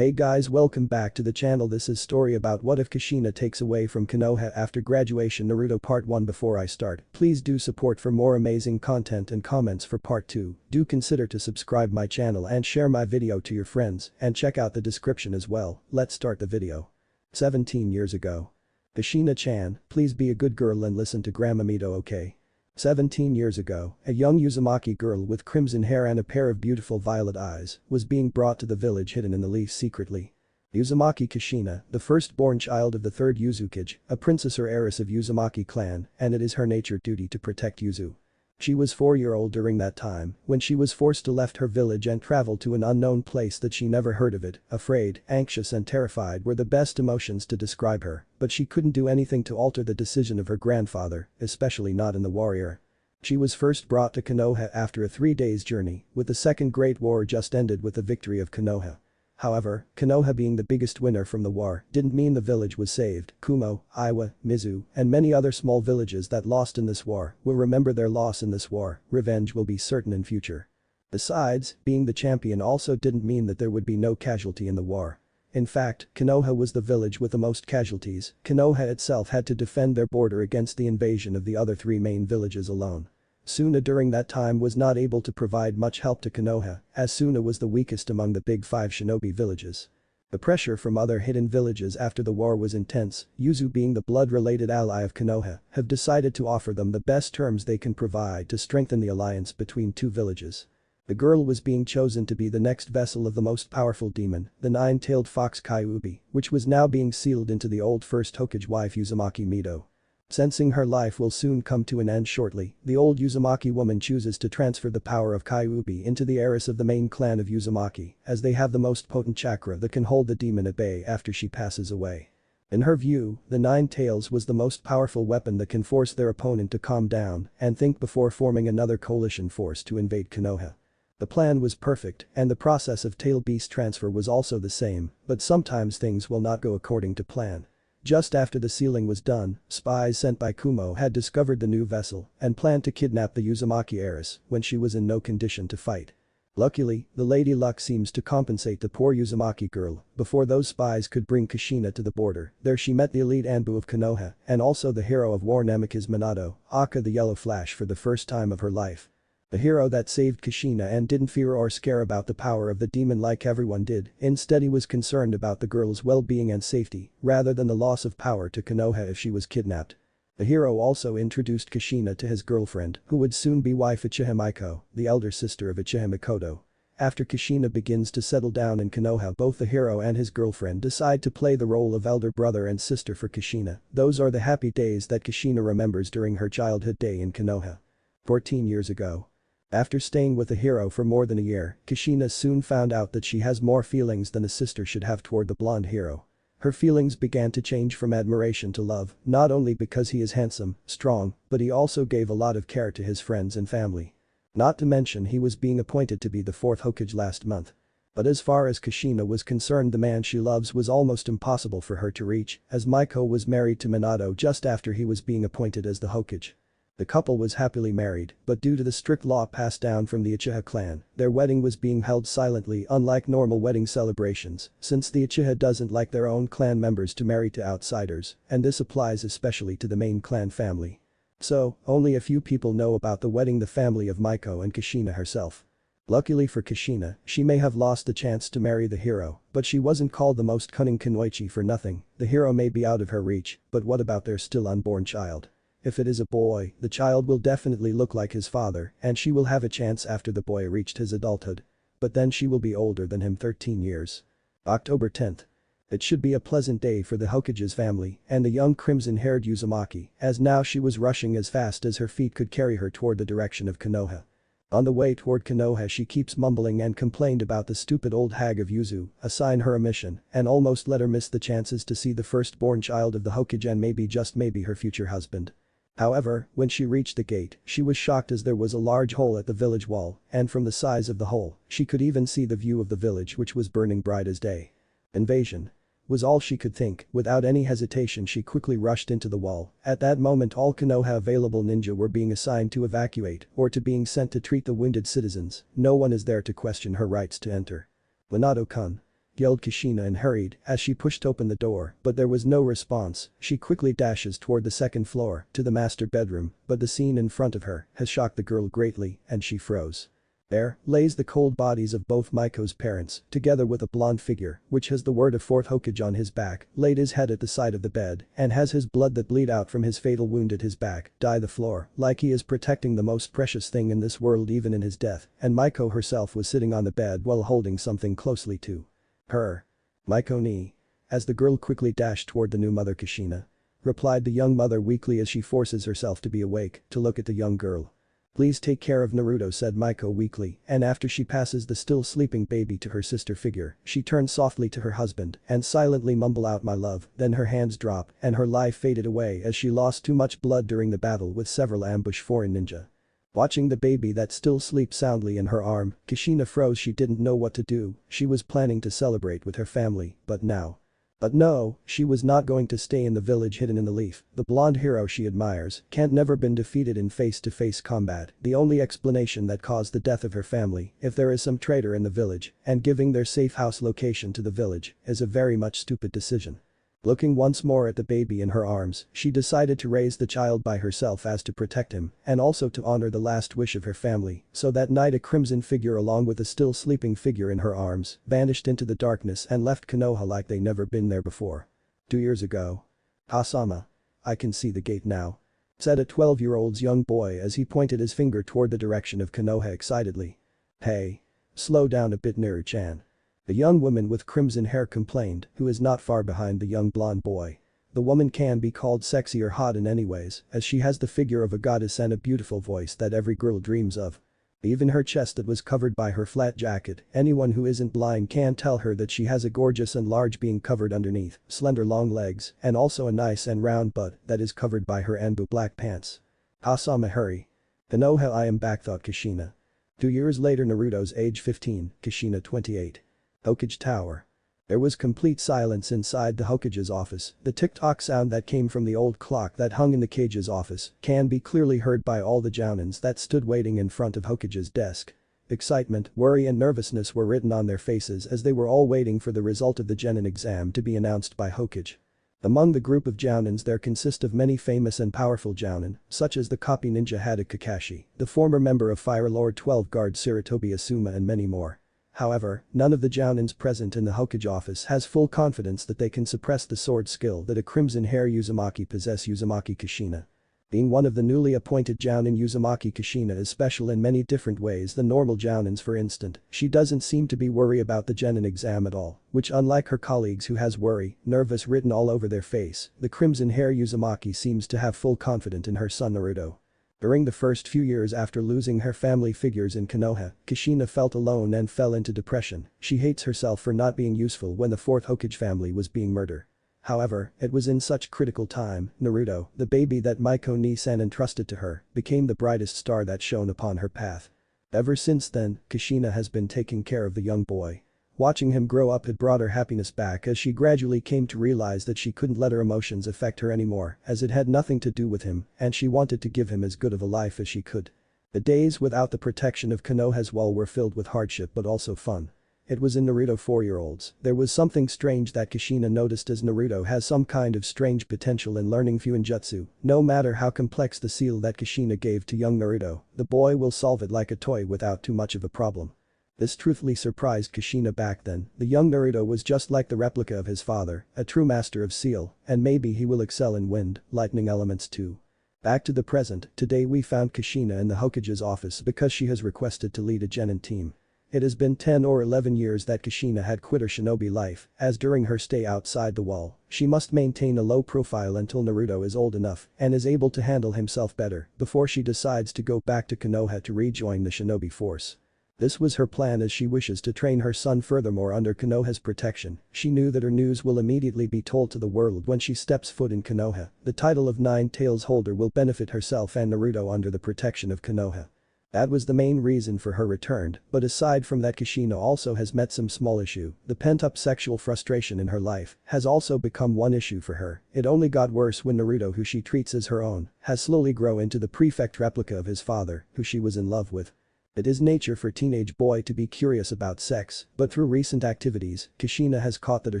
Hey guys, welcome back to the channel. This is story about what if Kushina takes away from Konoha after graduation. Naruto part 1. Before I start, please do support for more amazing content and comments for part 2. Do consider to subscribe my channel and share my video to your friends and check out the description as well. Let's start the video. 17 years ago. Kushina-chan, please be a good girl and listen to Grandma Mito, okay? 17 years ago, a young Uzumaki girl with crimson hair and a pair of beautiful violet eyes was being brought to the village hidden in the leaves secretly. Uzumaki Kushina, the firstborn child of the third Uzukage, a princess or heiress of Uzumaki clan, and it is her nature duty to protect Uzu. She was 4-year-old during that time when she was forced to left her village and travel to an unknown place that she never heard of it. Afraid, anxious and terrified were the best emotions to describe her, but she couldn't do anything to alter the decision of her grandfather, especially not in the warrior. She was first brought to Konoha after a 3 days journey, with the Second Great War just ended with the victory of Konoha. However, Konoha being the biggest winner from the war didn't mean the village was saved. Kumo, Iwa, Mizu, and many other small villages that lost in this war will remember their loss in this war. Revenge will be certain in future. Besides, being the champion also didn't mean that there would be no casualty in the war. In fact, Konoha was the village with the most casualties. Konoha itself had to defend their border against the invasion of the other 3 main villages alone. Suna during that time was not able to provide much help to Konoha, as Suna was the weakest among the big 5 shinobi villages. The pressure from other hidden villages after the war was intense. Uzu, being the blood-related ally of Konoha, have decided to offer them the best terms they can provide to strengthen the alliance between 2 villages. The girl was being chosen to be the next vessel of the most powerful demon, the 9-tailed fox Kyuubi, which was now being sealed into the old first Hokage wife Uzumaki Mito. Sensing her life will soon come to an end shortly, the old Uzumaki woman chooses to transfer the power of Kyuubi into the heiress of the main clan of Uzumaki, as they have the most potent chakra that can hold the demon at bay after she passes away. In her view, the 9 tails was the most powerful weapon that can force their opponent to calm down and think before forming another coalition force to invade Konoha. The plan was perfect, and the process of tail beast transfer was also the same, but sometimes things will not go according to plan. Just after the sealing was done, spies sent by Kumo had discovered the new vessel and planned to kidnap the Uzumaki heiress when she was in no condition to fight. Luckily, the Lady Luck seems to compensate the poor Uzumaki girl. Before those spies could bring Kushina to the border, there she met the elite Anbu of Konoha and also the hero of war Namikaze Minato, Aka the Yellow Flash, for the first time of her life. The hero that saved Kushina and didn't fear or scare about the power of the demon like everyone did. Instead, he was concerned about the girl's well-being and safety rather than the loss of power to Konoha if she was kidnapped. The hero also introduced Kushina to his girlfriend, who would soon be wife Uchiha Miko, the elder sister of Uchiha Mikoto. After Kushina begins to settle down in Konoha, both the hero and his girlfriend decide to play the role of elder brother and sister for Kushina. Those are the happy days that Kushina remembers during her childhood day in Konoha. 14 years ago. After staying with the hero for more than a year, Kushina soon found out that she has more feelings than a sister should have toward the blonde hero. Her feelings began to change from admiration to love, not only because he is handsome, strong, but he also gave a lot of care to his friends and family. Not to mention he was being appointed to be the 4th Hokage last month. But as far as Kushina was concerned, the man she loves was almost impossible for her to reach, as Miko was married to Minato just after he was being appointed as the Hokage. The couple was happily married, but due to the strict law passed down from the Uchiha clan, their wedding was being held silently, unlike normal wedding celebrations, since the Uchiha doesn't like their own clan members to marry to outsiders, and this applies especially to the main clan family. So, only a few people know about the wedding, the family of Miko and Kushina herself. Luckily for Kushina, she may have lost the chance to marry the hero, but she wasn't called the most cunning kunoichi for nothing. The hero may be out of her reach, but what about their still unborn child? If it is a boy, the child will definitely look like his father and she will have a chance after the boy reached his adulthood. But then she will be older than him 13 years. October 10th. It should be a pleasant day for the Hokage's family and the young crimson-haired Uzumaki, as now she was rushing as fast as her feet could carry her toward the direction of Konoha. On the way toward Konoha, she keeps mumbling and complained about the stupid old hag of Uzu, assign her a mission and almost let her miss the chances to see the firstborn child of the Hokage and maybe, just maybe, her future husband. However, when she reached the gate, she was shocked as there was a large hole at the village wall, and from the size of the hole, she could even see the view of the village, which was burning bright as day. Invasion was all she could think. Without any hesitation, she quickly rushed into the wall. At that moment, all Konoha available ninja were being assigned to evacuate or to being sent to treat the wounded citizens. No one is there to question her rights to enter. Minato-kun. yelled Kushina and hurried as she pushed open the door, but there was no response. She quickly dashes toward the second floor to the master bedroom, but the scene in front of her has shocked the girl greatly and she froze. There lays the cold bodies of both Maiko's parents, together with a blonde figure, which has the word of fourth Hokage on his back, laid his head at the side of the bed, and has his blood that bleed out from his fatal wound at his back, dye the floor, like he is protecting the most precious thing in this world even in his death, and Maiko herself was sitting on the bed while holding something closely to her. Maiko ni. As the girl quickly dashed toward the new mother Kushina. Replied the young mother weakly as she forces herself to be awake, to look at the young girl. Please take care of Naruto, said Maiko weakly, and after she passes the still sleeping baby to her sister figure, she turns softly to her husband and silently mumble out my love, then her hands drop and her life faded away as she lost too much blood during the battle with several ambush foreign ninja. Watching the baby that still sleeps soundly in her arm, Kushina froze. She didn't know what to do. She was planning to celebrate with her family, but now. But no, she was not going to stay in the village hidden in the leaf. The blonde hero she admires can't never been defeated in face-to-face combat. The only explanation that caused the death of her family, if there is some traitor in the village, and giving their safe house location to the village, is a very much stupid decision. Looking once more at the baby in her arms, she decided to raise the child by herself as to protect him and also to honor the last wish of her family. So that night a crimson figure along with a still sleeping figure in her arms vanished into the darkness and left Konoha like they never been there before. 2 years ago. Hasama. I can see the gate now. Said a 12-year-old's young boy as he pointed his finger toward the direction of Konoha excitedly. Hey. Slow down a bit, Naru-chan. The young woman with crimson hair complained, who is not far behind the young blonde boy. The woman can be called sexy or hot in any ways, as she has the figure of a goddess and a beautiful voice that every girl dreams of. Even her chest that was covered by her flat jacket, anyone who isn't blind can tell her that she has a gorgeous and large being covered underneath, slender long legs, and also a nice and round butt that is covered by her Anbu black pants. Hasama, hurry. Konoha, I am back, thought Kushina. 2 years later, Naruto's age 15, Kushina 28. Hokage Tower. There was complete silence inside the Hokage's office. The tick-tock sound that came from the old clock that hung in the cage's office can be clearly heard by all the jounins that stood waiting in front of Hokage's desk. Excitement, worry and nervousness were written on their faces as they were all waiting for the result of the Genin exam to be announced by Hokage. Among the group of jounins there consist of many famous and powerful jounin, such as the copy ninja Hada Kakashi, the former member of Fire Lord 12 Guard Sarutobi Asuma and many more. However, none of the jounins present in the Hokage office has full confidence that they can suppress the sword skill that a crimson hair Uzumaki possess. Uzumaki Kushina. Being one of the newly appointed jounin, Uzumaki Kushina is special in many different ways than normal jounins. For instance, she doesn't seem to be worried about the Genin exam at all, which unlike her colleagues who has worry, nervous written all over their face, the crimson hair Uzumaki seems to have full confidence in her son Naruto. During the first few years after losing her family figures in Konoha, Kushina felt alone and fell into depression. She hates herself for not being useful when the fourth Hokage family was being murdered. However, it was in such critical time, Naruto, the baby that Maiko ni-san entrusted to her, became the brightest star that shone upon her path. Ever since then, Kushina has been taking care of the young boy. Watching him grow up had brought her happiness back as she gradually came to realize that she couldn't let her emotions affect her anymore as it had nothing to do with him and she wanted to give him as good of a life as she could. The days without the protection of Konoha's wall were filled with hardship but also fun. It was in Naruto 4-year-olds. There was something strange that Kushina noticed as Naruto has some kind of strange potential in learning Fuinjutsu. No matter how complex the seal that Kushina gave to young Naruto, the boy will solve it like a toy without too much of a problem. This truthfully surprised Kushina back then. The young Naruto was just like the replica of his father, a true master of seal, and maybe he will excel in wind, lightning elements too. Back to the present, today we found Kushina in the Hokage's office because she has requested to lead a Genin team. It has been 10 or 11 years that Kushina had quit her shinobi life, as during her stay outside the wall, she must maintain a low profile until Naruto is old enough and is able to handle himself better before she decides to go back to Konoha to rejoin the shinobi force. This was her plan as she wishes to train her son furthermore under Konoha's protection. She knew that her news will immediately be told to the world when she steps foot in Konoha. The title of Nine Tails holder will benefit herself and Naruto under the protection of Konoha. That was the main reason for her return, but aside from that Kushina also has met some small issue. The pent-up sexual frustration in her life has also become one issue for her. It only got worse when Naruto, who she treats as her own, has slowly grown into the prefect replica of his father, who she was in love with. It is nature for teenage boy to be curious about sex, but through recent activities, Kushina has caught that her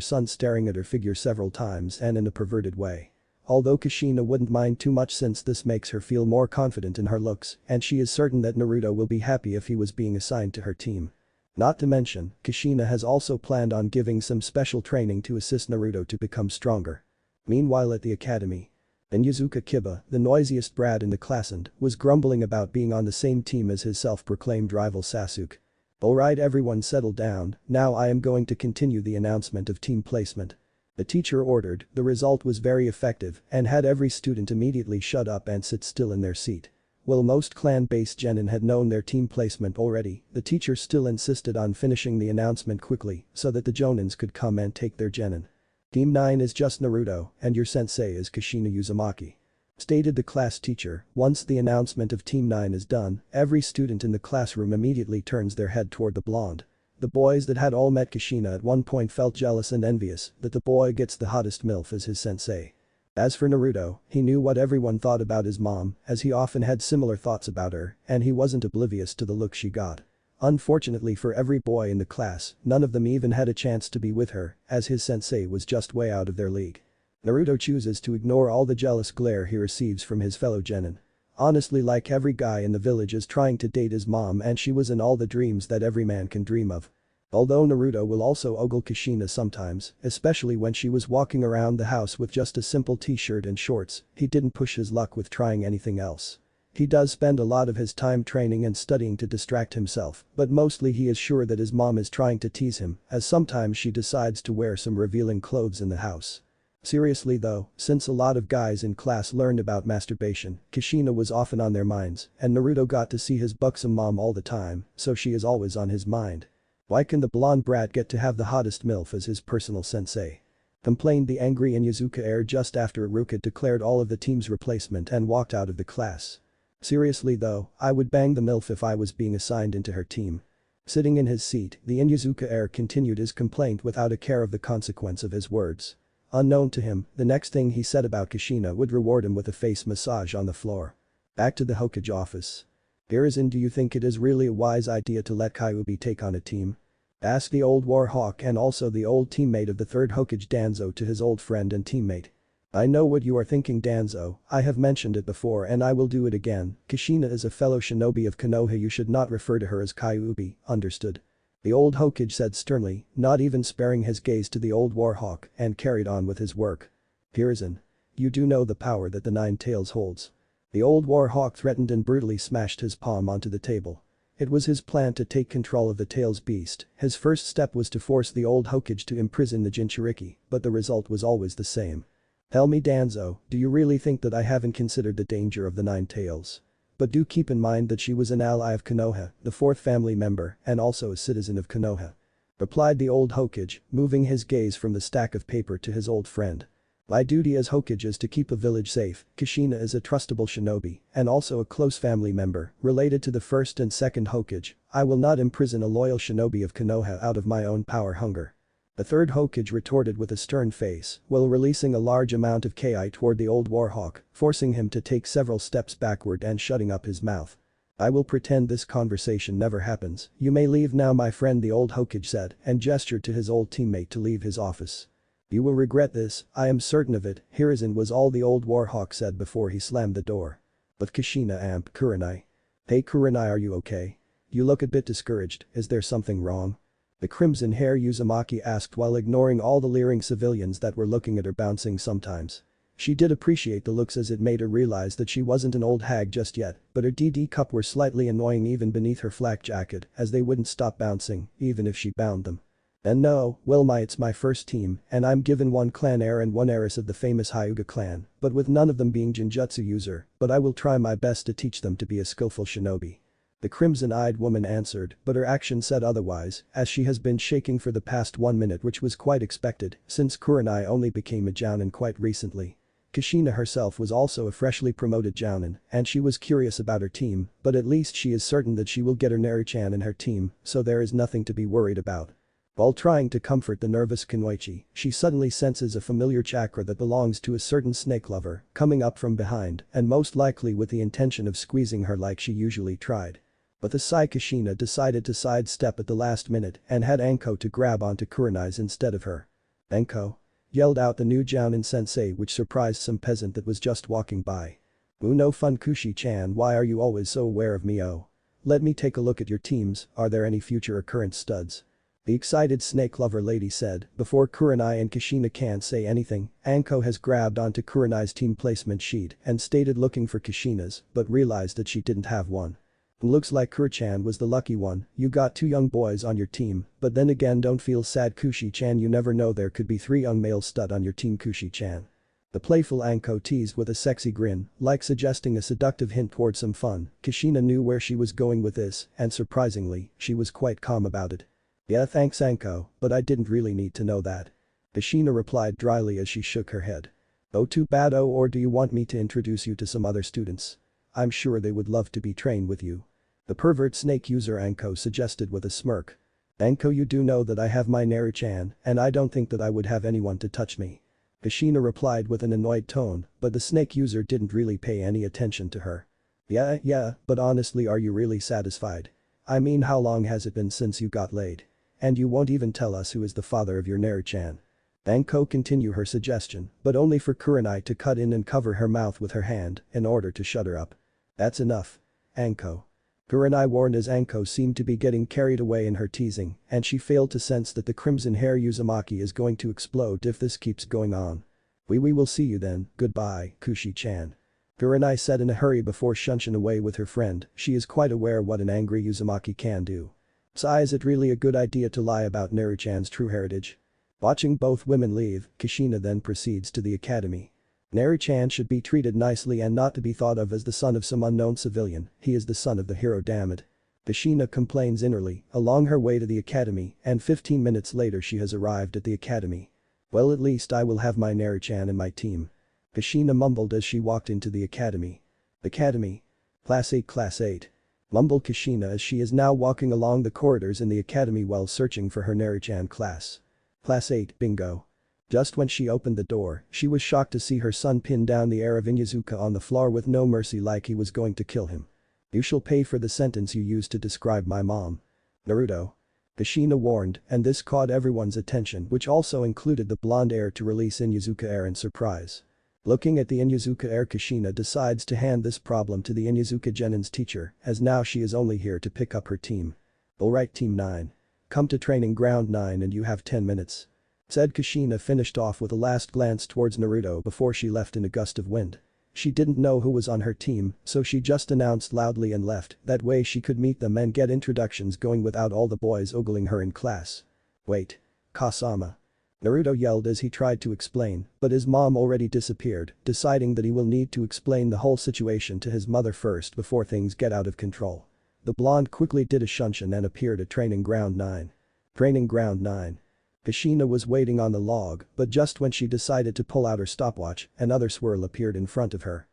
son's staring at her figure several times and in a perverted way. Although Kushina wouldn't mind too much since this makes her feel more confident in her looks, and she is certain that Naruto will be happy if he was being assigned to her team. Not to mention, Kushina has also planned on giving some special training to assist Naruto to become stronger. Meanwhile at the academy, Inuzuka Kiba, the noisiest brat in the class and was grumbling about being on the same team as his self-proclaimed rival Sasuke. Alright everyone settle down, now I am going to continue the announcement of team placement. The teacher ordered, the result was very effective and had every student immediately shut up and sit still in their seat. While most clan-based genin had known their team placement already, the teacher still insisted on finishing the announcement quickly so that the jonins could come and take their genin. Team 9 is just Naruto, and your sensei is Kushina Uzumaki. Stated the class teacher. Once the announcement of Team 9 is done, every student in the classroom immediately turns their head toward the blonde. The boys that had all met Kushina at one point felt jealous and envious that the boy gets the hottest MILF as his sensei. As for Naruto, he knew what everyone thought about his mom, as he often had similar thoughts about her, and he wasn't oblivious to the look she got. Unfortunately for every boy in the class, none of them even had a chance to be with her, as his sensei was just way out of their league. Naruto chooses to ignore all the jealous glare he receives from his fellow genin. Honestly, like every guy in the village is trying to date his mom and she was in all the dreams that every man can dream of. Although Naruto will also ogle Kushina sometimes, especially when she was walking around the house with just a simple t-shirt and shorts, he didn't push his luck with trying anything else. He does spend a lot of his time training and studying to distract himself, but mostly he is sure that his mom is trying to tease him, as sometimes she decides to wear some revealing clothes in the house. Seriously though, since a lot of guys in class learned about masturbation, Kushina was often on their minds, and Naruto got to see his buxom mom all the time, so she is always on his mind. Why can the blonde brat get to have the hottest MILF as his personal sensei? Complained the angry Inuzuka heir just after Iruka declared all of the team's replacement and walked out of the class. Seriously though, I would bang the MILF if I was being assigned into her team. Sitting in his seat, the Inuzuka heir continued his complaint without a care of the consequence of his words. Unknown to him, the next thing he said about Kushina would reward him with a face massage on the floor. Back to the Hokage office. Hiruzen, do you think it is really a wise idea to let Kyuubi take on a team? Asked the old war hawk and also the old teammate of the third Hokage Danzo to his old friend and teammate. I know what you are thinking, Danzo, I have mentioned it before and I will do it again, Kushina is a fellow shinobi of Konoha, you should not refer to her as Kyuubi, understood? The old Hokage said sternly, not even sparing his gaze to the old warhawk, and carried on with his work. Hiruzen. You do know the power that the Nine Tails holds. The old warhawk threatened and brutally smashed his palm onto the table. It was his plan to take control of the Tails beast, his first step was to force the old Hokage to imprison the Jinchuriki, but the result was always the same. Tell me Danzo, do you really think that I haven't considered the danger of the Nine Tails? But do keep in mind that she was an ally of Konoha, the fourth family member, and also a citizen of Konoha. Replied the old Hokage, moving his gaze from the stack of paper to his old friend. My duty as Hokage is to keep the village safe, Kushina is a trustable shinobi, and also a close family member, related to the first and second Hokage, I will not imprison a loyal shinobi of Konoha out of my own power hunger. The third Hokage retorted with a stern face, while releasing a large amount of Ki toward the old warhawk, forcing him to take several steps backward and shutting up his mouth. I will pretend this conversation never happens, you may leave now my friend, the old Hokage said and gestured to his old teammate to leave his office. You will regret this, I am certain of it, Hiruzen was all the old warhawk said before he slammed the door. But Kushina amped Kurenai. Hey Kurenai, are you okay? You look a bit discouraged, is there something wrong? The crimson hair Uzumaki asked while ignoring all the leering civilians that were looking at her bouncing sometimes. She did appreciate the looks as it made her realize that she wasn't an old hag just yet, but her DD cup were slightly annoying even beneath her flak jacket as they wouldn't stop bouncing, even if she bound them. And no, well it's my first team, and I'm given one clan heir and one heiress of the famous Hyuga clan, but with none of them being Jinjutsu user, but I will try my best to teach them to be a skillful shinobi. The crimson-eyed woman answered, but her action said otherwise, as she has been shaking for the past 1 minute, which was quite expected, since Kurenai only became a jounin quite recently. Kushina herself was also a freshly promoted jounin, and she was curious about her team, but at least she is certain that she will get her Naru-chan in her team, so there is nothing to be worried about. While trying to comfort the nervous Kunoichi, she suddenly senses a familiar chakra that belongs to a certain snake lover, coming up from behind, and most likely with the intention of squeezing her like she usually tried. But the Sai Kushina decided to sidestep at the last minute and had Anko to grab onto Kurenai's instead of her. "Anko?" yelled out the new Jounin sensei, which surprised some peasant that was just walking by. "Ooh, no fun, Kushi-chan, why are you always so aware of me? Oh. Let me take a look at your teams, are there any future or current studs?" The excited snake lover lady said. Before Kurenai and Kushina can say anything, Anko has grabbed onto Kurenai's team placement sheet and stated looking for Kushina's, but realized that she didn't have one. "Looks like Kuro-chan was the lucky one, you got 2 young boys on your team, but then again don't feel sad, Kushi-chan, you never know, there could be 3 young male stud on your team, Kushi-chan." The playful Anko teased with a sexy grin, like suggesting a seductive hint toward some fun. Kushina knew where she was going with this, and surprisingly, she was quite calm about it. "Yeah, thanks Anko, but I didn't really need to know that." Kushina replied dryly as she shook her head. "Oh, too bad. Oh, or do you want me to introduce you to some other students? I'm sure they would love to be trained with you." The pervert snake user Anko suggested with a smirk. "Anko, you do know that I have my Naru-chan, and I don't think that I would have anyone to touch me." Kushina replied with an annoyed tone, but the snake user didn't really pay any attention to her. Yeah, but honestly, are you really satisfied? I mean, how long has it been since you got laid? And you won't even tell us who is the father of your Naru-chan." Anko continued her suggestion, but only for Kurenai to cut in and cover her mouth with her hand in order to shut her up. "That's enough. Anko." Kurenai warned as Anko seemed to be getting carried away in her teasing, and she failed to sense that the crimson hair Uzumaki is going to explode if this keeps going on. We will see you then, goodbye, Kushi-chan." Kurenai said in a hurry before shunching away with her friend. She is quite aware what an angry Uzumaki can do. "Sai, is it really a good idea to lie about Naru-chan's true heritage?" Watching both women leave, Kushina then proceeds to the academy. "Naru-chan should be treated nicely and not to be thought of as the son of some unknown civilian, he is the son of the hero, damn it." Kushina complains innerly, along her way to the academy, and 15 minutes later she has arrived at the academy. "Well, at least I will have my Naru-chan in my team." Kushina mumbled as she walked into the academy. "Academy? Class 8, Class 8. Mumbled Kushina as she is now walking along the corridors in the academy while searching for her Naru-chan class. Class 8, bingo. Just when she opened the door, she was shocked to see her son pin down the heir of Inyazuka on the floor with no mercy, like he was going to kill him. "You shall pay for the sentence you used to describe my mom." "Naruto." Kushina warned, and this caught everyone's attention, which also included the blonde heir to release Inyazuka heir in surprise. Looking at the Inyazuka heir, Kushina decides to hand this problem to the Inyazuka Genin's teacher, as now she is only here to pick up her team. "Alright, Team 9. Come to training ground 9 and you have 10 minutes. Said Kushina, finished off with a last glance towards Naruto before she left in a gust of wind. She didn't know who was on her team, so she just announced loudly and left, that way she could meet them and get introductions going without all the boys ogling her in class. "Wait. Kasama." Naruto yelled as he tried to explain, but his mom already disappeared, deciding that he will need to explain the whole situation to his mother first before things get out of control. The blonde quickly did a shunshin and appeared at training ground 9. Training ground 9. Kushina was waiting on the log, but just when she decided to pull out her stopwatch, another swirl appeared in front of her.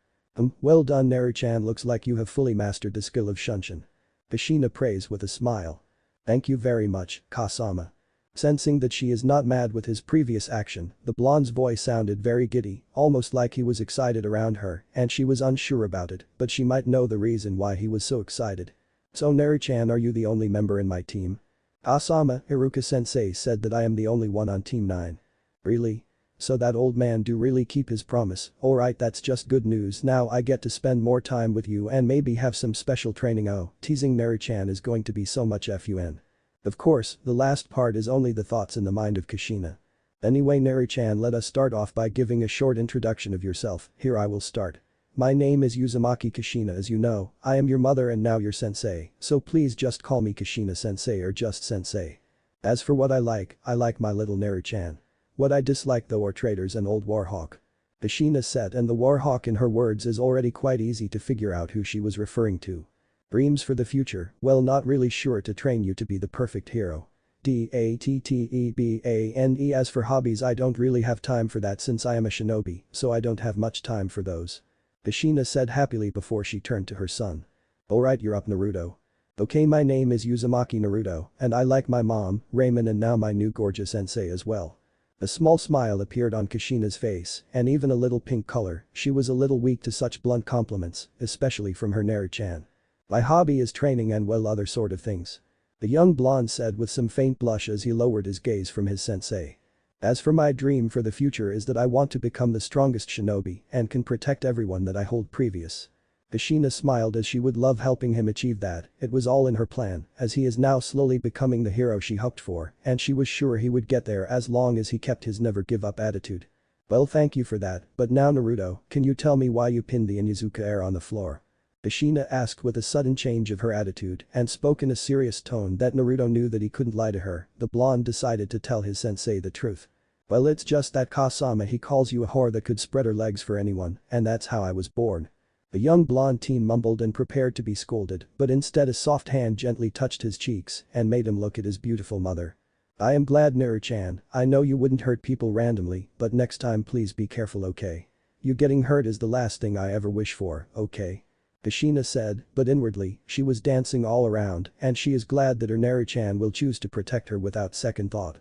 Well done, Naru-chan, looks like you have fully mastered the skill of shunshin." Kushina praised with a smile. "Thank you very much, Kasama." Sensing that she is not mad with his previous action, the blonde's voice sounded very giddy, almost like he was excited around her, and she was unsure about it, but she might know the reason why he was so excited. "So Naru-chan, are you the only member in my team?" "Kasama, Iruka-sensei said that I am the only one on Team 9. "Really? So that old man do really keep his promise, alright, that's just good news, now I get to spend more time with you and maybe have some special training. Oh, teasing Naru-chan is going to be so much fun." Of course, the last part is only the thoughts in the mind of Kushina. "Anyway, Naru-chan, let us start off by giving a short introduction of yourself, here I will start. My name is Uzumaki Kushina, as you know, I am your mother and now your sensei, so please just call me Kushina sensei or just sensei. As for what I like my little Naru-chan. What I dislike though are traitors and old warhawk." Kushina said, and the warhawk in her words is already quite easy to figure out who she was referring to. "Dreams for the future, well, not really sure to train you to be the perfect hero. DATTEBANE. As for hobbies, I don't really have time for that since I am a shinobi, so I don't have much time for those." Kushina said happily before she turned to her son. "Alright, you're up, Naruto." "Okay, my name is Uzumaki Naruto, and I like my mom, Ramen, and now my new gorgeous sensei as well." A small smile appeared on Kushina's face, and even a little pink color, she was a little weak to such blunt compliments, especially from her Naru-chan. My hobby is training and well other sort of things. The young blonde said with some faint blush as he lowered his gaze from his sensei. As for my dream for the future is that I want to become the strongest shinobi and can protect everyone that I hold previous. Kushina smiled as she would love helping him achieve that, it was all in her plan, as he is now slowly becoming the hero she hoped for, and she was sure he would get there as long as he kept his never give up attitude. Well, thank you for that, but now Naruto, can you tell me why you pinned the Inuzuka heir on the floor? Kushina asked with a sudden change of her attitude and spoke in a serious tone that Naruto knew that he couldn't lie to her. The blonde decided to tell his sensei the truth. Well, it's just that Kasama he calls you a whore that could spread her legs for anyone, and that's how I was born. The young blonde teen mumbled and prepared to be scolded, but instead a soft hand gently touched his cheeks and made him look at his beautiful mother. I am glad Naru-chan, I know you wouldn't hurt people randomly, but next time please be careful, okay? You getting hurt is the last thing I ever wish for, okay? Kushina said, but inwardly, she was dancing all around and she is glad that her Naru-chan will choose to protect her without second thought.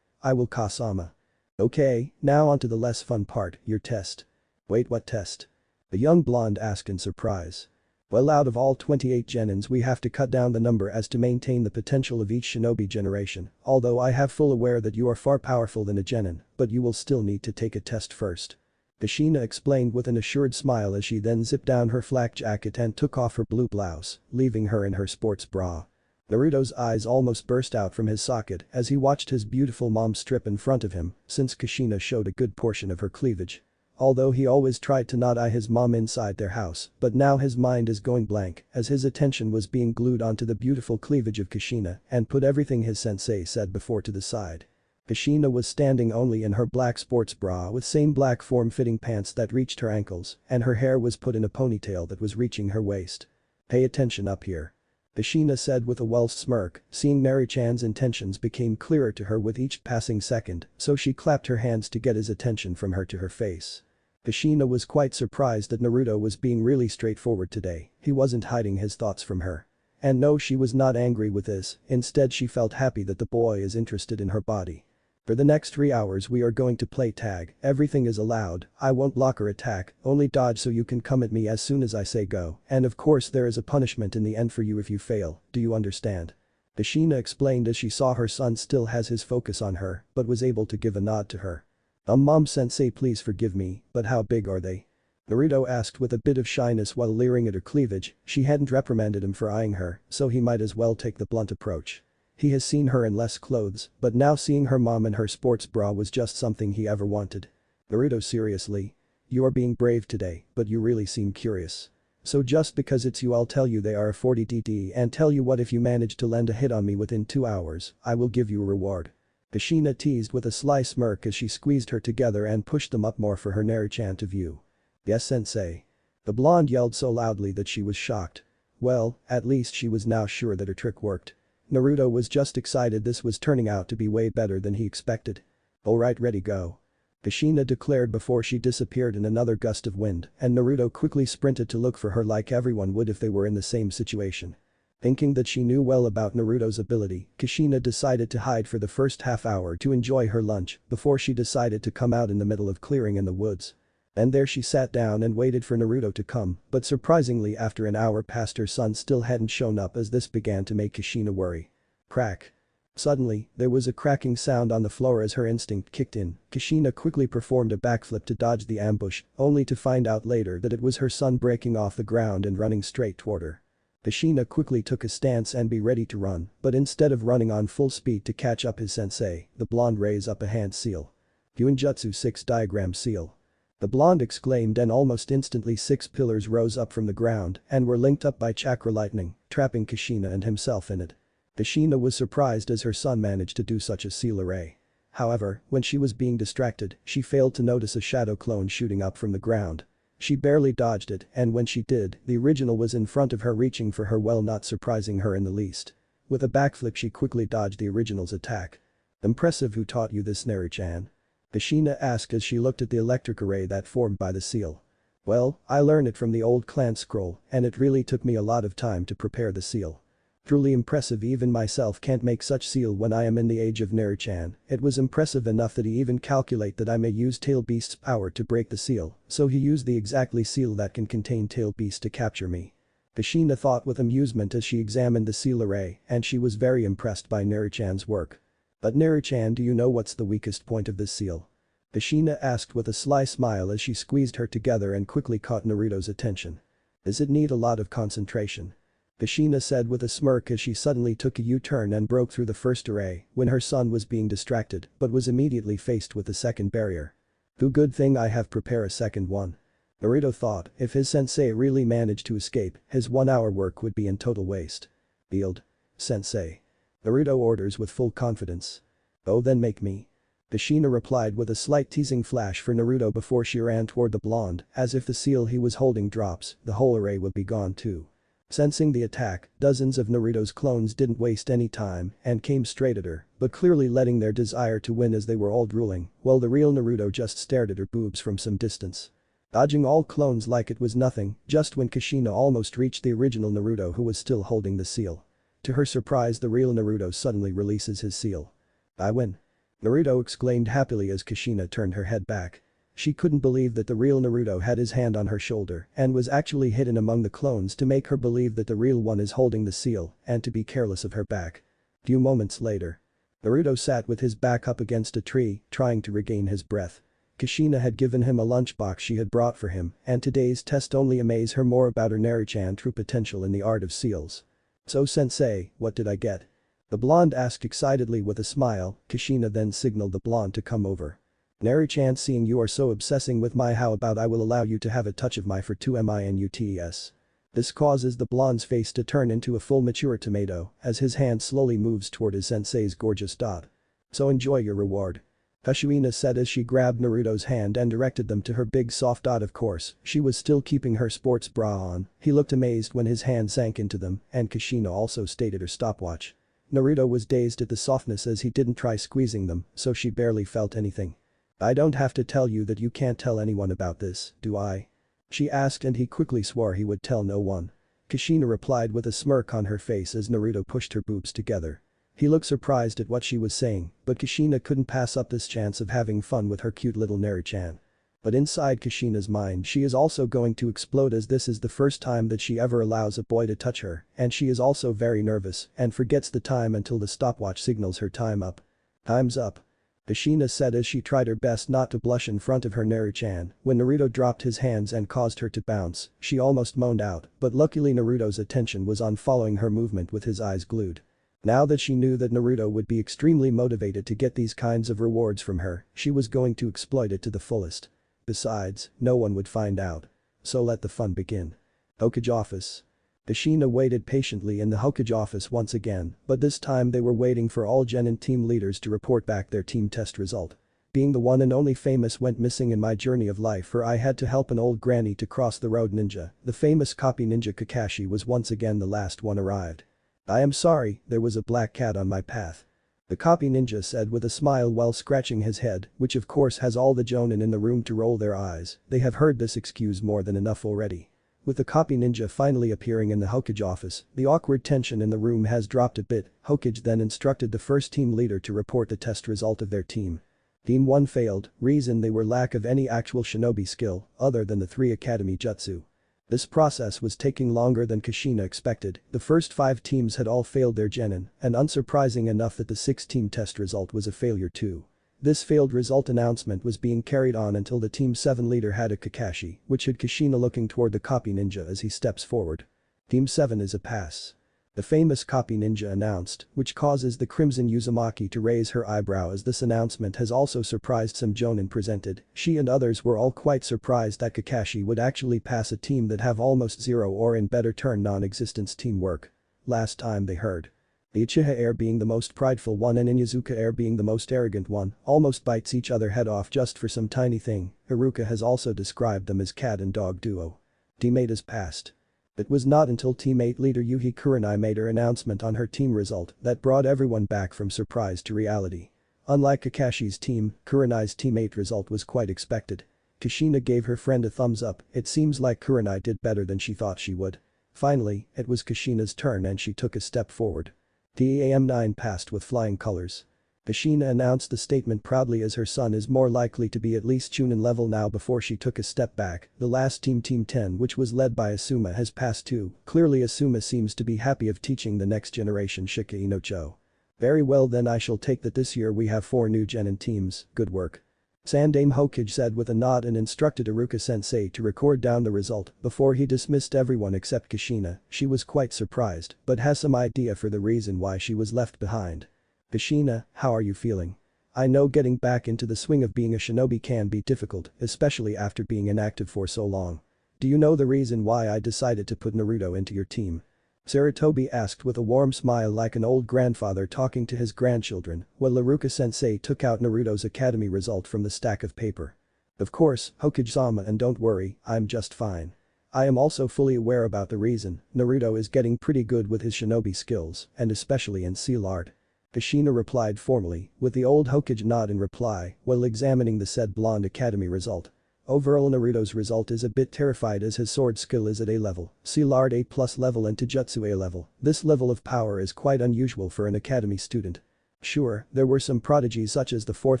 I will Kasama. Okay, now onto the less fun part, your test. Wait, what test? The young blonde asked in surprise. Well, out of all 28 genins we have to cut down the number as to maintain the potential of each shinobi generation, although I have full aware that you are far powerful than a genin, but you will still need to take a test first. Kushina explained with an assured smile as she then zipped down her flak jacket and took off her blue blouse, leaving her in her sports bra. Naruto's eyes almost burst out from his socket as he watched his beautiful mom strip in front of him, since Kushina showed a good portion of her cleavage. Although he always tried to not eye his mom inside their house, but now his mind is going blank as his attention was being glued onto the beautiful cleavage of Kushina and put everything his sensei said before to the side. Kushina was standing only in her black sports bra with same black form-fitting pants that reached her ankles, and her hair was put in a ponytail that was reaching her waist. Pay attention up here. Kushina said with a well smirk, seeing Naru-chan's intentions became clearer to her with each passing second, so she clapped her hands to get his attention from her to her face. Kushina was quite surprised that Naruto was being really straightforward today, he wasn't hiding his thoughts from her. And no, she was not angry with this, instead she felt happy that the boy is interested in her body. For the next 3 hours we are going to play tag, everything is allowed, I won't block or attack, only dodge so you can come at me as soon as I say go, and of course there is a punishment in the end for you if you fail, do you understand? Kushina explained as she saw her son still has his focus on her, but was able to give a nod to her. Mom sensei, please forgive me, but how big are they? Naruto asked with a bit of shyness while leering at her cleavage, she hadn't reprimanded him for eyeing her, so he might as well take the blunt approach. He has seen her in less clothes, but now seeing her mom in her sports bra was just something he ever wanted. Naruto, seriously? You are being brave today, but you really seem curious. So just because it's you I'll tell you they are a 40dd and tell you what if you manage to land a hit on me within 2 hours, I will give you a reward. Kushina teased with a sly smirk as she squeezed her together and pushed them up more for her Naru-chan to view. Yes, sensei. The blonde yelled so loudly that she was shocked. Well, at least she was now sure that her trick worked. Naruto was just excited this was turning out to be way better than he expected. Alright, ready, go. Kushina declared before she disappeared in another gust of wind, and Naruto quickly sprinted to look for her like everyone would if they were in the same situation. Thinking that she knew well about Naruto's ability, Kushina decided to hide for the first half hour to enjoy her lunch before she decided to come out in the middle of clearing in the woods. And there she sat down and waited for Naruto to come, but surprisingly after an hour passed her son still hadn't shown up as this began to make Kushina worry. Crack. Suddenly, there was a cracking sound on the floor as her instinct kicked in. Kushina quickly performed a backflip to dodge the ambush, only to find out later that it was her son breaking off the ground and running straight toward her. Kushina quickly took a stance and be ready to run, but instead of running on full speed to catch up his sensei, the blonde raised up a hand seal. Gyunjutsu 6 diagram seal. The blonde exclaimed and almost instantly 6 pillars rose up from the ground and were linked up by chakra lightning, trapping Kushina and himself in it. Kushina was surprised as her son managed to do such a seal array. However, when she was being distracted, she failed to notice a shadow clone shooting up from the ground. She barely dodged it, and when she did, the original was in front of her reaching for her, well, not surprising her in the least. With a backflip she quickly dodged the original's attack. Impressive, who taught you this, Naru-chan? Kushina asked as she looked at the electric array that formed by the seal. Well, I learned it from the old clan scroll, and it really took me a lot of time to prepare the seal. Truly impressive, even myself can't make such seal when I am in the age of Naru-chan. It was impressive enough that he even calculate that I may use Tail Beast's power to break the seal, so he used the exactly seal that can contain Tail Beast to capture me. Kushina thought with amusement as she examined the seal array, and she was very impressed by Naruto-chan's work. But Naruto-chan, do you know what's the weakest point of this seal? Kushina asked with a sly smile as she squeezed her together and quickly caught Naruto's attention. Does it need a lot of concentration? Kushina said with a smirk as she suddenly took a U-turn and broke through the first array when her son was being distracted but was immediately faced with the second barrier. Good thing I have prepared a second one. Naruto thought if his sensei really managed to escape, his 1 hour work would be in total waste. Yield. Sensei. Naruto orders with full confidence. Oh, then make me. Kushina replied with a slight teasing flash for Naruto before she ran toward the blonde, as if the seal he was holding drops, the whole array would be gone too. Sensing the attack, dozens of Naruto's clones didn't waste any time and came straight at her, but clearly letting their desire to win as they were all drooling, while the real Naruto just stared at her boobs from some distance. Dodging all clones like it was nothing, just when Kushina almost reached the original Naruto who was still holding the seal. To her surprise, the real Naruto suddenly releases his seal. I win. Naruto exclaimed happily as Kushina turned her head back. She couldn't believe that the real Naruto had his hand on her shoulder and was actually hidden among the clones to make her believe that the real one is holding the seal and to be careless of her back. Few moments later. Naruto sat with his back up against a tree, trying to regain his breath. Kushina had given him a lunchbox she had brought for him, and today's test only amazed her more about her Naruto-chan true potential in the art of seals. So sensei, what did I get? The blonde asked excitedly with a smile. Kushina then signaled the blonde to come over. Naruto-chan, seeing you are so obsessing with my, how about I will allow you to have a touch of my for 2 minutes. This causes the blonde's face to turn into a full mature tomato as his hand slowly moves toward his sensei's gorgeous dot. So enjoy your reward. Kushina said as she grabbed Naruto's hand and directed them to her big soft dot. Of course, she was still keeping her sports bra on. He looked amazed when his hand sank into them and Kushina also stated her stopwatch. Naruto was dazed at the softness as he didn't try squeezing them, so she barely felt anything. I don't have to tell you that you can't tell anyone about this, do I? She asked and he quickly swore he would tell no one. Kushina replied with a smirk on her face as Naruto pushed her boobs together. He looked surprised at what she was saying, but Kushina couldn't pass up this chance of having fun with her cute little Naruto-chan. But inside Kushina's mind, she is also going to explode as this is the first time that she ever allows a boy to touch her, and she is also very nervous and forgets the time until the stopwatch signals her time up. Time's up. Kushina said as she tried her best not to blush in front of her Naruto-chan. When Naruto dropped his hands and caused her to bounce, she almost moaned out, but luckily Naruto's attention was on following her movement with his eyes glued. Now that she knew that Naruto would be extremely motivated to get these kinds of rewards from her, she was going to exploit it to the fullest. Besides, no one would find out. So let the fun begin. Hokage office. Kushina waited patiently in the Hokage office once again, but this time they were waiting for all genin team leaders to report back their team test result. Being the one and only famous went missing in my journey of life, for I had to help an old granny to cross the road. Ninja, the famous copy ninja Kakashi, was once again the last one arrived. I am sorry, there was a black cat on my path. The copy ninja said with a smile while scratching his head, which of course has all the jonin in the room to roll their eyes. They have heard this excuse more than enough already. With the copy ninja finally appearing in the Hokage office, the awkward tension in the room has dropped a bit. Hokage then instructed the first team leader to report the test result of their team. Team 1 failed, reason they were lack of any actual shinobi skill other than the 3 academy jutsu. This process was taking longer than Kushina expected. The first 5 teams had all failed their genin, and unsurprising enough that the 6th team test result was a failure too. This failed result announcement was being carried on until the Team 7 leader had a Kakashi, which had Kushina looking toward the copy ninja as he steps forward. Team 7 is a pass. The famous copy ninja announced, which causes the Crimson Uzumaki to raise her eyebrow as this announcement has also surprised some jonin presented. She and others were all quite surprised that Kakashi would actually pass a team that have almost zero or in better turn non-existence teamwork. Last time they heard. The Uchiha heir being the most prideful one and Inyazuka heir being the most arrogant one almost bites each other head off just for some tiny thing. Haruka has also described them as cat and dog duo. Teammate is passed. It was not until teammate leader Yuhi Kurenai made her announcement on her team result that brought everyone back from surprise to reality. Unlike Kakashi's team, Kurenai's teammate result was quite expected. Kushina gave her friend a thumbs up. It seems like Kurenai did better than she thought she would. Finally, it was Kushina's turn and she took a step forward. TEAM9 passed with flying colors. Kushina announced the statement proudly as her son is more likely to be at least Chunin level now before she took a step back. The last Team 10 which was led by Asuma has passed too. Clearly Asuma seems to be happy of teaching the next generation Shikai no Cho. Very well then I shall take that this year we have 4 new genin teams, good work. Sandame Hokage said with a nod and instructed Iruka sensei to record down the result before he dismissed everyone except Kushina. She was quite surprised but has some idea for the reason why she was left behind. Kushina, how are you feeling? I know getting back into the swing of being a shinobi can be difficult, especially after being inactive for so long. Do you know the reason why I decided to put Naruto into your team? Sarutobi asked with a warm smile like an old grandfather talking to his grandchildren while Iruka sensei took out Naruto's academy result from the stack of paper. Of course, Hokage-sama, and don't worry, I'm just fine. I am also fully aware about the reason. Naruto is getting pretty good with his shinobi skills and especially in seal art. Kushina replied formally, with the old Hokage nod in reply while examining the said blonde academy result. Overall Naruto's result is a bit terrified as his sword skill is at A level, seal art A+ level and Taijutsu A level. This level of power is quite unusual for an academy student. Sure, there were some prodigies such as the 4th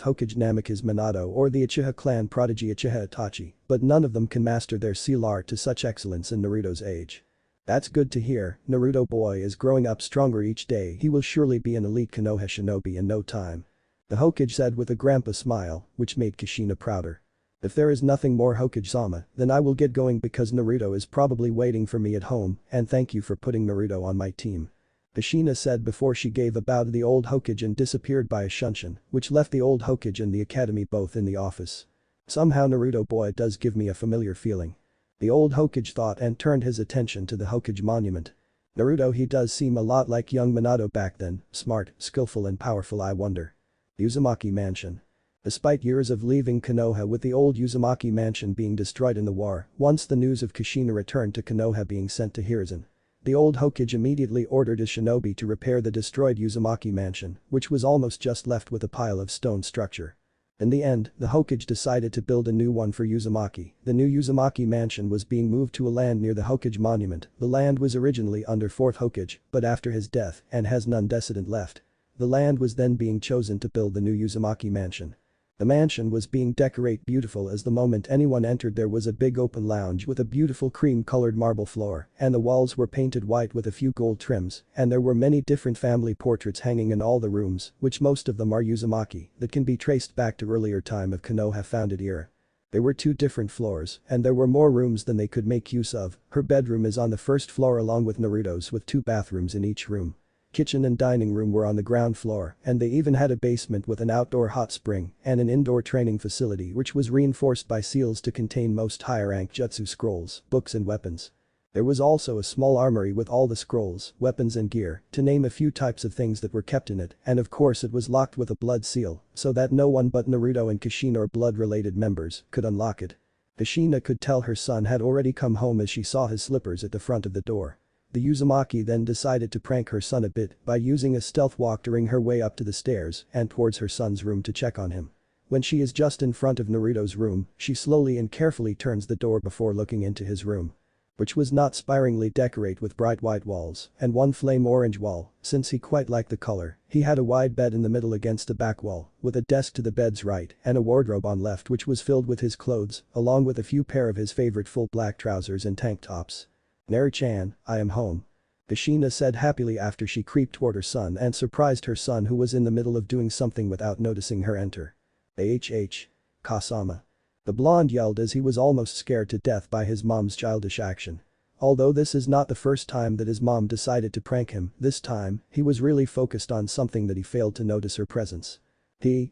Hokage Namikaze Minato or the Uchiha clan prodigy Uchiha Itachi, but none of them can master their seal art to such excellence in Naruto's age. That's good to hear. Naruto boy is growing up stronger each day. He will surely be an elite Konoha shinobi in no time. The Hokage said with a grandpa smile, which made Kushina prouder. If there is nothing more Hokage-sama, then I will get going because Naruto is probably waiting for me at home and thank you for putting Naruto on my team. Kushina said before she gave a bow to the old Hokage and disappeared by a shunshin, which left the old Hokage and the academy both in the office. Somehow Naruto boy does give me a familiar feeling. The old Hokage thought and turned his attention to the Hokage monument. Naruto, he does seem a lot like young Minato back then, smart, skillful and powerful. I wonder. Uzumaki Mansion. Despite years of leaving Konoha with the old Uzumaki mansion being destroyed in the war, once the news of Kushina returned to Konoha being sent to Hiruzen. The old Hokage immediately ordered his shinobi to repair the destroyed Uzumaki mansion, which was almost just left with a pile of stone structure. In the end, the Hokage decided to build a new one for Uzumaki. The new Uzumaki mansion was being moved to a land near the Hokage monument. The land was originally under 4th Hokage, but after his death and has none descendant left. The land was then being chosen to build the new Uzumaki mansion. The mansion was being decorated beautiful as the moment anyone entered there was a big open lounge with a beautiful cream-colored marble floor and the walls were painted white with a few gold trims and there were many different family portraits hanging in all the rooms, which most of them are Uzumaki that can be traced back to earlier time of Konoha founded era. There were 2 different floors and there were more rooms than they could make use of. Her bedroom is on the first floor along with Naruto's with 2 bathrooms in each room. Kitchen and dining room were on the ground floor and they even had a basement with an outdoor hot spring and an indoor training facility which was reinforced by seals to contain most higher-rank jutsu scrolls, books and weapons. There was also a small armory with all the scrolls, weapons and gear, to name a few types of things that were kept in it, and of course it was locked with a blood seal so that no one but Naruto and Kushina or blood-related members could unlock it. Kushina could tell her son had already come home as she saw his slippers at the front of the door. The Uzumaki then decided to prank her son a bit by using a stealth walk during her way up to the stairs and towards her son's room to check on him. When she is just in front of Naruto's room, she slowly and carefully turns the door before looking into his room. Which was not spiringly decorated with bright white walls and one flame orange wall, since he quite liked the color. He had a wide bed in the middle against the back wall, with a desk to the bed's right and a wardrobe on left which was filled with his clothes, along with a few pair of his favorite full black trousers and tank tops. Naru-chan, I am home. Kushina said happily after she creeped toward her son and surprised her son who was in the middle of doing something without noticing her enter. Kasama. The blonde yelled as he was almost scared to death by his mom's childish action. Although this is not the first time that his mom decided to prank him, this time, he was really focused on something that he failed to notice her presence.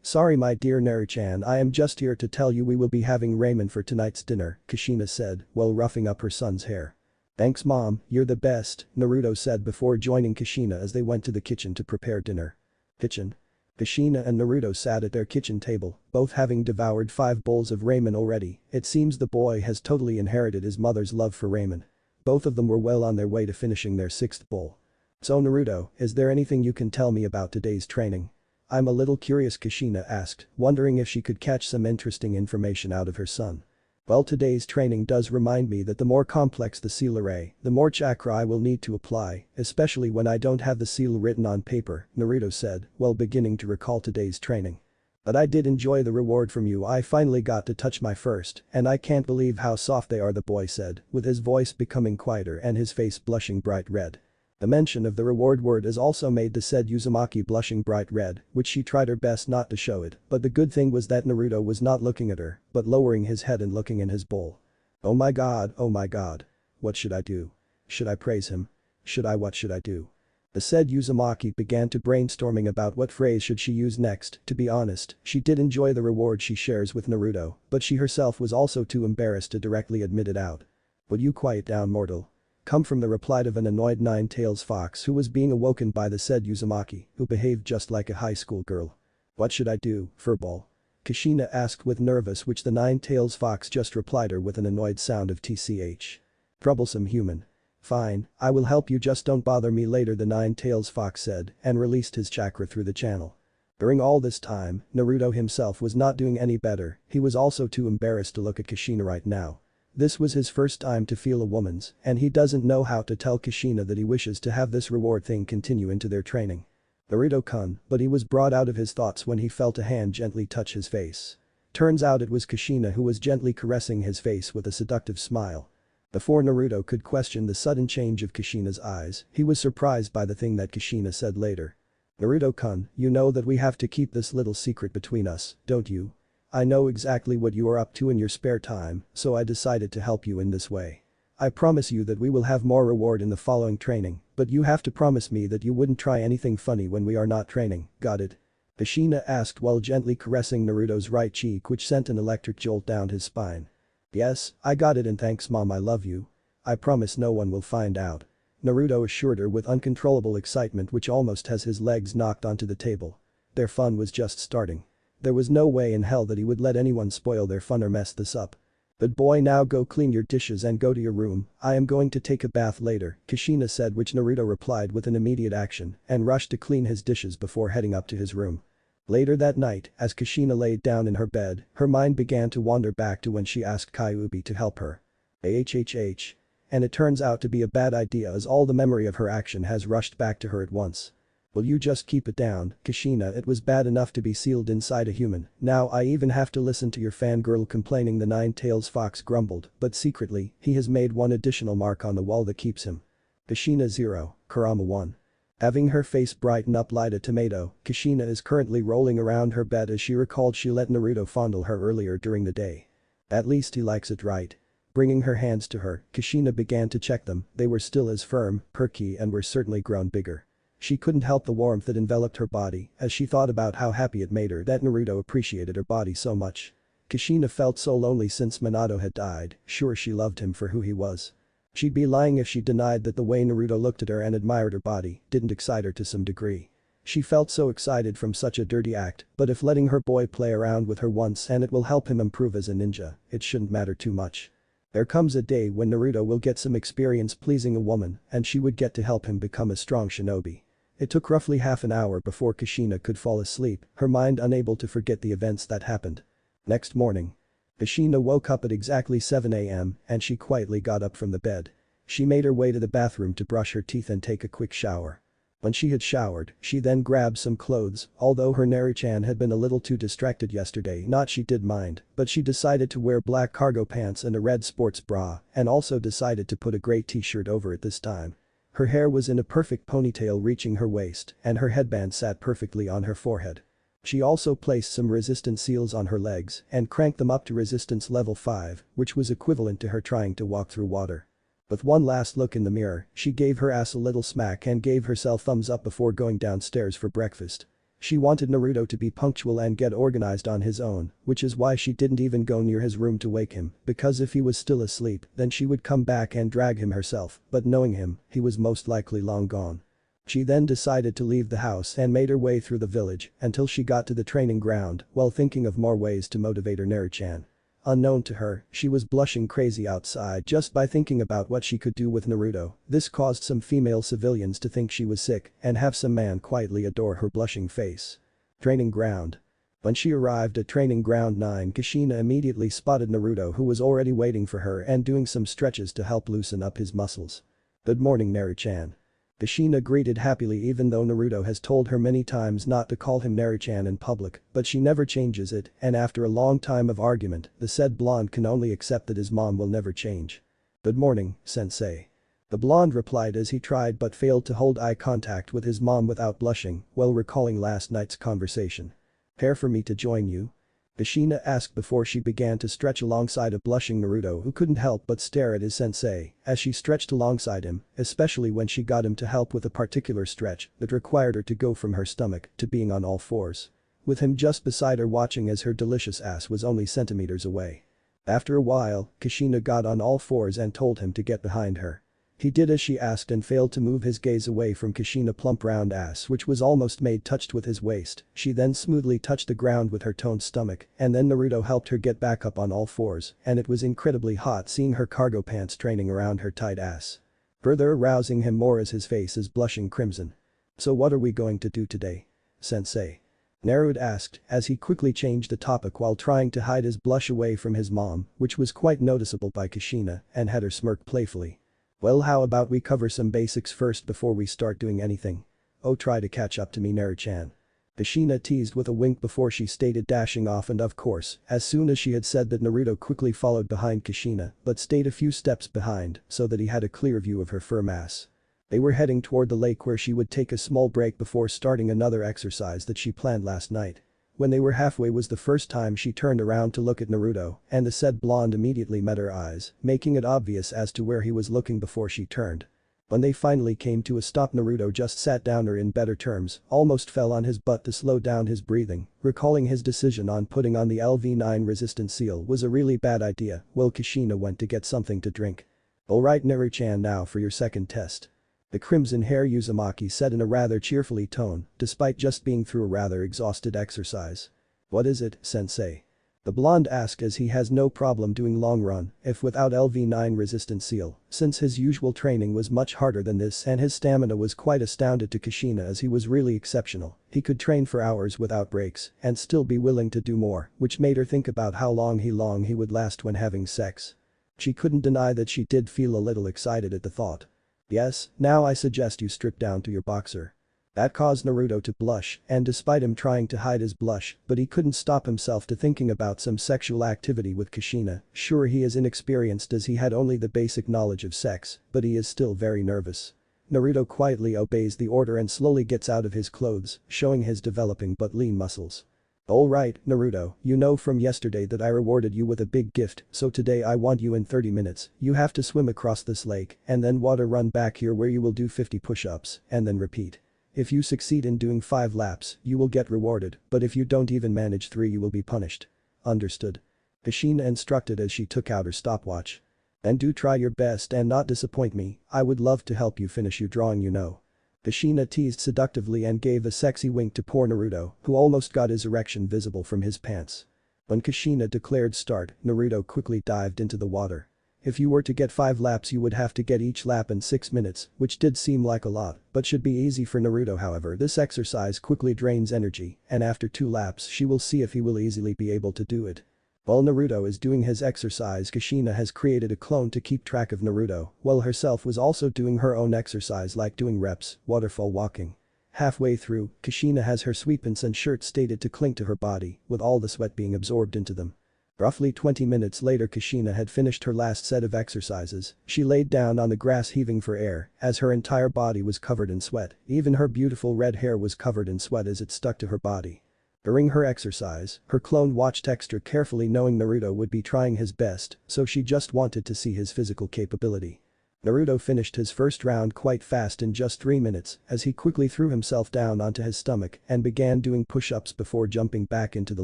Sorry my dear Naru-chan, I am just here to tell you we will be having ramen for tonight's dinner, Kushina said while roughing up her son's hair. Thanks mom, you're the best, Naruto said before joining Kushina as they went to the kitchen to prepare dinner. Kitchen. Kushina and Naruto sat at their kitchen table, both having devoured 5 bowls of ramen already. It seems the boy has totally inherited his mother's love for ramen. Both of them were well on their way to finishing their 6th bowl. So Naruto, is there anything you can tell me about today's training? I'm a little curious, Kushina asked, wondering if she could catch some interesting information out of her son. Well, today's training does remind me that the more complex the seal array, the more chakra I will need to apply, especially when I don't have the seal written on paper, Naruto said, while beginning to recall today's training. But I did enjoy the reward from you. I finally got to touch my first, and I can't believe how soft they are, the boy said, with his voice becoming quieter and his face blushing bright red. The mention of the reward word has also made the said Uzumaki blushing bright red, which she tried her best not to show it, but the good thing was that Naruto was not looking at her, but lowering his head and looking in his bowl. Oh my god, oh my god. What should I do? Should I praise him? What should I do? The said Uzumaki began to brainstorming about what phrase should she use next. To be honest, she did enjoy the reward she shares with Naruto, but she herself was also too embarrassed to directly admit it out. Would you quiet down, mortal? Come from the reply of an annoyed Nine-Tails fox who was being awoken by the said Uzumaki, who behaved just like a high school girl. What should I do, furball? Kushina asked with nervous, which the Nine-Tails fox just replied her with an annoyed sound of tch. Troublesome human. Fine, I will help you, just don't bother me later, the Nine-Tails fox said and released his chakra through the channel. During all this time, Naruto himself was not doing any better. He was also too embarrassed to look at Kushina right now. This was his first time to feel a woman's, and he doesn't know how to tell Kushina that he wishes to have this reward thing continue into their training. Naruto-kun, but he was brought out of his thoughts when he felt a hand gently touch his face. Turns out it was Kushina who was gently caressing his face with a seductive smile. Before Naruto could question the sudden change of Kushina's eyes, he was surprised by the thing that Kushina said later. Naruto-kun, you know that we have to keep this little secret between us, don't you? I know exactly what you are up to in your spare time, so I decided to help you in this way. I promise you that we will have more reward in the following training, but you have to promise me that you wouldn't try anything funny when we are not training, got it? Kushina asked while gently caressing Naruto's right cheek, which sent an electric jolt down his spine. Yes, I got it, and thanks mom, I love you. I promise no one will find out. Naruto assured her with uncontrollable excitement, which almost has his legs knocked onto the table. Their fun was just starting. There was no way in hell that he would let anyone spoil their fun or mess this up. But boy, now go clean your dishes and go to your room, I am going to take a bath later, Kushina said, which Naruto replied with an immediate action and rushed to clean his dishes before heading up to his room. Later that night, as Kushina laid down in her bed, her mind began to wander back to when she asked Kyuubi to help her. AHHH. And it turns out to be a bad idea, as all the memory of her action has rushed back to her at once. Will you just keep it down, Kushina? It was bad enough to be sealed inside a human, now I even have to listen to your fangirl complaining, the Nine-Tails fox grumbled, but secretly, he has made one additional mark on the wall that keeps him. Kushina 0, Kurama 1. Having her face brighten up like a tomato, Kushina is currently rolling around her bed as she recalled she let Naruto fondle her earlier during the day. At least he likes it, right? Bringing her hands to her, Kushina began to check them. They were still as firm, perky, and were certainly grown bigger. She couldn't help the warmth that enveloped her body as she thought about how happy it made her that Naruto appreciated her body so much. Kushina felt so lonely since Minato had died. Sure, she loved him for who he was. She'd be lying if she denied that the way Naruto looked at her and admired her body didn't excite her to some degree. She felt so excited from such a dirty act, but if letting her boy play around with her once and it will help him improve as a ninja, it shouldn't matter too much. There comes a day when Naruto will get some experience pleasing a woman and she would get to help him become a strong shinobi. It took roughly half an hour before Kushina could fall asleep, her mind unable to forget the events that happened. Next morning. Kushina woke up at exactly 7 a.m. and she quietly got up from the bed. She made her way to the bathroom to brush her teeth and take a quick shower. When she had showered, she then grabbed some clothes, although her Neri-chan had been a little too distracted yesterday, not she did mind, but she decided to wear black cargo pants and a red sports bra and also decided to put a gray t-shirt over it this time. Her hair was in a perfect ponytail reaching her waist and her headband sat perfectly on her forehead. She also placed some resistance seals on her legs and cranked them up to resistance level 5, which was equivalent to her trying to walk through water. With one last look in the mirror, she gave her ass a little smack and gave herself thumbs up before going downstairs for breakfast. She wanted Naruto to be punctual and get organized on his own, which is why she didn't even go near his room to wake him, because if he was still asleep, then she would come back and drag him herself, but knowing him, he was most likely long gone. She then decided to leave the house and made her way through the village until she got to the training ground while thinking of more ways to motivate her Neri-chan. Unknown to her, she was blushing crazy outside just by thinking about what she could do with Naruto. This caused some female civilians to think she was sick and have some man quietly adore her blushing face. Training ground. When she arrived at training ground 9, Kushina immediately spotted Naruto, who was already waiting for her and doing some stretches to help loosen up his muscles. "Good morning, Naru-chan." Kushina greeted happily, even though Naruto has told her many times not to call him Naru-chan in public, but she never changes it, and after a long time of argument, the said blonde can only accept that his mom will never change. "Good morning, sensei." The blonde replied as he tried but failed to hold eye contact with his mom without blushing, while recalling last night's conversation. "Care for me to join you?" Kushina asked before she began to stretch alongside a blushing Naruto, who couldn't help but stare at his sensei as she stretched alongside him, especially when she got him to help with a particular stretch that required her to go from her stomach to being on all fours. With him just beside her watching as her delicious ass was only centimeters away. After a while, Kushina got on all fours and told him to get behind her. He did as she asked and failed to move his gaze away from Kushina's plump round ass, which was almost made touched with his waist. She then smoothly touched the ground with her toned stomach, and then Naruto helped her get back up on all fours, and it was incredibly hot seeing her cargo pants training around her tight ass. Further arousing him more as his face is blushing crimson. "So what are we going to do today, sensei?" Naruto asked as he quickly changed the topic while trying to hide his blush away from his mom, which was quite noticeable by Kushina, and had her smirk playfully. "Well, how about we cover some basics first before we start doing anything? Oh, try to catch up to me, Naru-chan." Kushina teased with a wink before she stated, dashing off, and of course, as soon as she had said that, Naruto quickly followed behind Kushina but stayed a few steps behind so that he had a clear view of her firm ass. They were heading toward the lake where she would take a small break before starting another exercise that she planned last night. When they were halfway was the first time she turned around to look at Naruto, and the said blonde immediately met her eyes, making it obvious as to where he was looking before she turned. When they finally came to a stop, Naruto just sat down, or in better terms, almost fell on his butt to slow down his breathing, recalling his decision on putting on the LV9 resistant seal was a really bad idea, while Kushina went to get something to drink. "Alright, Naru-chan, now for your second test." The crimson-hair Uzumaki said in a rather cheerfully tone, despite just being through a rather exhausted exercise. "What is it, sensei?" The blonde asked as he has no problem doing long run if without LV9 resistant seal, since his usual training was much harder than this and his stamina was quite astounded to Kushina as he was really exceptional. He could train for hours without breaks and still be willing to do more, which made her think about how long he would last when having sex. She couldn't deny that she did feel a little excited at the thought. "Yes, now I suggest you strip down to your boxer." That caused Naruto to blush, and despite him trying to hide his blush, but he couldn't stop himself to thinking about some sexual activity with Kushina. Sure, he is inexperienced as he had only the basic knowledge of sex, but he is still very nervous. Naruto quietly obeys the order and slowly gets out of his clothes, showing his developing but lean muscles. "Alright, Naruto, you know from yesterday that I rewarded you with a big gift, so today I want you in 30 minutes, you have to swim across this lake and then water run back here where you will do 50 push-ups and then repeat. If you succeed in doing 5 laps, you will get rewarded, but if you don't even manage 3 you will be punished. Understood?" Kushina instructed as she took out her stopwatch. "And do try your best and not disappoint me, I would love to help you finish your drawing, you know." Kushina teased seductively and gave a sexy wink to poor Naruto, who almost got his erection visible from his pants. When Kushina declared start, Naruto quickly dived into the water. If you were to get 5 laps you would have to get each lap in 6 minutes, which did seem like a lot, but should be easy for Naruto. However, this exercise quickly drains energy, and after 2 laps she will see if he will easily be able to do it. While Naruto is doing his exercise, Kushina has created a clone to keep track of Naruto, while herself was also doing her own exercise like doing reps, waterfall walking. Halfway through, Kushina has her sweatpants and shirt stated to cling to her body, with all the sweat being absorbed into them. Roughly 20 minutes later, Kushina had finished her last set of exercises. She laid down on the grass heaving for air as her entire body was covered in sweat, even her beautiful red hair was covered in sweat as it stuck to her body. During her exercise, her clone watched extra carefully, knowing Naruto would be trying his best, so she just wanted to see his physical capability. Naruto finished his first round quite fast in just 3 minutes as he quickly threw himself down onto his stomach and began doing push-ups before jumping back into the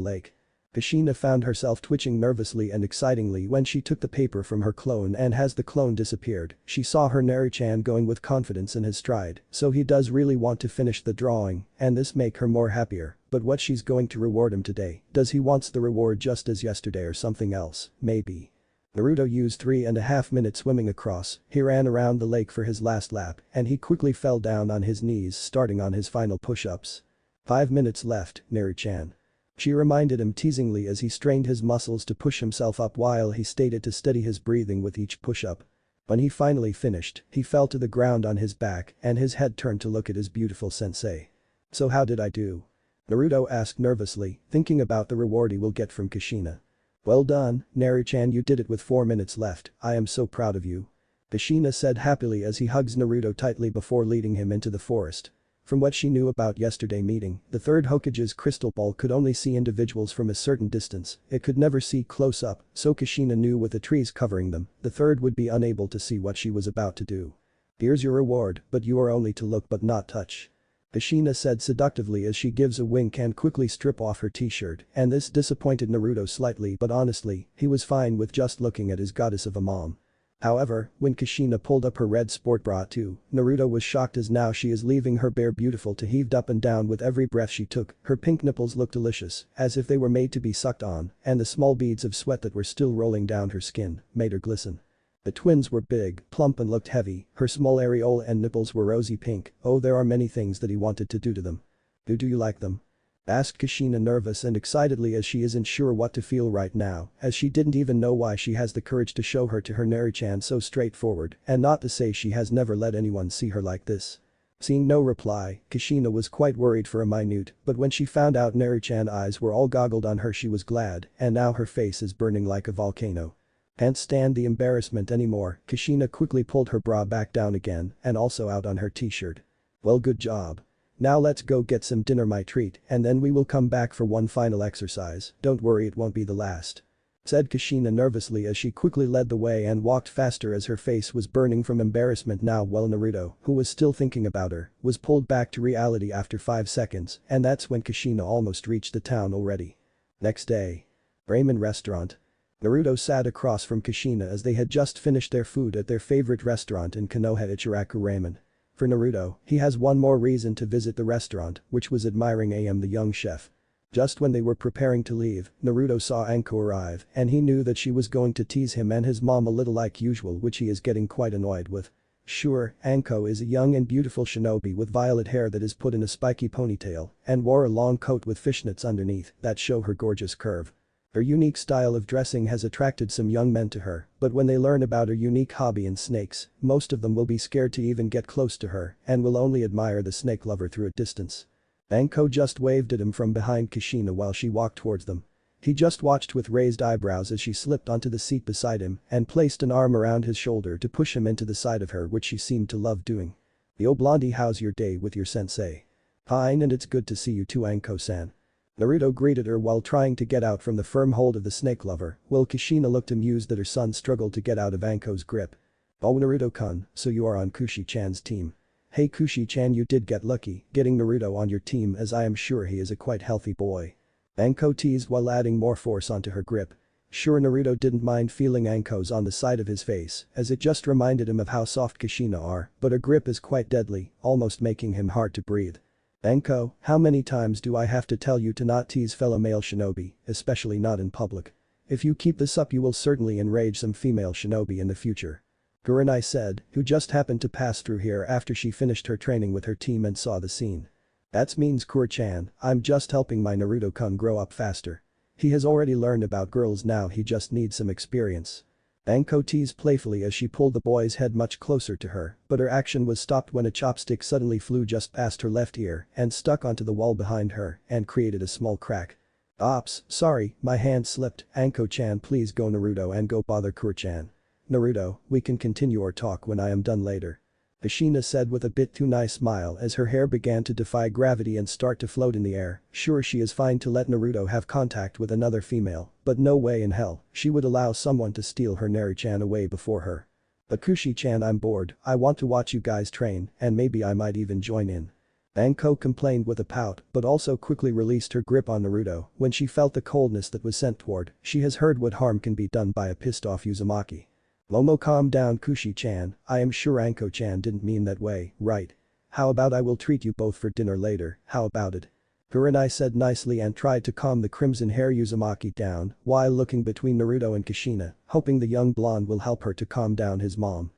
lake. Kushina found herself twitching nervously and excitingly when she took the paper from her clone, and as the clone disappeared, she saw her Naru-chan going with confidence in his stride, so he does really want to finish the drawing, and this make her more happier, but what she's going to reward him today, does he wants the reward just as yesterday or something else, maybe? Naruto used 3.5 minutes swimming across, he ran around the lake for his last lap, and he quickly fell down on his knees starting on his final push-ups. 5 minutes left, Naru-chan. She reminded him teasingly as he strained his muscles to push himself up while he stated to steady his breathing with each push-up. When he finally finished, he fell to the ground on his back and his head turned to look at his beautiful sensei. "So how did I do?" Naruto asked nervously, thinking about the reward he will get from Kushina. "Well done, Naru-chan, you did it with 4 minutes left, I am so proud of you." Kushina said happily as he hugs Naruto tightly before leading him into the forest. From what she knew about yesterday's meeting, the third Hokage's crystal ball could only see individuals from a certain distance, it could never see close up, so Kushina knew with the trees covering them, the third would be unable to see what she was about to do. "Here's your reward, but you are only to look but not touch." Kushina said seductively as she gives a wink and quickly strip off her t-shirt, and this disappointed Naruto slightly but honestly, he was fine with just looking at his goddess of a mom. However, when Kushina pulled up her red sport bra too, Naruto was shocked as now she is leaving her bare beautiful to heaved up and down with every breath she took, her pink nipples looked delicious, as if they were made to be sucked on, and the small beads of sweat that were still rolling down her skin made her glisten. The twins were big, plump and looked heavy, her small areola and nipples were rosy pink, oh there are many things that he wanted to do to them. Do you like them?" asked Kushina nervous and excitedly as she isn't sure what to feel right now, as she didn't even know why she has the courage to show her to her Naru-chan so straightforward, and not to say she has never let anyone see her like this. Seeing no reply, Kushina was quite worried for a minute, but when she found out Naru-chan's eyes were all goggled on her she was glad, and now her face is burning like a volcano. Can't stand the embarrassment anymore, Kushina quickly pulled her bra back down again and also out on her t-shirt. "Well, good job. Now let's go get some dinner, my treat, and then we will come back for one final exercise, don't worry it won't be the last," said Kushina nervously as she quickly led the way and walked faster as her face was burning from embarrassment now while Naruto, who was still thinking about her, was pulled back to reality after 5 seconds and that's when Kushina almost reached the town already. Next day. Ramen restaurant. Naruto sat across from Kushina as they had just finished their food at their favorite restaurant in Konoha, Ichiraku Ramen. For Naruto, he has one more reason to visit the restaurant, which was admiring the young chef. Just when they were preparing to leave, Naruto saw Anko arrive and he knew that she was going to tease him and his mom a little like usual, which he is getting quite annoyed with. Sure, Anko is a young and beautiful shinobi with violet hair that is put in a spiky ponytail and wore a long coat with fishnets underneath that show her gorgeous curve. Her unique style of dressing has attracted some young men to her, but when they learn about her unique hobby in snakes, most of them will be scared to even get close to her and will only admire the snake lover through a distance. Anko just waved at him from behind Kushina while she walked towards them. He just watched with raised eyebrows as she slipped onto the seat beside him and placed an arm around his shoulder to push him into the side of her, which she seemed to love doing. "Yo blondie, how's your day with your sensei?" "Fine, and it's good to see you too, Anko-san." Naruto greeted her while trying to get out from the firm hold of the snake lover, while Kushina looked amused that her son struggled to get out of Anko's grip. "Oh Naruto-kun, so you are on Kushi-chan's team. Hey Kushi-chan, you did get lucky getting Naruto on your team, as I am sure he is a quite healthy boy." Anko teased while adding more force onto her grip. Sure, Naruto didn't mind feeling Anko's on the side of his face, as it just reminded him of how soft Kushina are, but her grip is quite deadly, almost making him hard to breathe. "Anko, how many times do I have to tell you to not tease fellow male shinobi, especially not in public? If you keep this up you will certainly enrage some female shinobi in the future," Kurenai said, who just happened to pass through here after she finished her training with her team and saw the scene. "That means Kuro-chan, I'm just helping my Naruto-kun grow up faster. He has already learned about girls, now he just needs some experience." Anko teased playfully as she pulled the boy's head much closer to her, but her action was stopped when a chopstick suddenly flew just past her left ear and stuck onto the wall behind her and created a small crack. "Ops, sorry, my hand slipped, Anko-chan, please go Naruto and go bother Kuro-chan." "Naruto, we can continue our talk when I am done later," Kushina said with a bit too nice smile as her hair began to defy gravity and start to float in the air. Sure, she is fine to let Naruto have contact with another female, but no way in hell she would allow someone to steal her Naru-chan away before her. "But Kushi-chan, I'm bored, I want to watch you guys train and maybe I might even join in." Anko complained with a pout but also quickly released her grip on Naruto when she felt the coldness that was sent toward. She has heard what harm can be done by a pissed off Uzumaki. "Momo, calm down Kushi-chan, I am sure Anko-chan didn't mean that way, right? How about I will treat you both for dinner later, how about it?" Kurenai said nicely and tried to calm the crimson hair Uzumaki down while looking between Naruto and Kushina, hoping the young blonde will help her to calm down his mom.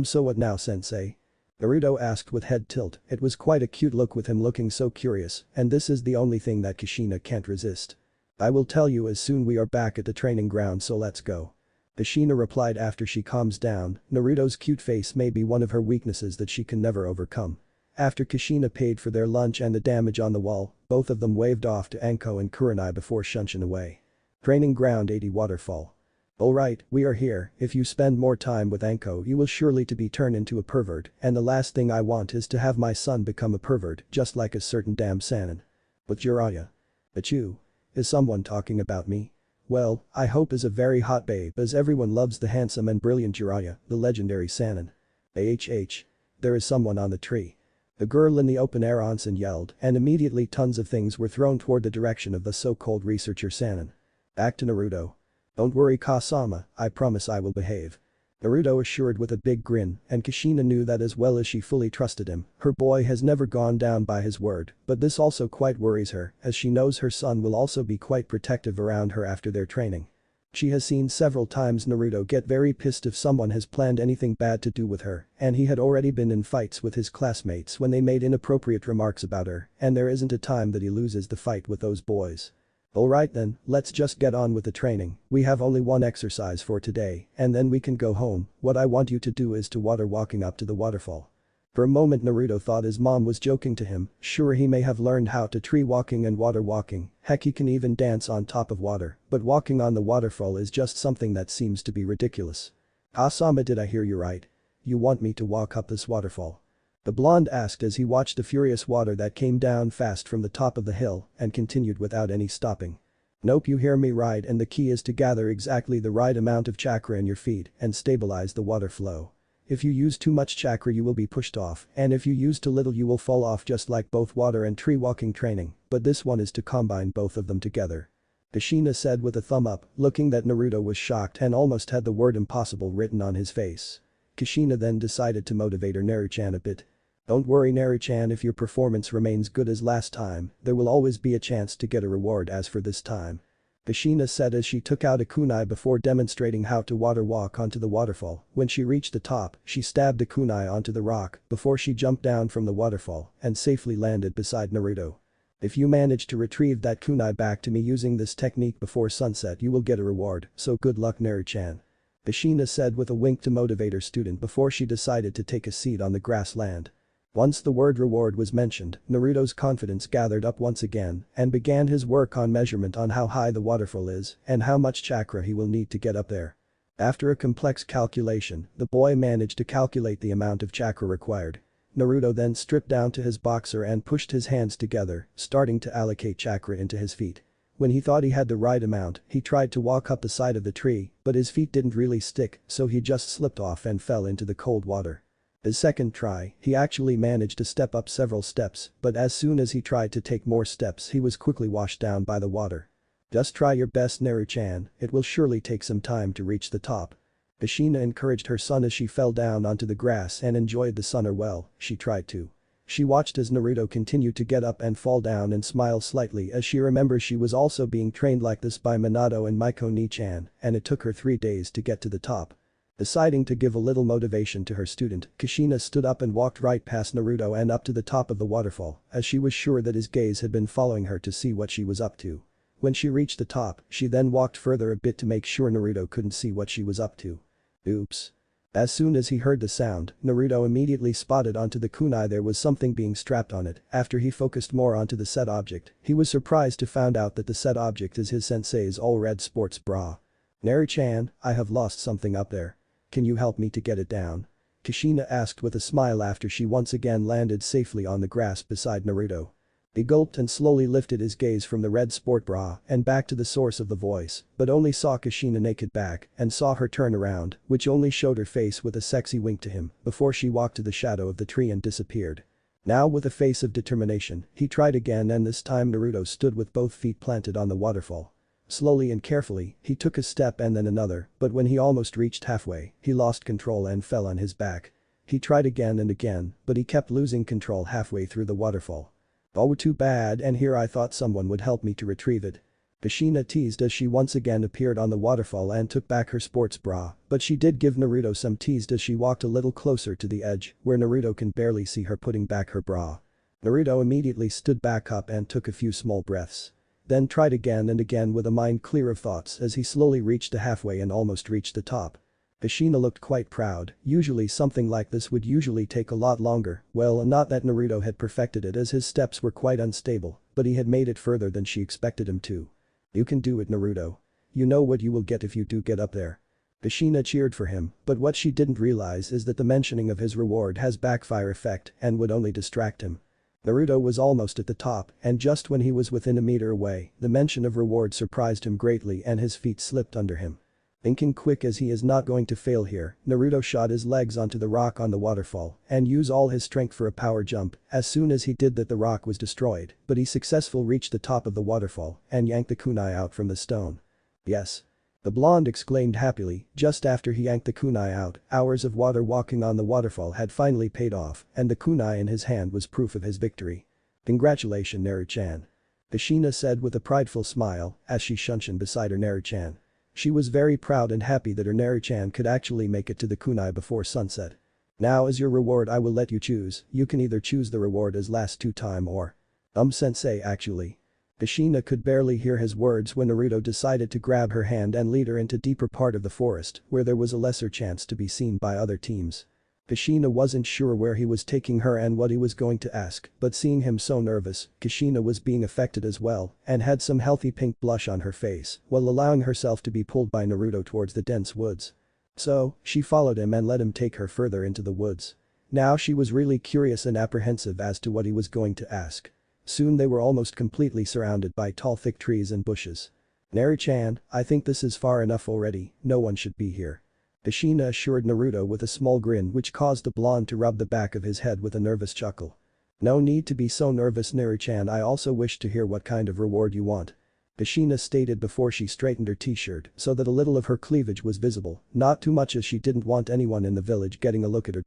So what now, sensei?" Naruto asked with head tilt. It was quite a cute look with him looking so curious, and this is the only thing that Kushina can't resist. I will tell you as soon we are back at the training ground, so let's go. Kushina replied after she calms down. Naruto's cute face may be one of her weaknesses that she can never overcome. After Kushina paid for their lunch and the damage on the wall, both of them waved off to Anko and Kurenai before shunshin away. Training ground 80 Waterfall. Alright, we are here. If you spend more time with Anko you will surely to be turned into a pervert, and the last thing I want is to have my son become a pervert just like a certain damn Sanin. But Jiraiya. Achoo. Is someone talking about me? Well, I hope is a very hot babe as everyone loves the handsome and brilliant Jiraiya, the legendary Sanin. AHH. There is someone on the tree. The girl in the open air onsen yelled and immediately tons of things were thrown toward the direction of the so-called researcher Sanin. Back to Naruto. Don't worry Kasama, I promise I will behave. Naruto assured with a big grin, and Kushina knew that as well as she fully trusted him, her boy has never gone down by his word, but this also quite worries her, as she knows her son will also be quite protective around her after their training. She has seen several times Naruto get very pissed if someone has planned anything bad to do with her, and he had already been in fights with his classmates when they made inappropriate remarks about her, and there isn't a time that he loses the fight with those boys. Alright then, let's just get on with the training, we have only one exercise for today, and then we can go home. What I want you to do is to water walking up to the waterfall. For a moment Naruto thought his mom was joking to him, sure he may have learned how to tree walking and water walking, heck he can even dance on top of water, but walking on the waterfall is just something that seems to be ridiculous. Asama, did I hear you right? You want me to walk up this waterfall? The blonde asked as he watched the furious water that came down fast from the top of the hill and continued without any stopping. Nope, you hear me right, and the key is to gather exactly the right amount of chakra in your feet and stabilize the water flow. If you use too much chakra you will be pushed off, and if you use too little you will fall off, just like both water and tree walking training, but this one is to combine both of them together. Kushina said with a thumb up, looking that Naruto was shocked and almost had the word impossible written on his face. Kushina then decided to motivate her Naru-chan a bit. Don't worry Naru-chan, if your performance remains good as last time, there will always be a chance to get a reward as for this time. Kushina said as she took out a kunai before demonstrating how to water walk onto the waterfall. When she reached the top, she stabbed a kunai onto the rock before she jumped down from the waterfall and safely landed beside Naruto. If you manage to retrieve that kunai back to me using this technique before sunset you will get a reward, so good luck Naru-chan. Kushina said with a wink to motivate her student before she decided to take a seat on the grassland. Once the word reward was mentioned, Naruto's confidence gathered up once again and began his work on measurement on how high the waterfall is and how much chakra he will need to get up there. After a complex calculation, the boy managed to calculate the amount of chakra required. Naruto then stripped down to his boxer and pushed his hands together, starting to allocate chakra into his feet. When he thought he had the right amount, he tried to walk up the side of the tree, but his feet didn't really stick, so he just slipped off and fell into the cold water. His second try, he actually managed to step up several steps, but as soon as he tried to take more steps he was quickly washed down by the water. Just try your best Naru-chan, it will surely take some time to reach the top. Kushina encouraged her son as she fell down onto the grass and enjoyed the sun, or well, she tried to. She watched as Naruto continued to get up and fall down and smiled slightly as she remembers she was also being trained like this by Minato and Maiko Ni-chan, and it took her 3 days to get to the top. Deciding to give a little motivation to her student, Kushina stood up and walked right past Naruto and up to the top of the waterfall, as she was sure that his gaze had been following her to see what she was up to. When she reached the top, she then walked further a bit to make sure Naruto couldn't see what she was up to. Oops. As soon as he heard the sound, Naruto immediately spotted onto the kunai there was something being strapped on it. After he focused more onto the said object, he was surprised to find out that the said object is his sensei's all-red sports bra. Naru-chan, I have lost something up there. Can you help me to get it down? Kushina asked with a smile after she once again landed safely on the grass beside Naruto. He gulped and slowly lifted his gaze from the red sport bra and back to the source of the voice, but only saw Kushina naked back and saw her turn around, which only showed her face with a sexy wink to him before she walked to the shadow of the tree and disappeared. Now with a face of determination, he tried again, and this time Naruto stood with both feet planted on the waterfall. Slowly and carefully, he took a step and then another, but when he almost reached halfway, he lost control and fell on his back. He tried again and again, but he kept losing control halfway through the waterfall. Oh, too bad, and here I thought someone would help me to retrieve it. Kushina teased as she once again appeared on the waterfall and took back her sports bra, but she did give Naruto some teased as she walked a little closer to the edge, where Naruto can barely see her putting back her bra. Naruto immediately stood back up and took a few small breaths. then tried again and again with a mind clear of thoughts as he slowly reached the halfway and almost reached the top. Kushina looked quite proud, usually something like this would usually take a lot longer, well not that Naruto had perfected it as his steps were quite unstable, but he had made it further than she expected him to. You can do it Naruto. You know what you will get if you do get up there. Kushina cheered for him, but what she didn't realize is that the mentioning of his reward has backfire effect and would only distract him. Naruto was almost at the top and just when he was within a meter away, the mention of reward surprised him greatly and his feet slipped under him. Thinking quick as he is not going to fail here, Naruto shot his legs onto the rock on the waterfall and used all his strength for a power jump. As soon as he did that the rock was destroyed, but he successfully reached the top of the waterfall and yanked the kunai out from the stone. Yes. The blonde exclaimed happily, just after he yanked the kunai out, hours of water walking on the waterfall had finally paid off and the kunai in his hand was proof of his victory. Congratulations Naru-chan. Kushina said with a prideful smile as she shunshin beside her Naru-chan. She was very proud and happy that her Naru-chan could actually make it to the kunai before sunset. Now as your reward I will let you choose, you can either choose the reward as last two time or… sensei actually. Kushina could barely hear his words when Naruto decided to grab her hand and lead her into deeper part of the forest where there was a lesser chance to be seen by other teams. Kushina wasn't sure where he was taking her and what he was going to ask, but seeing him so nervous, Kushina was being affected as well and had some healthy pink blush on her face while allowing herself to be pulled by Naruto towards the dense woods. So, she followed him and let him take her further into the woods. Now she was really curious and apprehensive as to what he was going to ask. Soon they were almost completely surrounded by tall thick trees and bushes. Naru-chan, I think this is far enough already, no one should be here. Kushina assured Naruto with a small grin which caused the blonde to rub the back of his head with a nervous chuckle. No need to be so nervous Naru-chan, I also wish to hear what kind of reward you want. Kushina stated before she straightened her t-shirt so that a little of her cleavage was visible, not too much as she didn't want anyone in the village getting a look at her.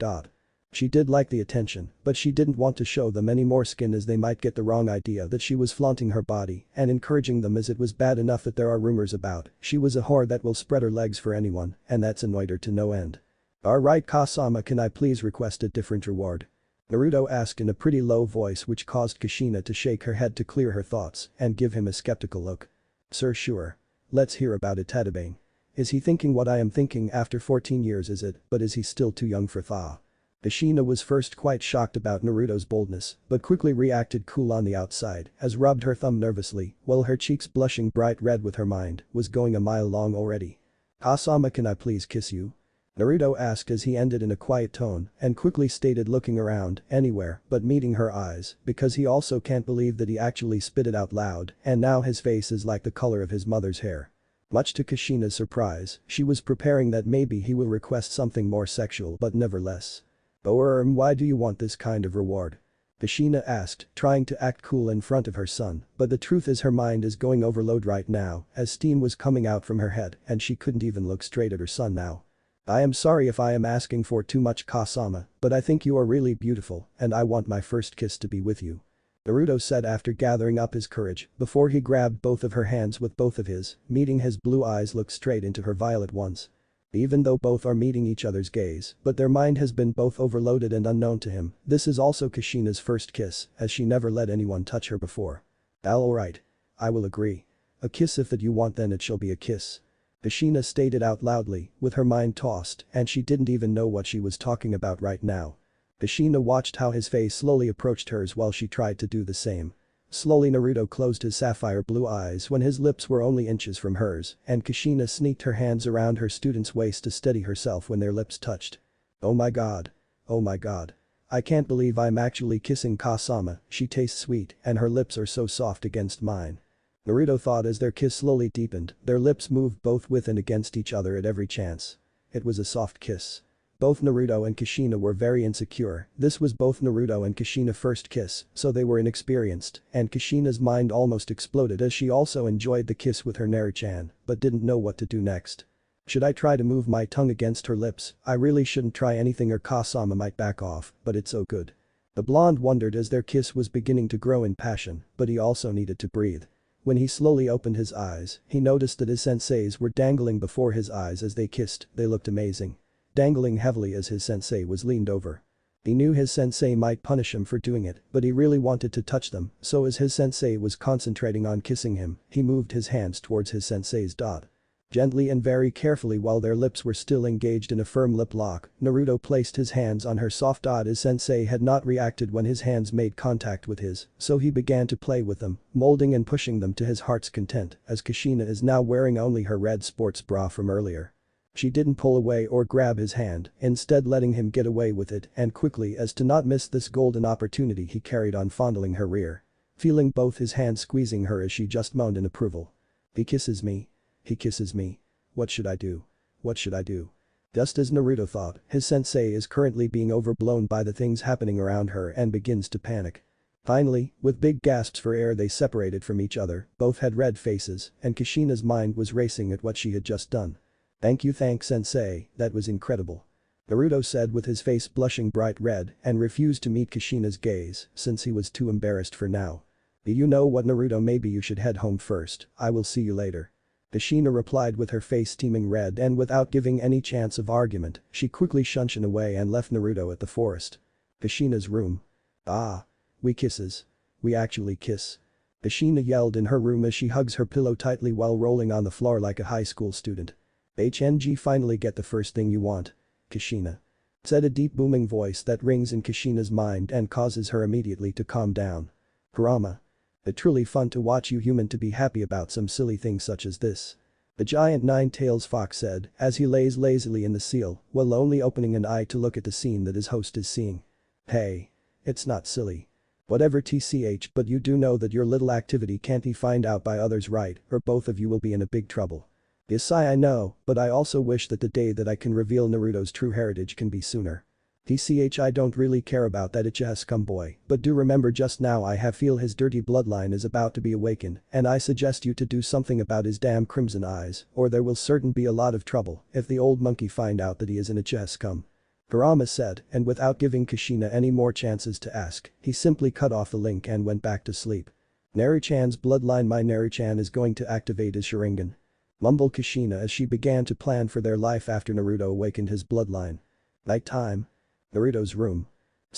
She did like the attention, but she didn't want to show them any more skin as they might get the wrong idea that she was flaunting her body and encouraging them as it was bad enough that there are rumors about she was a whore that will spread her legs for anyone and that's annoyed her to no end. Alright Kasama, can I please request a different reward? Naruto asked in a pretty low voice which caused Kushina to shake her head to clear her thoughts and give him a skeptical look. Sir, sure. Let's hear about it Tadabane. Is he thinking what I am thinking after 14 years is it, but is he still too young for tha? Kushina was first quite shocked about Naruto's boldness, but quickly reacted cool on the outside as rubbed her thumb nervously while her cheeks blushing bright red with her mind was going a mile long already. Kasama, can I please kiss you? Naruto asked as he ended in a quiet tone and quickly stated looking around anywhere but meeting her eyes because he also can't believe that he actually spit it out loud and now his face is like the color of his mother's hair. Much to Kushina's surprise, she was preparing that maybe he will request something more sexual but never less. Why do you want this kind of reward? Kushina asked, trying to act cool in front of her son, but the truth is her mind is going overload right now as steam was coming out from her head and she couldn't even look straight at her son now. I am sorry if I am asking for too much Kasama, but I think you are really beautiful and I want my first kiss to be with you. Naruto said after gathering up his courage before he grabbed both of her hands with both of his, meeting his blue eyes look straight into her violet ones. Even though both are meeting each other's gaze, but their mind has been both overloaded and unknown to him, this is also Kushina's first kiss as she never let anyone touch her before. Alright. I will agree. A kiss if that you want then it shall be a kiss. Kushina stated out loudly, with her mind tossed and she didn't even know what she was talking about right now. Kushina watched how his face slowly approached hers while she tried to do the same. Slowly Naruto closed his sapphire blue eyes when his lips were only inches from hers and Kushina sneaked her hands around her student's waist to steady herself when their lips touched. Oh my god. Oh my god. I can't believe I'm actually kissing Kasama, she tastes sweet and her lips are so soft against mine. Naruto thought as their kiss slowly deepened, their lips moved both with and against each other at every chance. It was a soft kiss. Both Naruto and Kushina were very insecure, this was both Naruto and Kushina's first kiss, so they were inexperienced, and Kushina's mind almost exploded as she also enjoyed the kiss with her Naru-chan, but didn't know what to do next. Should I try to move my tongue against her lips? I really shouldn't try anything or Kasama might back off, but it's so good. The blonde wondered as their kiss was beginning to grow in passion, but he also needed to breathe. When he slowly opened his eyes, he noticed that his senseis were dangling before his eyes as they kissed, they looked amazing. Dangling heavily as his sensei was leaned over. He knew his sensei might punish him for doing it, but he really wanted to touch them, so as his sensei was concentrating on kissing him, he moved his hands towards his sensei's dot. Gently and very carefully while their lips were still engaged in a firm lip lock, Naruto placed his hands on her soft dot. His sensei had not reacted when his hands made contact with his, so he began to play with them, molding and pushing them to his heart's content, as Kushina is now wearing only her red sports bra from earlier. She didn't pull away or grab his hand, instead letting him get away with it, and quickly as to not miss this golden opportunity he carried on fondling her rear. Feeling both his hands squeezing her as she just moaned in approval. He kisses me. He kisses me. What should I do? What should I do? Just as Naruto thought, his sensei is currently being overblown by the things happening around her and begins to panic. Finally, with big gasps for air they separated from each other, both had red faces, and Kushina's mind was racing at what she had just done. Thank you sensei, that was incredible. Naruto said with his face blushing bright red and refused to meet Kushina's gaze since he was too embarrassed for now. You know what Naruto, maybe you should head home first, I will see you later. Kushina replied with her face steaming red, and without giving any chance of argument, she quickly shunshed away and left Naruto at the forest. Kushina's room. Ah. We kisses. We actually kiss. Kushina yelled in her room as she hugs her pillow tightly while rolling on the floor like a high school student. HNG, finally get the first thing you want. Kushina. Said a deep booming voice that rings in Kushina's mind and causes her immediately to calm down. Kurama. It's truly fun to watch you human to be happy about some silly thing such as this. The giant nine-tails fox said as he lays lazily in the seal while only opening an eye to look at the scene that his host is seeing. Hey. It's not silly. Whatever tch, but you do know that your little activity can't be found out by others, right, or both of you will be in a big trouble. Yes, I know, but I also wish that the day that I can reveal Naruto's true heritage can be sooner. TCH, I don't really care about that Uchiha scum boy, but do remember just now I have feel his dirty bloodline is about to be awakened, and I suggest you to do something about his damn crimson eyes, or there will certain be a lot of trouble if the old monkey find out that he is an Uchiha scum. Kurama said, and without giving Kushina any more chances to ask, he simply cut off the link and went back to sleep. Naru-chan's bloodline, my Naru-chan is going to activate his Sharingan. Mumbled Kushina as she began to plan for their life after Naruto awakened his bloodline. Night time. Naruto's room.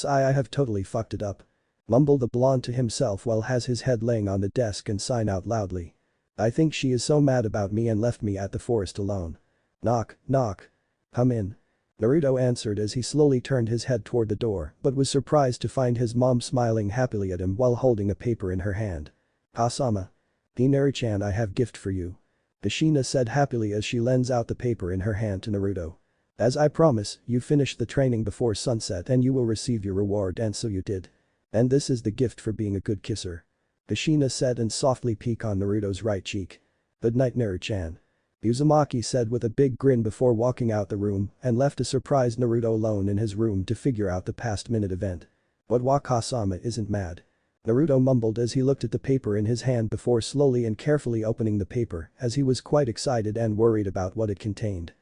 I have totally fucked it up. Mumbled the blonde to himself while has his head laying on the desk and sigh out loudly. I think she is so mad about me and left me at the forest alone. Knock, knock. Come in. Naruto answered as he slowly turned his head toward the door but was surprised to find his mom smiling happily at him while holding a paper in her hand. Kasama. Naru-chan, I have gift for you. Kushina said happily as she lends out the paper in her hand to Naruto. As I promise, you finished the training before sunset and you will receive your reward, and so you did. And this is the gift for being a good kisser. Kushina said and softly peeked on Naruto's right cheek. Good night, Naru-chan. Uzumaki said with a big grin before walking out the room and left a surprised Naruto alone in his room to figure out the past minute event. But Wakasama isn't mad. Naruto mumbled as he looked at the paper in his hand before slowly and carefully opening the paper as he was quite excited and worried about what it contained.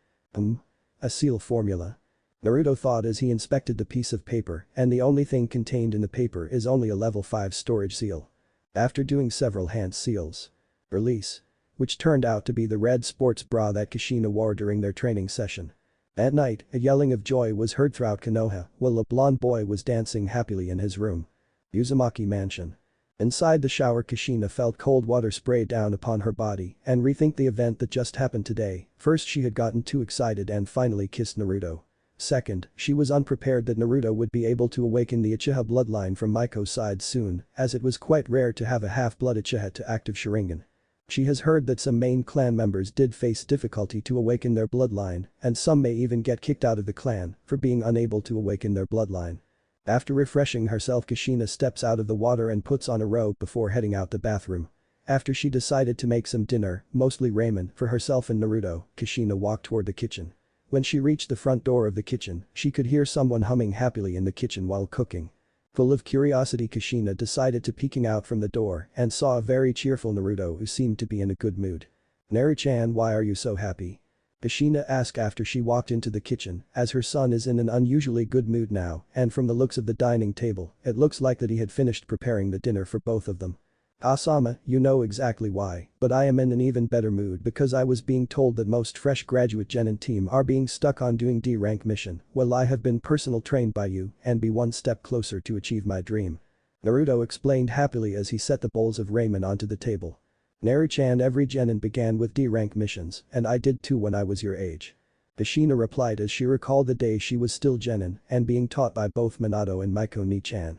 A seal formula. Naruto thought as he inspected the piece of paper, and the only thing contained in the paper is only a level 5 storage seal. After doing several hand seals. Release. Which turned out to be the red sports bra that Kushina wore during their training session. At night, a yelling of joy was heard throughout Konoha while a blonde boy was dancing happily in his room. Uzumaki Mansion. Inside the shower, Kushina felt cold water spray down upon her body and rethink the event that just happened today. First, she had gotten too excited and finally kissed Naruto. Second, she was unprepared that Naruto would be able to awaken the Uchiha bloodline from Miko's side soon, as it was quite rare to have a half-blood Uchiha to active Sharingan. She has heard that some main clan members did face difficulty to awaken their bloodline, and some may even get kicked out of the clan for being unable to awaken their bloodline. After refreshing herself, Kushina steps out of the water and puts on a robe before heading out the bathroom. After she decided to make some dinner, mostly ramen, for herself and Naruto, Kushina walked toward the kitchen. When she reached the front door of the kitchen, she could hear someone humming happily in the kitchen while cooking. Full of curiosity, Kushina decided to peeking out from the door and saw a very cheerful Naruto who seemed to be in a good mood. Naru-chan, why are you so happy? Kushina asked after she walked into the kitchen, as her son is in an unusually good mood now, and from the looks of the dining table, it looks like that he had finished preparing the dinner for both of them. Kasama, you know exactly why, but I am in an even better mood because I was being told that most fresh graduate genin team are being stuck on doing D rank mission. Well, I have been personal trained by you and be one step closer to achieve my dream. Naruto explained happily as he set the bowls of ramen onto the table. Naruto-chan, every genin began with D rank missions and I did too when I was your age. Kushina replied as she recalled the day she was still genin and being taught by both Minato and Maiko Ni-chan.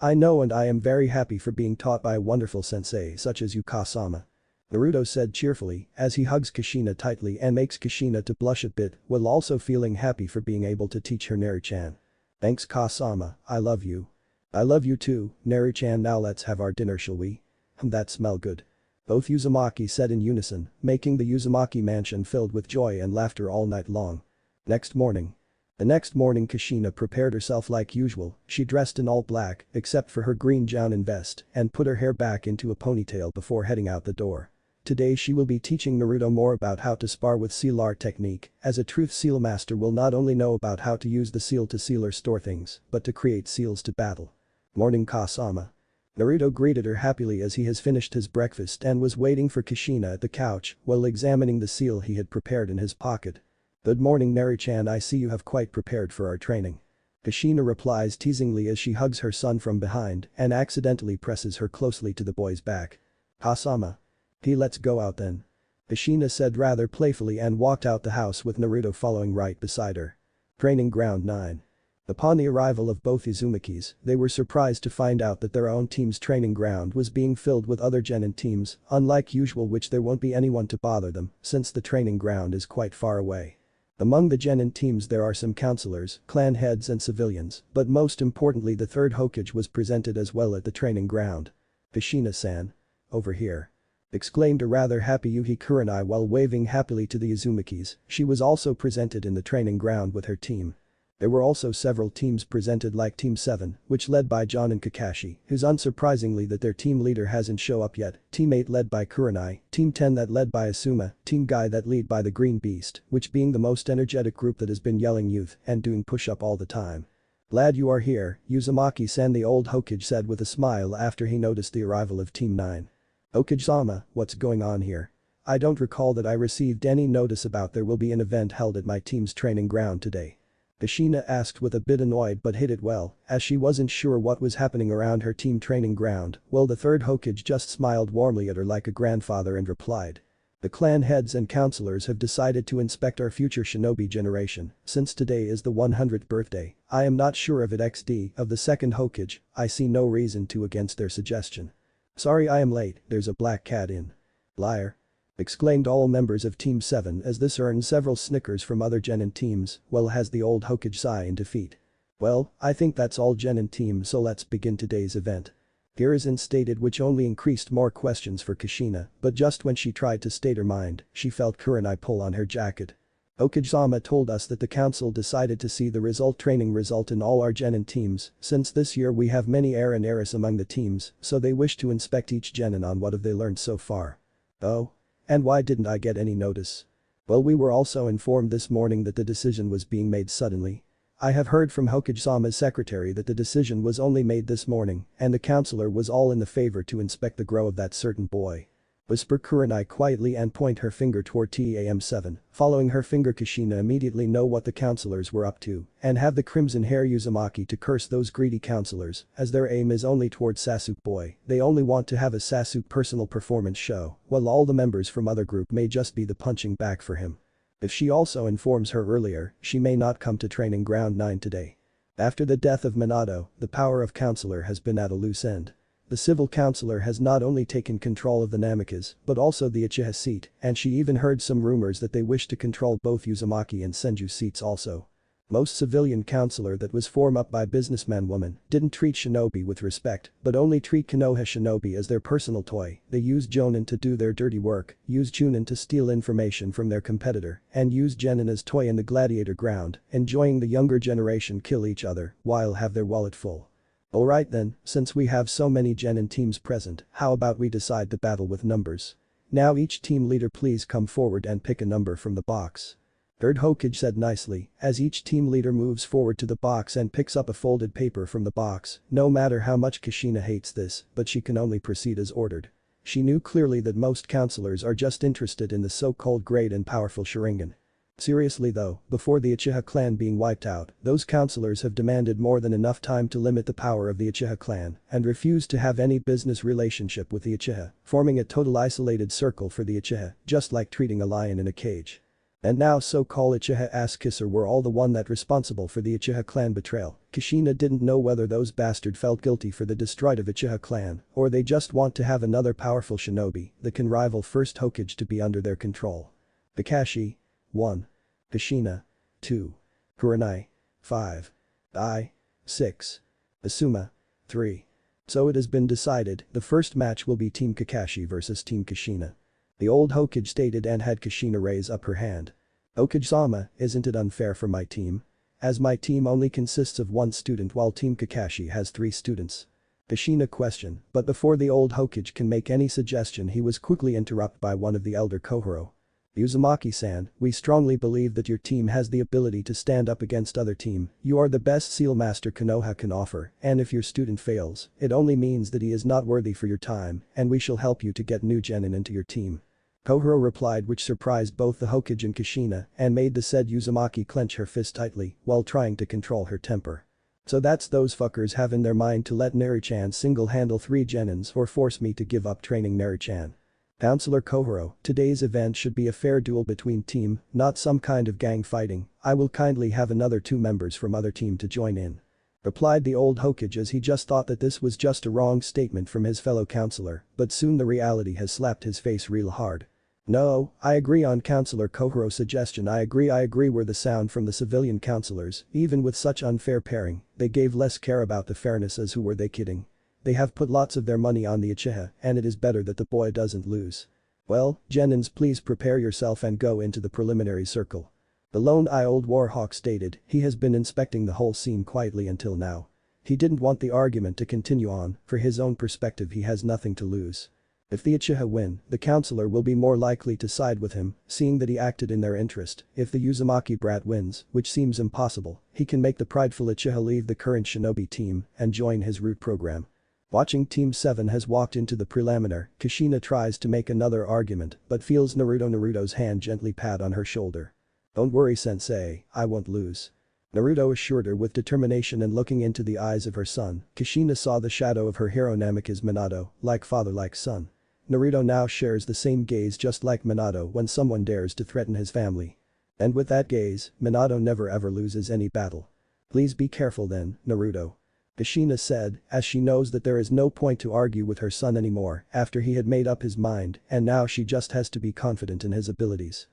I know and I am very happy for being taught by a wonderful sensei such as you, Kasama. Naruto said cheerfully as he hugs Kushina tightly and makes Kushina to blush a bit while also feeling happy for being able to teach her Naruto-chan. Thanks Kasama, I love you. I love you too, Naruto-chan, now let's have our dinner, shall we? That smell good. Both Uzumaki said in unison, making the Uzumaki mansion filled with joy and laughter all night long. Next morning. The next morning Kushina prepared herself like usual, she dressed in all black except for her green gown and vest and put her hair back into a ponytail before heading out the door. Today she will be teaching Naruto more about how to spar with seal art technique, as a truth seal master will not only know about how to use the seal to seal or store things, but to create seals to battle. Morning Kasama. Naruto greeted her happily as he has finished his breakfast and was waiting for Kushina at the couch while examining the seal he had prepared in his pocket. Good morning Naruto-chan, I see you have quite prepared for our training. Kushina replies teasingly as she hugs her son from behind and accidentally presses her closely to the boy's back. Kasama. Let's go out then. Kushina said rather playfully and walked out the house with Naruto following right beside her. Training Ground 9. Upon the arrival of both Uzumakis, they were surprised to find out that their own team's training ground was being filled with other genin teams, unlike usual, which there won't be anyone to bother them since the training ground is quite far away. Among the genin teams there are some counselors, clan heads and civilians, but most importantly the third Hokage was presented as well at the training ground. Kushina-san. Over here. Exclaimed a rather happy Yuhi Kurenai while waving happily to the Uzumakis, she was also presented in the training ground with her team. There were also several teams presented like Team 7, which led by John and Kakashi, who's unsurprisingly that their team leader hasn't show up yet, Team 8 led by Kurenai, Team 10 that led by Asuma, Team Guy that lead by the Green Beast, which being the most energetic group that has been yelling youth and doing push-up all the time. Glad you are here, Uzumaki-san, the old Hokage said with a smile after he noticed the arrival of Team 9. Hokage-sama, what's going on here? I don't recall that I received any notice about there will be an event held at my team's training ground today. Kushina asked with a bit annoyed but hid it well, as she wasn't sure what was happening around her team training ground, while the third Hokage just smiled warmly at her like a grandfather and replied. The clan heads and counselors have decided to inspect our future shinobi generation, since today is the 100th birthday. I am not sure of it XD of the second Hokage, I see no reason to against their suggestion. Sorry I am late, there's a black cat in. Liar. Exclaimed all members of Team 7 as this earned several snickers from other genin teams, well has the old Hokage sigh in defeat. Well, I think that's all genin team, so let's begin today's event. Hiruzen stated, which only increased more questions for Kushina, but just when she tried to state her mind, she felt Kurenai pull on her jacket. Hokage-sama told us that the council decided to see the training result in all our genin teams, since this year we have many heir and heiress among the teams, so they wish to inspect each genin on what have they learned so far. Oh? And why didn't I get any notice? Well, we were also informed this morning that the decision was being made suddenly. I have heard from Hokage-sama's secretary that the decision was only made this morning and the counselor was all in the favor to inspect the grow of that certain boy. Whisper Kurenai quietly and point her finger toward TAM7, following her finger. Kushina immediately know what the counselors were up to and have the crimson hair Uzumaki to curse those greedy counselors as their aim is only toward Sasuke boy, they only want to have a Sasuke personal performance show, while all the members from other group may just be the punching bag for him. If she also informs her earlier, she may not come to training ground 9 today. After the death of Minato, the power of counselor has been at a loose end. The civil councillor has not only taken control of the Namikas but also the Uchiha seat, and she even heard some rumors that they wish to control both Uzumaki and Senju seats also. Most civilian councillor that was formed up by businessman woman didn't treat shinobi with respect but only treat Konoha shinobi as their personal toy. They use jonin to do their dirty work, use chunin to steal information from their competitor, and use genin as toy in the gladiator ground, enjoying the younger generation kill each other while have their wallet full. Alright then, since we have so many genin teams present, how about we decide the battle with numbers? Now each team leader please come forward and pick a number from the box. Third Hokage said nicely, as each team leader moves forward to the box and picks up a folded paper from the box, no matter how much Kushina hates this, but she can only proceed as ordered. She knew clearly that most counselors are just interested in the so-called great and powerful Sharingan. Seriously though, before the Uchiha clan being wiped out, those counselors have demanded more than enough time to limit the power of the Uchiha clan and refused to have any business relationship with the Uchiha, forming a total isolated circle for the Uchiha, just like treating a lion in a cage. And now so-called Uchiha ass-kisser were all the one that responsible for the Uchiha clan betrayal. Kushina didn't know whether those bastards felt guilty for the destroyed of Uchiha clan or they just want to have another powerful shinobi that can rival first Hokage to be under their control. Kakashi 1. Kushina 2. Kurenai 5. I 6. Asuma 3. So it has been decided, the first match will be Team Kakashi versus Team Kushina. The old Hokage stated and had Kushina raise up her hand. Hokage-sama, isn't it unfair for my team? As my team only consists of one student while Team Kakashi has 3 students. Kushina questioned, but before the old Hokage can make any suggestion he was quickly interrupted by one of the elder Kohoro. Uzumaki-san, we strongly believe that your team has the ability to stand up against other team, you are the best seal master Konoha can offer, and if your student fails, it only means that he is not worthy for your time, and we shall help you to get new genin into your team. Kohoro replied, which surprised both the Hokage and Kushina and made the said Uzumaki clench her fist tightly while trying to control her temper. So that's those fuckers have in their mind to let Naru-chan single-handle 3 genins or force me to give up training Naru-chan. Counselor Kohoro, today's event should be a fair duel between team, not some kind of gang fighting, I will kindly have another 2 members from other team to join in. Replied the old Hokage as he just thought that this was just a wrong statement from his fellow counselor, but soon the reality has slapped his face real hard. No, I agree on Counselor Kohoro's suggestion I agree were the sound from the civilian counselors, even with such unfair pairing, they gave less care about the fairness as who were they kidding. They have put lots of their money on the Uchiha and it is better that the boy doesn't lose. Well, genins please prepare yourself and go into the preliminary circle. The lone-eye old warhawk stated he has been inspecting the whole scene quietly until now. He didn't want the argument to continue on, for his own perspective he has nothing to lose. If the Uchiha win, the counselor will be more likely to side with him, seeing that he acted in their interest. If the Uzumaki brat wins, which seems impossible, he can make the prideful Uchiha leave the current shinobi team and join his root program. Watching Team 7 has walked into the preliminar, Kushina tries to make another argument but feels Naruto's hand gently pat on her shoulder. Don't worry sensei, I won't lose. Naruto assured her with determination and looking into the eyes of her son, Kushina saw the shadow of her hero Namikaze Minato, like father like son. Naruto now shares the same gaze just like Minato when someone dares to threaten his family. And with that gaze, Minato never ever loses any battle. Please be careful then, Naruto. Kushina said, as she knows that there is no point to argue with her son anymore after he had made up his mind and now she just has to be confident in his abilities.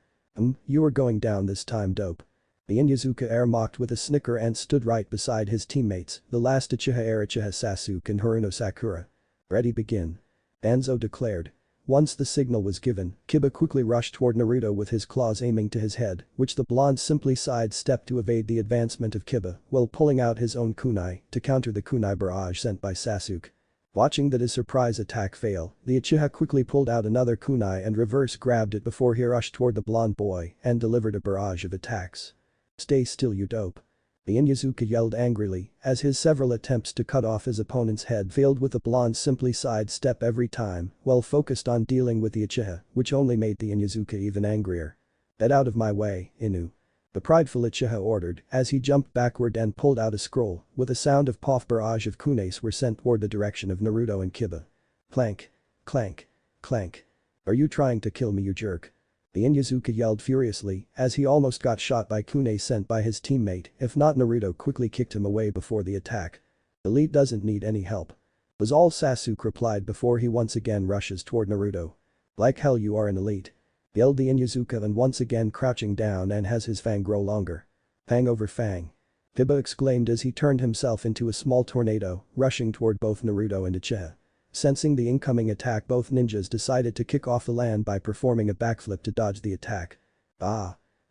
You are going down this time dope. The Inyazuka heir mocked with a snicker and stood right beside his teammates, the last Uchiha heir Uchiha Sasuke and Haruno Sakura. Ready begin. Danzo declared. Once the signal was given, Kiba quickly rushed toward Naruto with his claws aiming to his head, which the blonde simply sidestepped to evade the advancement of Kiba while pulling out his own kunai to counter the kunai barrage sent by Sasuke. Watching that his surprise attack fail, the Uchiha quickly pulled out another kunai and reverse grabbed it before he rushed toward the blonde boy and delivered a barrage of attacks. Stay still you dope. The Inyazuka yelled angrily as his several attempts to cut off his opponent's head failed with the blonde simply sidestep every time while focused on dealing with the Uchiha, which only made the Inyazuka even angrier. Get out of my way, Inu. The prideful Uchiha ordered as he jumped backward and pulled out a scroll, with a sound of puff barrage of kunaes were sent toward the direction of Naruto and Kiba. Clank. Clank. Clank. Are you trying to kill me you jerk? The Inyazuka yelled furiously as he almost got shot by kunai sent by his teammate if not Naruto quickly kicked him away before the attack. Elite doesn't need any help. Was all Sasuke replied before he once again rushes toward Naruto. Like hell you are an elite. Yelled the Inyazuka and once again crouching down and has his fang grow longer. Fang over fang. Kiba exclaimed as he turned himself into a small tornado, rushing toward both Naruto and Uchiha. Sensing the incoming attack both ninjas decided to kick off the land by performing a backflip to dodge the attack.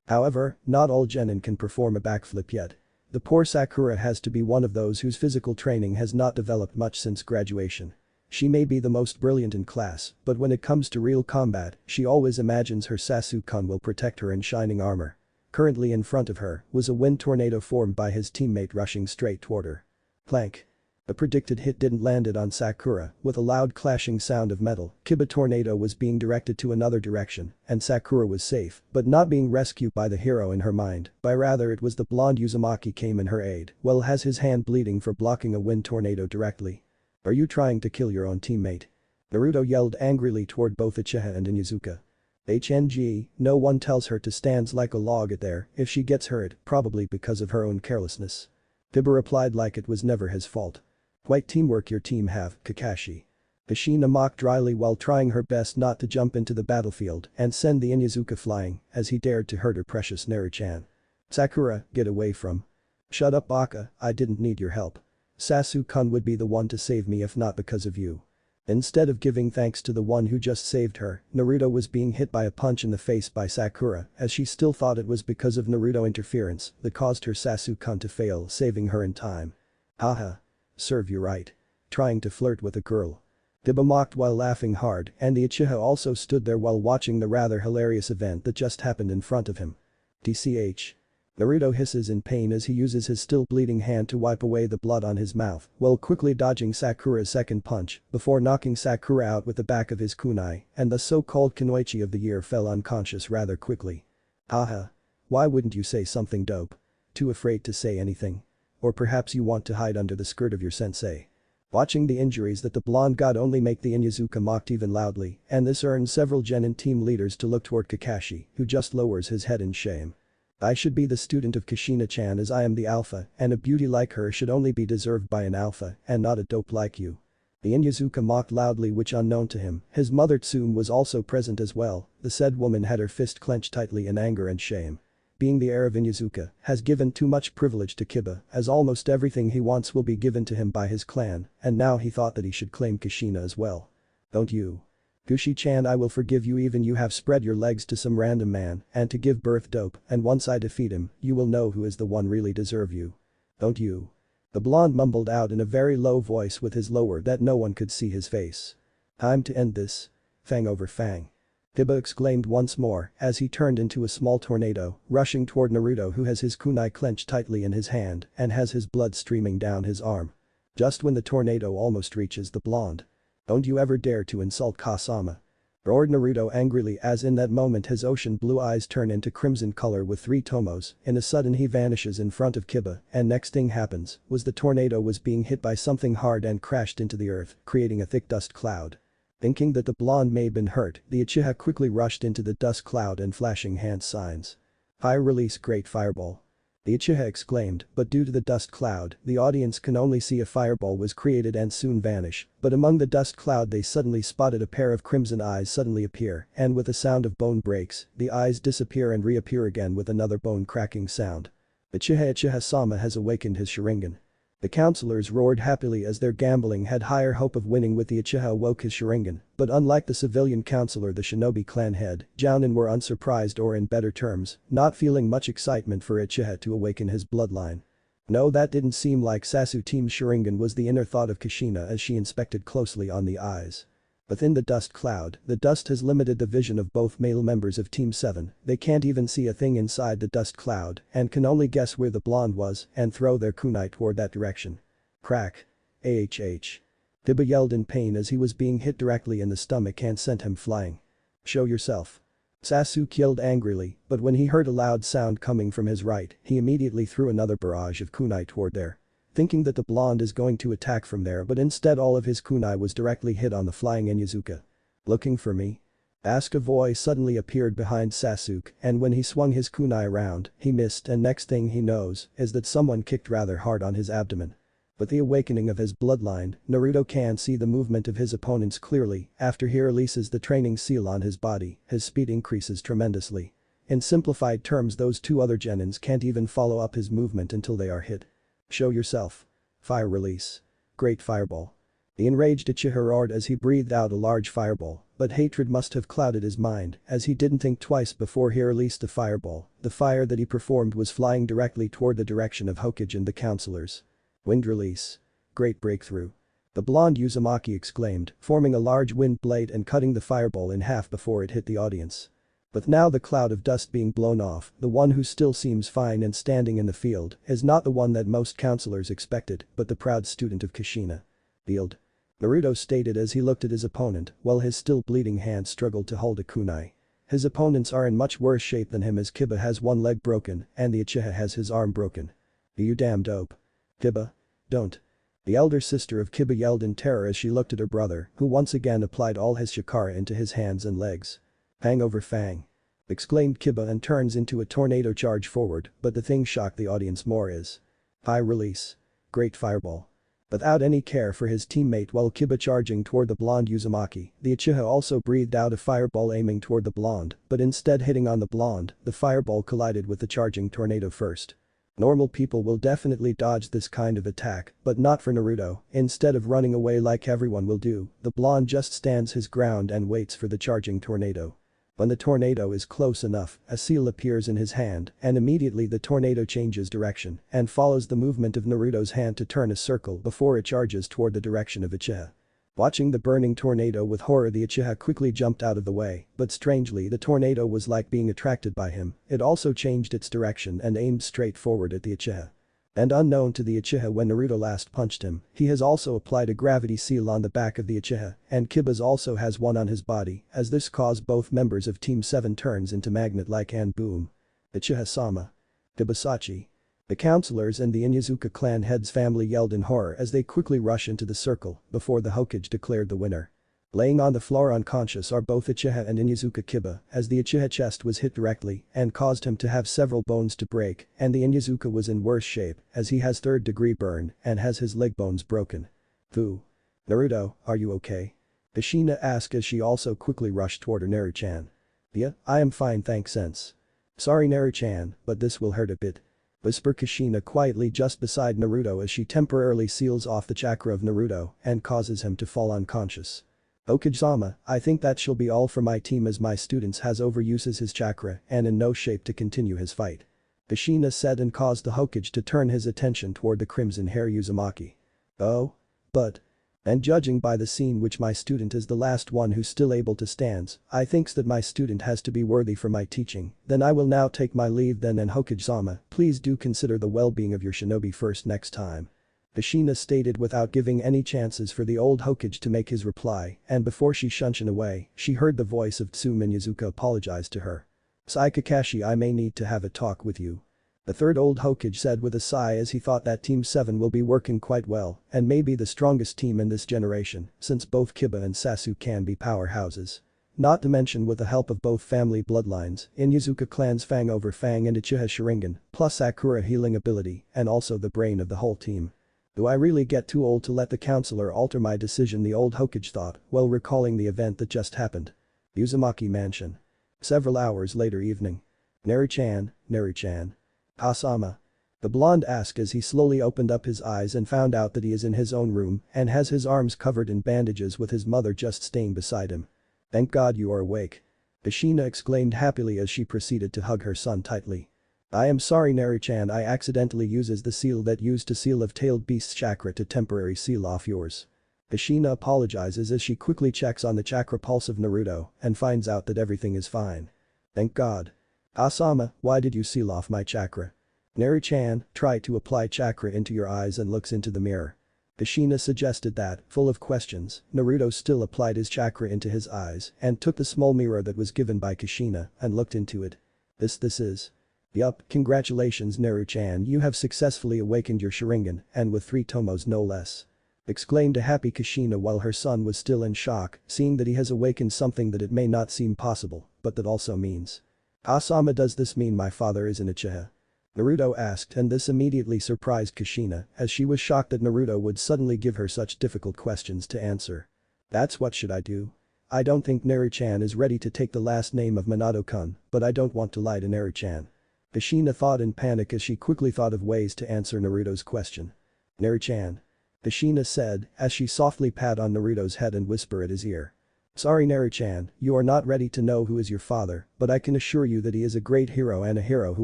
However, not all genin can perform a backflip yet. The poor Sakura has to be one of those whose physical training has not developed much since graduation. She may be the most brilliant in class, but when it comes to real combat, she always imagines her Sasuke-kun will protect her in shining armor. Currently in front of her was a wind tornado formed by his teammate rushing straight toward her. Clank. A predicted hit didn't landed on Sakura, with a loud clashing sound of metal. Kiba tornado was being directed to another direction, and Sakura was safe, but not being rescued by the hero in her mind, but rather it was the blonde Uzumaki came in her aid, well has his hand bleeding for blocking a wind tornado directly. Are you trying to kill your own teammate? Naruto yelled angrily toward both Uchiha and Inuzuka. HNG, no one tells her to stand like a log there if she gets hurt, probably because of her own carelessness. Kiba replied like it was never his fault. Quite teamwork your team have, Kakashi. Kushina mocked dryly while trying her best not to jump into the battlefield and send the Inuzuka flying as he dared to hurt her precious Naru-chan. Sakura, get away from. Shut up Baka, I didn't need your help. Sasu-kun would be the one to save me if not because of you. Instead of giving thanks to the one who just saved her, Naruto was being hit by a punch in the face by Sakura as she still thought it was because of Naruto interference that caused her Sasu-kun to fail saving her in time. Haha. Serve you right. Trying to flirt with a girl. Kiba mocked while laughing hard and the Uchiha also stood there while watching the rather hilarious event that just happened in front of him. TCH. Naruto hisses in pain as he uses his still bleeding hand to wipe away the blood on his mouth while quickly dodging Sakura's second punch before knocking Sakura out with the back of his kunai and the so-called Kunoichi of the year fell unconscious rather quickly. Haha. Why wouldn't you say something dope? Too afraid to say anything? Or perhaps you want to hide under the skirt of your sensei. Watching the injuries that the blonde got only make the Inuzuka mocked even loudly and this earned several genin team leaders to look toward Kakashi who just lowers his head in shame. I should be the student of Kushina-chan as I am the alpha and a beauty like her should only be deserved by an alpha and not a dope like you. The Inuzuka mocked loudly which unknown to him, his mother Tsume was also present as well, the said woman had her fist clenched tightly in anger and shame. Being the heir of Inuzuka has given too much privilege to Kiba as almost everything he wants will be given to him by his clan and now he thought that he should claim Kushina as well. Don't you? Kushi-chan I will forgive you even you have spread your legs to some random man and to give birth dope and once I defeat him you will know who is the one really deserve you. Don't you? The blonde mumbled out in a very low voice with his lower that no one could see his face. Time to end this. Fang over fang. Kiba exclaimed once more as he turned into a small tornado, rushing toward Naruto who has his kunai clenched tightly in his hand and has his blood streaming down his arm. Just when the tornado almost reaches the blonde. Don't you ever dare to insult Kasama. Roared Naruto angrily as in that moment his ocean blue eyes turn into crimson color with three tomos, in a sudden he vanishes in front of Kiba and next thing happens was the tornado was being hit by something hard and crashed into the earth, creating a thick dust cloud. Thinking that the blonde may have been hurt, the Uchiha quickly rushed into the dust cloud and flashing hand signs. Fire release great fireball. The Uchiha exclaimed, but due to the dust cloud, the audience can only see a fireball was created and soon vanish, but among the dust cloud they suddenly spotted a pair of crimson eyes suddenly appear and with a sound of bone breaks, the eyes disappear and reappear again with another bone cracking sound. Uchiha-sama has awakened his Sharingan. The counselors roared happily as their gambling had higher hope of winning with the Uchiha awoke his Sharingan, but unlike the civilian counselor the shinobi clan head, Jounin were unsurprised or in better terms, not feeling much excitement for Uchiha to awaken his bloodline. No that didn't seem like Sasu team's Sharingan was the inner thought of Kushina as she inspected closely on the eyes. Within the dust cloud, the dust has limited the vision of both male members of Team 7, they can't even see a thing inside the dust cloud and can only guess where the blonde was and throw their kunai toward that direction. Crack. AHH. Kiba yelled in pain as he was being hit directly in the stomach and sent him flying. Show yourself. Sasuke yelled angrily, but when he heard a loud sound coming from his right, he immediately threw another barrage of kunai toward there. Thinking that the blonde is going to attack from there but instead all of his kunai was directly hit on the flying Inuzuka. Looking for me? Asked a voice suddenly appeared behind Sasuke and when he swung his kunai around, he missed and next thing he knows is that someone kicked rather hard on his abdomen. With the awakening of his bloodline, Naruto can see the movement of his opponents clearly after he releases the training seal on his body, his speed increases tremendously. In simplified terms those two other genins can't even follow up his movement until they are hit. Show yourself. Fire release. Great fireball. The enraged Uchiha roared as he breathed out a large fireball, but hatred must have clouded his mind as he didn't think twice before he released the fireball. The fire that he performed was flying directly toward the direction of Hokage and the counselors. Wind release. Great breakthrough. The blonde Uzumaki exclaimed, forming a large wind blade and cutting the fireball in half before it hit the audience. With now the cloud of dust being blown off, the one who still seems fine and standing in the field is not the one that most counselors expected, but the proud student of Kushina. Field. Naruto stated as he looked at his opponent while his still bleeding hand struggled to hold a kunai. His opponents are in much worse shape than him as Kiba has one leg broken and the Uchiha has his arm broken. You damn dope. Kiba. Don't. The elder sister of Kiba yelled in terror as she looked at her brother, who once again applied all his chakra into his hands and legs. Fang over fang. Exclaimed Kiba and turns into a tornado charge forward, but the thing shocked the audience more is. High release. Great fireball. Without any care for his teammate while Kiba charging toward the blonde Uzumaki, the Uchiha also breathed out a fireball aiming toward the blonde, but instead hitting on the blonde, the fireball collided with the charging tornado first. Normal people will definitely dodge this kind of attack, but not for Naruto. Instead of running away like everyone will do, the blonde just stands his ground and waits for the charging tornado. When the tornado is close enough, a seal appears in his hand, and immediately the tornado changes direction and follows the movement of Naruto's hand to turn a circle before it charges toward the direction of Uchiha. Watching the burning tornado with horror, the Uchiha quickly jumped out of the way, but strangely the tornado was like being attracted by him. It also changed its direction and aimed straight forward at the Uchiha. And unknown to the Uchiha when Naruto last punched him, he has also applied a gravity seal on the back of the Uchiha, and Kiba's also has one on his body, as this caused both members of Team 7 turns into magnet-like and boom. Uchiha-sama. Kibasachi. The counselors and the Inyazuka clan head's family yelled in horror as they quickly rush into the circle before the Hokage declared the winner. Laying on the floor unconscious are both Uchiha and Inyazuka Kiba, as the Uchiha chest was hit directly and caused him to have several bones to break, and the Inyazuka was in worse shape as he has third-degree burn and has his leg bones broken. Fu. Naruto, are you okay? Kushina asked as she also quickly rushed toward her Naru-chan. Yeah, I am fine thanks sense. Sorry Naru-chan, but this will hurt a bit. Whisper Kushina quietly just beside Naruto as she temporarily seals off the chakra of Naruto and causes him to fall unconscious. Hokage-sama, I think that shall be all for my team as my students has overuses his chakra and in no shape to continue his fight. Kushina said and caused the Hokage to turn his attention toward the crimson hair Uzumaki. Oh? But. And judging by the scene which my student is the last one who's still able to stand, I thinks that my student has to be worthy for my teaching, then I will now take my leave then and Hokage-sama, please do consider the well-being of your shinobi first next time. Kushina stated without giving any chances for the old Hokage to make his reply, and before she shunshin away, she heard the voice of Tsu Minyazuka apologize to her. Sai Kakashi, I may need to have a talk with you. The third old Hokage said with a sigh as he thought that Team 7 will be working quite well and may be the strongest team in this generation since both Kiba and Sasuke can be powerhouses. Not to mention with the help of both family bloodlines, Inyazuka clan's Fang over Fang and Uchiha Sharingan, plus Sakura healing ability and also the brain of the whole team. Do I really get too old to let the counselor alter my decision, the old Hokage thought while recalling the event that just happened. Uzumaki Mansion. Several hours later evening. Naru-chan, Naru-chan. Kasama. The blonde asked as he slowly opened up his eyes and found out that he is in his own room and has his arms covered in bandages with his mother just staying beside him. Thank God you are awake. Kushina exclaimed happily as she proceeded to hug her son tightly. I am sorry Naru-chan, I accidentally uses the seal that used to seal of tailed beast's chakra to temporary seal off yours. Kushina apologizes as she quickly checks on the chakra pulse of Naruto and finds out that everything is fine. Thank God. Asama, why did you seal off my chakra? Naru-chan, try to apply chakra into your eyes and looks into the mirror. Kushina suggested that, full of questions, Naruto still applied his chakra into his eyes and took the small mirror that was given by Kushina and looked into it. This is. Yup, congratulations Naru-chan, you have successfully awakened your Sharingan and with 3 tomos no less. Exclaimed a happy Kushina while her son was still in shock, seeing that he has awakened something that it may not seem possible, but that also means. Asama, does this mean my father is an Uchiha? Naruto asked and this immediately surprised Kushina as she was shocked that Naruto would suddenly give her such difficult questions to answer. That's what should I do? I don't think Naru-chan is ready to take the last name of Minato-kun, but I don't want to lie to Naru-chan. Kushina thought in panic as she quickly thought of ways to answer Naruto's question. Naru-chan. Kushina said as she softly pat on Naruto's head and whisper at his ear. Sorry Naru-chan, you are not ready to know who is your father, but I can assure you that he is a great hero and a hero who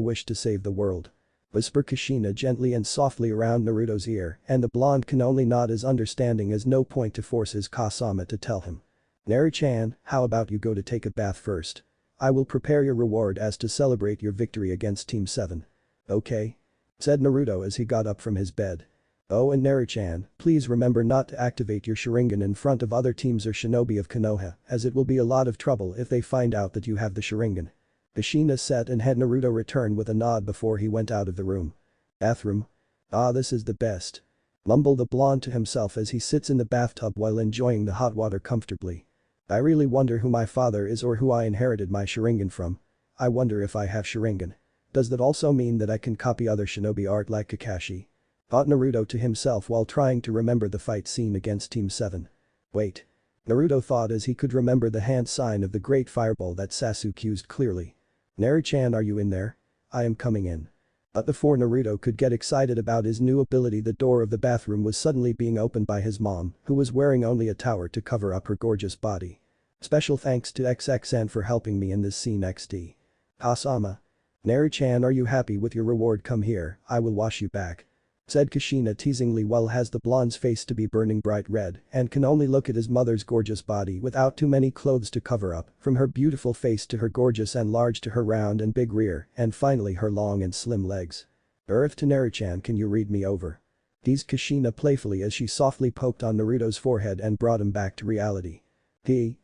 wished to save the world. Whisper Kushina gently and softly around Naruto's ear and the blonde can only nod as understanding as no point to force his Kasama to tell him. Naru-chan, how about you go to take a bath first? I will prepare your reward as to celebrate your victory against Team 7. Okay? Said Naruto as he got up from his bed. Oh, and Naruto-chan, please remember not to activate your Sharingan in front of other teams or shinobi of Konoha, as it will be a lot of trouble if they find out that you have the Sharingan. Kushina said and had Naruto return with a nod before he went out of the room. Bathroom? Ah, this is the best. Mumbled the blonde to himself as he sits in the bathtub while enjoying the hot water comfortably. I really wonder who my father is or who I inherited my Sharingan from. I wonder if I have Sharingan. Does that also mean that I can copy other shinobi art like Kakashi? Thought Naruto to himself while trying to remember the fight scene against Team 7. Wait. Naruto thought as he could remember the hand sign of the great fireball that Sasuke used clearly. Naruto-chan, are you in there? I am coming in. But before Naruto could get excited about his new ability, the door of the bathroom was suddenly being opened by his mom, who was wearing only a towel to cover up her gorgeous body. Special thanks to XXN for helping me in this scene XD. Kasama. Naruto-chan, are you happy with your reward? Come here, I will wash you back. Said Kushina teasingly while has the blonde's face to be burning bright red and can only look at his mother's gorgeous body without too many clothes to cover up, from her beautiful face to her gorgeous and large to her round and big rear and finally her long and slim legs. Earth to Naruto-chan, can you read me over? Teased Kushina playfully as she softly poked on Naruto's forehead and brought him back to reality.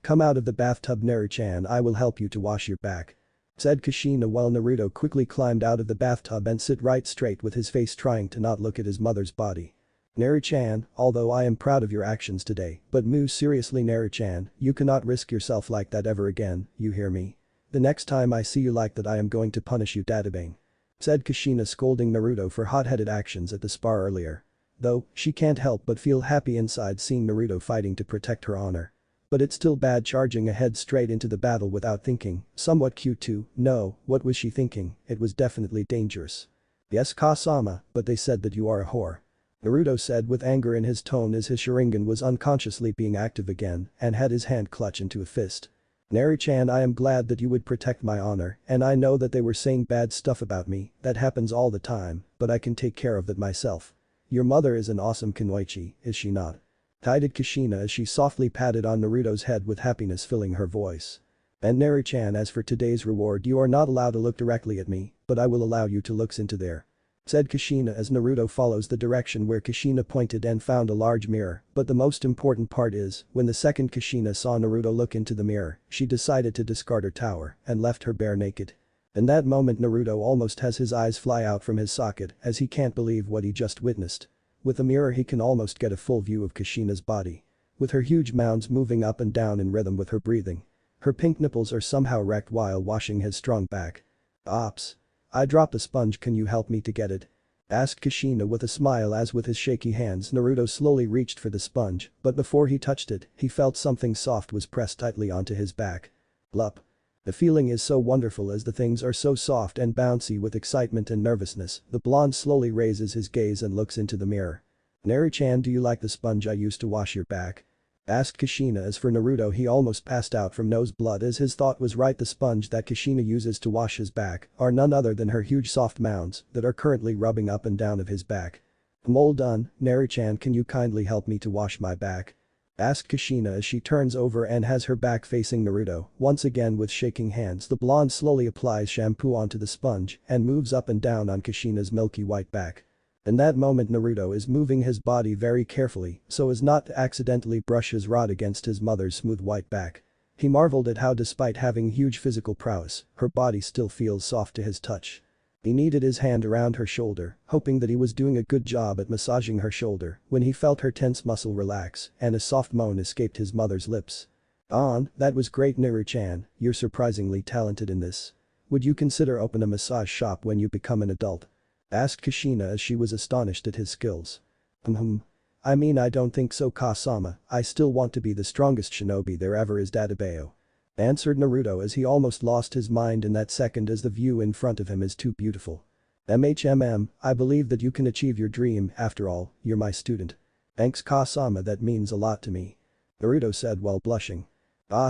Come out of the bathtub Naruto-chan, I will help you to wash your back. Said Kushina while Naruto quickly climbed out of the bathtub and sit right straight with his face trying to not look at his mother's body. Naruto-chan, although I am proud of your actions today, but seriously Naruto-chan, you cannot risk yourself like that ever again, you hear me? The next time I see you like that I am going to punish you dadabang. Said Kushina scolding Naruto for hot-headed actions at the spar earlier. Though, she can't help but feel happy inside seeing Naruto fighting to protect her honor. But it's still bad charging ahead straight into the battle without thinking, somewhat cute too, no, what was she thinking, it was definitely dangerous. Yes Kasama, but they said that you are a whore. Naruto said with anger in his tone as his Sharingan was unconsciously being active again and had his hand clutch into a fist. Naruto-chan, I am glad that you would protect my honor and I know that they were saying bad stuff about me, that happens all the time, but I can take care of that myself. Your mother is an awesome kunoichi, is she not? Tided Kushina as she softly patted on Naruto's head with happiness filling her voice. And Naruto-chan, as for today's reward, you are not allowed to look directly at me, but I will allow you to look into there. Said Kushina as Naruto follows the direction where Kushina pointed and found a large mirror, but the most important part is, when the second Kushina saw Naruto look into the mirror, she decided to discard her tower and left her bare naked. In that moment Naruto almost has his eyes fly out from his socket as he can't believe what he just witnessed. With the mirror he can almost get a full view of Kushina's body. With her huge mounds moving up and down in rhythm with her breathing. Her pink nipples are somehow wrecked while washing his strong back. Ops. I dropped a sponge, can you help me to get it? Asked Kushina with a smile as with his shaky hands Naruto slowly reached for the sponge, but before he touched it, he felt something soft was pressed tightly onto his back. Blup. The feeling is so wonderful as the things are so soft and bouncy with excitement and nervousness, the blonde slowly raises his gaze and looks into the mirror. Naruto-chan, do you like the sponge I used to wash your back? Asked Kushina as for Naruto he almost passed out from noseblood as his thought was right, the sponge that Kushina uses to wash his back are none other than her huge soft mounds that are currently rubbing up and down of his back. All done, Naruto-chan, can you kindly help me to wash my back? Asked Kushina as she turns over and has her back facing Naruto. Once again with shaking hands the blonde slowly applies shampoo onto the sponge and moves up and down on Kushina's milky white back. In that moment Naruto is moving his body very carefully so as not to accidentally brush his rod against his mother's smooth white back. He marveled at how despite having huge physical prowess, her body still feels soft to his touch. He kneaded his hand around her shoulder, hoping that he was doing a good job at massaging her shoulder when he felt her tense muscle relax and a soft moan escaped his mother's lips. That was great Naruto-chan, you're surprisingly talented in this. Would you consider open a massage shop when you become an adult? Asked Kushina as she was astonished at his skills. I mean I don't think so Kasama, I still want to be the strongest shinobi there ever is Dadabeo. Answered Naruto as he almost lost his mind in that second as the view in front of him is too beautiful. I believe that you can achieve your dream, after all, you're my student. Thanks Kasama, that means a lot to me. Naruto said while blushing.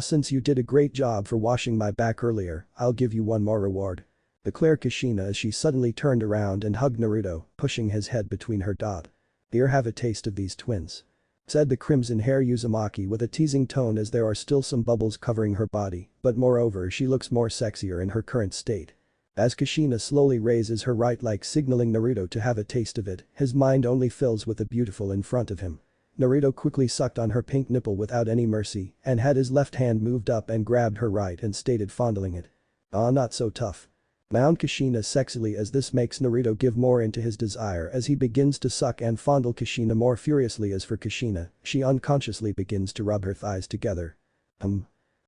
Since you did a great job for washing my back earlier, I'll give you one more reward. Declared Kushina as she suddenly turned around and hugged Naruto, pushing his head between her. Here, have a taste of these twins. said the crimson hair Uzumaki with a teasing tone as there are still some bubbles covering her body, but moreover she looks more sexier in her current state. As Kushina slowly raises her right leg signaling Naruto to have a taste of it, his mind only fills with the beautiful in front of him. Naruto quickly sucked on her pink nipple without any mercy and had his left hand moved up and grabbed her right and stated fondling it. "Ah, not so tough," moaned Kushina sexily as this makes Naruto give more into his desire as he begins to suck and fondle Kushina more furiously. As for Kushina, she unconsciously begins to rub her thighs together.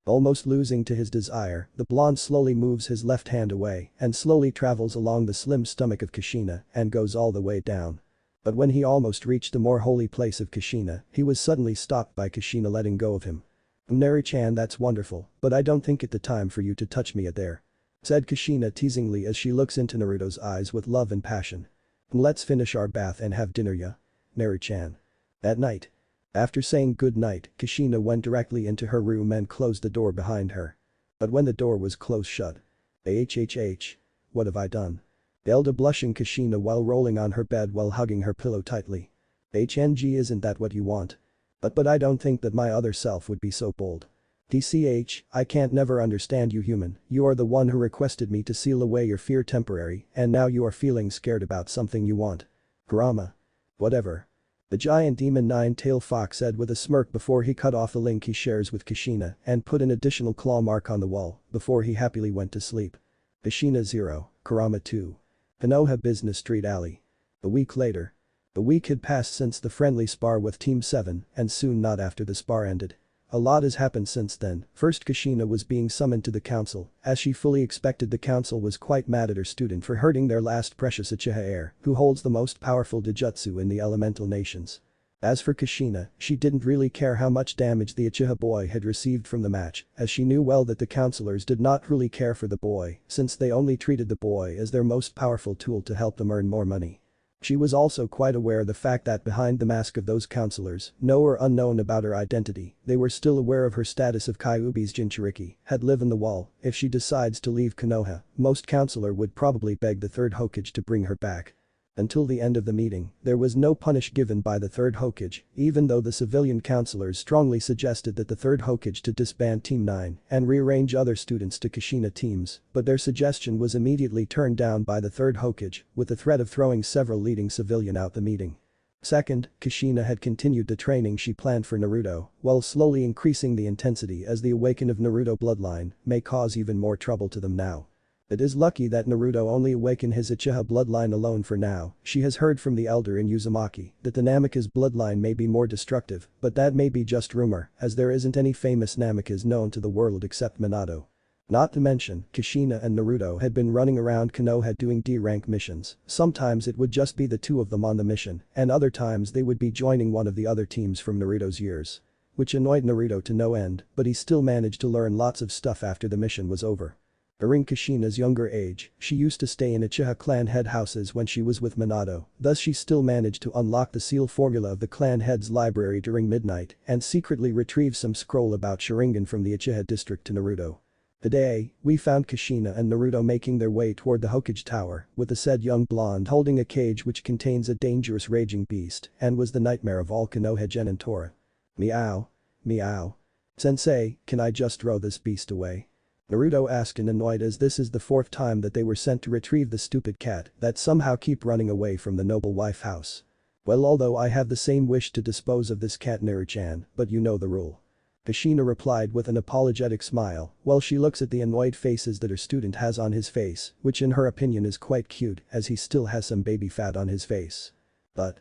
Almost losing to his desire, the blonde slowly moves his left hand away and slowly travels along the slim stomach of Kushina and goes all the way down. But when he almost reached the more holy place of Kushina, he was suddenly stopped by Kushina letting go of him. "Neri-chan, that's wonderful, but I don't think it the time for you to touch me at there," said Kushina teasingly as she looks into Naruto's eyes with love and passion. "Let's finish our bath and have dinner, ya? Neri-chan." At night. After saying good night, Kushina went directly into her room and closed the door behind her. But when the door was closed shut. What have I done?" yelled a blushing Kushina while rolling on her bed while hugging her pillow tightly. "HNG, isn't that what you want? But I don't think that my other self would be so bold. TCH, I can't never understand you human, you are the one who requested me to seal away your fear temporary and now you are feeling scared about something you want. Kurama. Whatever." The giant demon nine-tailed fox said with a smirk before he cut off the link he shares with Kushina and put an additional claw mark on the wall before he happily went to sleep. Kushina 0, Kurama 2. Konoha Business Street Alley. A week later. A week had passed since the friendly spar with Team 7 and soon not after the spar ended. A lot has happened since then. First, Kushina was being summoned to the council, as she fully expected. The council was quite mad at her student for hurting their last precious Uchiha heir, who holds the most powerful Dijutsu in the elemental nations. As for Kushina, she didn't really care how much damage the Uchiha boy had received from the match, as she knew well that the counselors did not really care for the boy since they only treated the boy as their most powerful tool to help them earn more money. She was also quite aware of the fact that behind the mask of those counselors, know or unknown about her identity, they were still aware of her status of Kyuubi's Jinchuriki, had lived in the wall. If she decides to leave Konoha, most counselor would probably beg the third Hokage to bring her back. Until the end of the meeting, there was no punish given by the third Hokage, even though the civilian counselors strongly suggested that the third Hokage to disband Team 9 and rearrange other students to Kushina teams, but their suggestion was immediately turned down by the third Hokage, with the threat of throwing several leading civilian out the meeting. Second, Kushina had continued the training she planned for Naruto, while slowly increasing the intensity as the awaken of Naruto bloodline may cause even more trouble to them now. It is lucky that Naruto only awakened his Uchiha bloodline alone for now. She has heard from the elder in Uzumaki that the Namikaze bloodline may be more destructive, but that may be just rumor, as there isn't any famous Namikaze known to the world except Minato. Not to mention, Kushina and Naruto had been running around Konoha doing D-rank missions. Sometimes it would just be the two of them on the mission, and other times they would be joining one of the other teams from Naruto's years. Which annoyed Naruto to no end, but he still managed to learn lots of stuff after the mission was over. During Kushina's younger age, she used to stay in Uchiha clan head houses when she was with Minato, thus she still managed to unlock the seal formula of the clan head's library during midnight and secretly retrieve some scroll about Sharingan from the Uchiha district to Naruto. Today, we found Kushina and Naruto making their way toward the Hokage tower, with the said young blonde holding a cage which contains a dangerous raging beast and was the nightmare of all Konoha Gen and Tora. Meow. Meow. Sensei, can I just throw this beast away? Naruto asked in annoyed as this is the fourth time that they were sent to retrieve the stupid cat that somehow keep running away from the noble wife house. Well, although I have the same wish to dispose of this cat Naru-chan, but you know the rule. Kushina replied with an apologetic smile while she looks at the annoyed faces that her student has on his face, which in her opinion is quite cute as he still has some baby fat on his face. But.